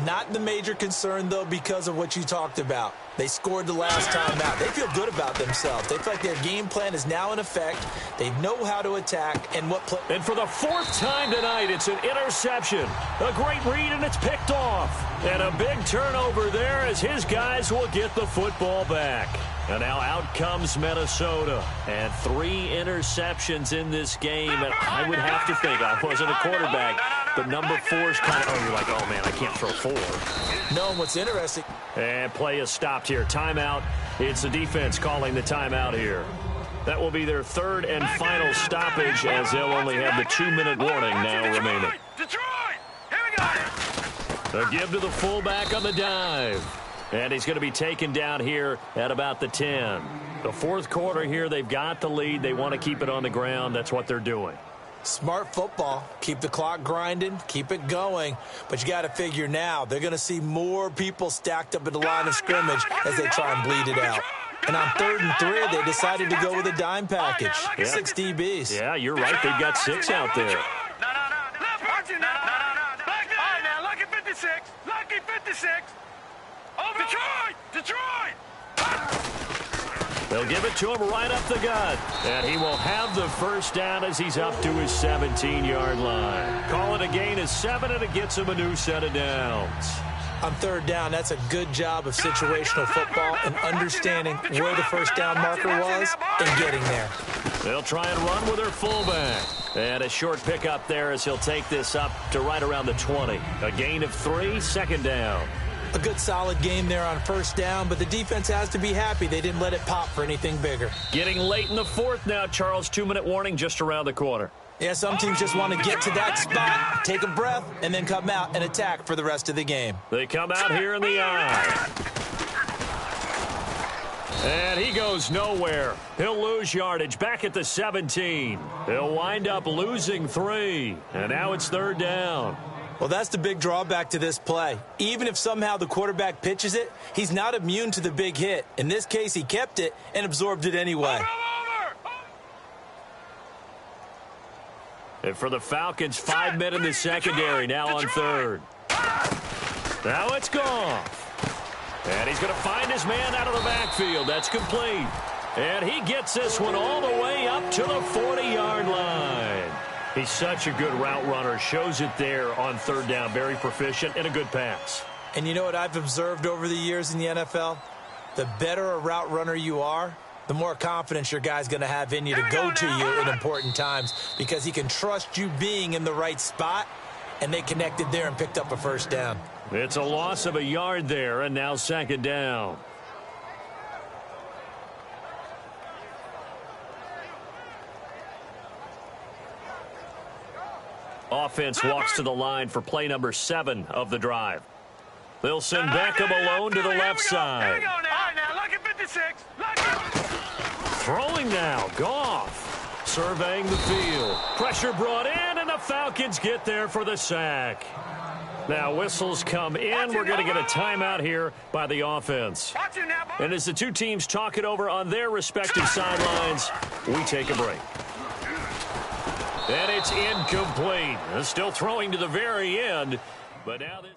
Not the major concern, though, because of what you talked about. They scored the last time out. They feel good about themselves. They feel like their game plan is now in effect. They know how to attack and what play. And for the 4th time tonight, it's an interception. A great read, and it's picked off. And a big turnover there as his guys will get the football back. And now out comes Minnesota. And 3 interceptions in this game. And I would have to think, I wasn't a quarterback, but number 4 is kind of, you're like, oh, man, I can't throw 4. No, and what's interesting. And play is stopped here. Timeout. It's the defense calling the timeout here. That will be their 3rd and final stoppage as they'll only have the 2-minute warning now remaining. Detroit! Here we go! A give to the fullback on the dive. And he's going to be taken down here at about the 10. The 4th quarter here, they've got the lead. They want to keep it on the ground. That's what they're doing. Smart football. Keep the clock grinding. Keep it going. But you got to figure now they're going to see more people stacked up at the line of scrimmage as they try and bleed it out. And on 3rd and 3, they decided to go with a dime package. 6 DBs. Yeah, you're right. They've got 6 out there. Lucky 56. Lucky 56. Over. Detroit. They'll give it to him right up the gut. And he will have the first down as he's up to his 17-yard line. Call it a gain of 7, and it gets him a new set of downs. On 3rd down, that's a good job of situational football and understanding where the first down marker was and getting there. They'll try and run with their fullback. And a short pickup there as he'll take this up to right around the 20. A gain of 3, 2nd down. A good solid game there on 1st down, but the defense has to be happy they didn't let it pop for anything bigger. Getting late in the 4th now, Charles. 2-minute warning just around the corner. Yeah, some teams just want to get to that spot, take a breath, and then come out and attack for the rest of the game. They come out here in the eye. And he goes nowhere. He'll lose yardage back at the 17. He'll wind up losing 3. And now it's 3rd down. Well, that's the big drawback to this play. Even if somehow the quarterback pitches it, he's not immune to the big hit. In this case, he kept it and absorbed it anyway. And for the Falcons, 5 men in the secondary now on 3rd. Now it's Goff. And he's going to find his man out of the backfield. That's complete. And he gets this one all the way up to the 40-yard line. He's such a good route runner. Shows it there on 3rd down. Very proficient and a good pass. And you know what I've observed over the years in the NFL? The better a route runner you are, the more confidence your guy's going to have in you to go to you in important times because he can trust you being in the right spot, and they connected there and picked up a first down. It's a loss of a yard there, and now 2nd down. Offense walks to the line for play number 7 of the drive. They'll send Beckham alone to the left side. Here we go now. All right, now, lucky 56. Throwing now, Goff. Surveying the field. Pressure brought in, and the Falcons get there for the sack. Now whistles come in. We're going to get a timeout here by the offense. And as the two teams talk it over on their respective sidelines, we take a break. And it's incomplete. Still throwing to the very end. But now this...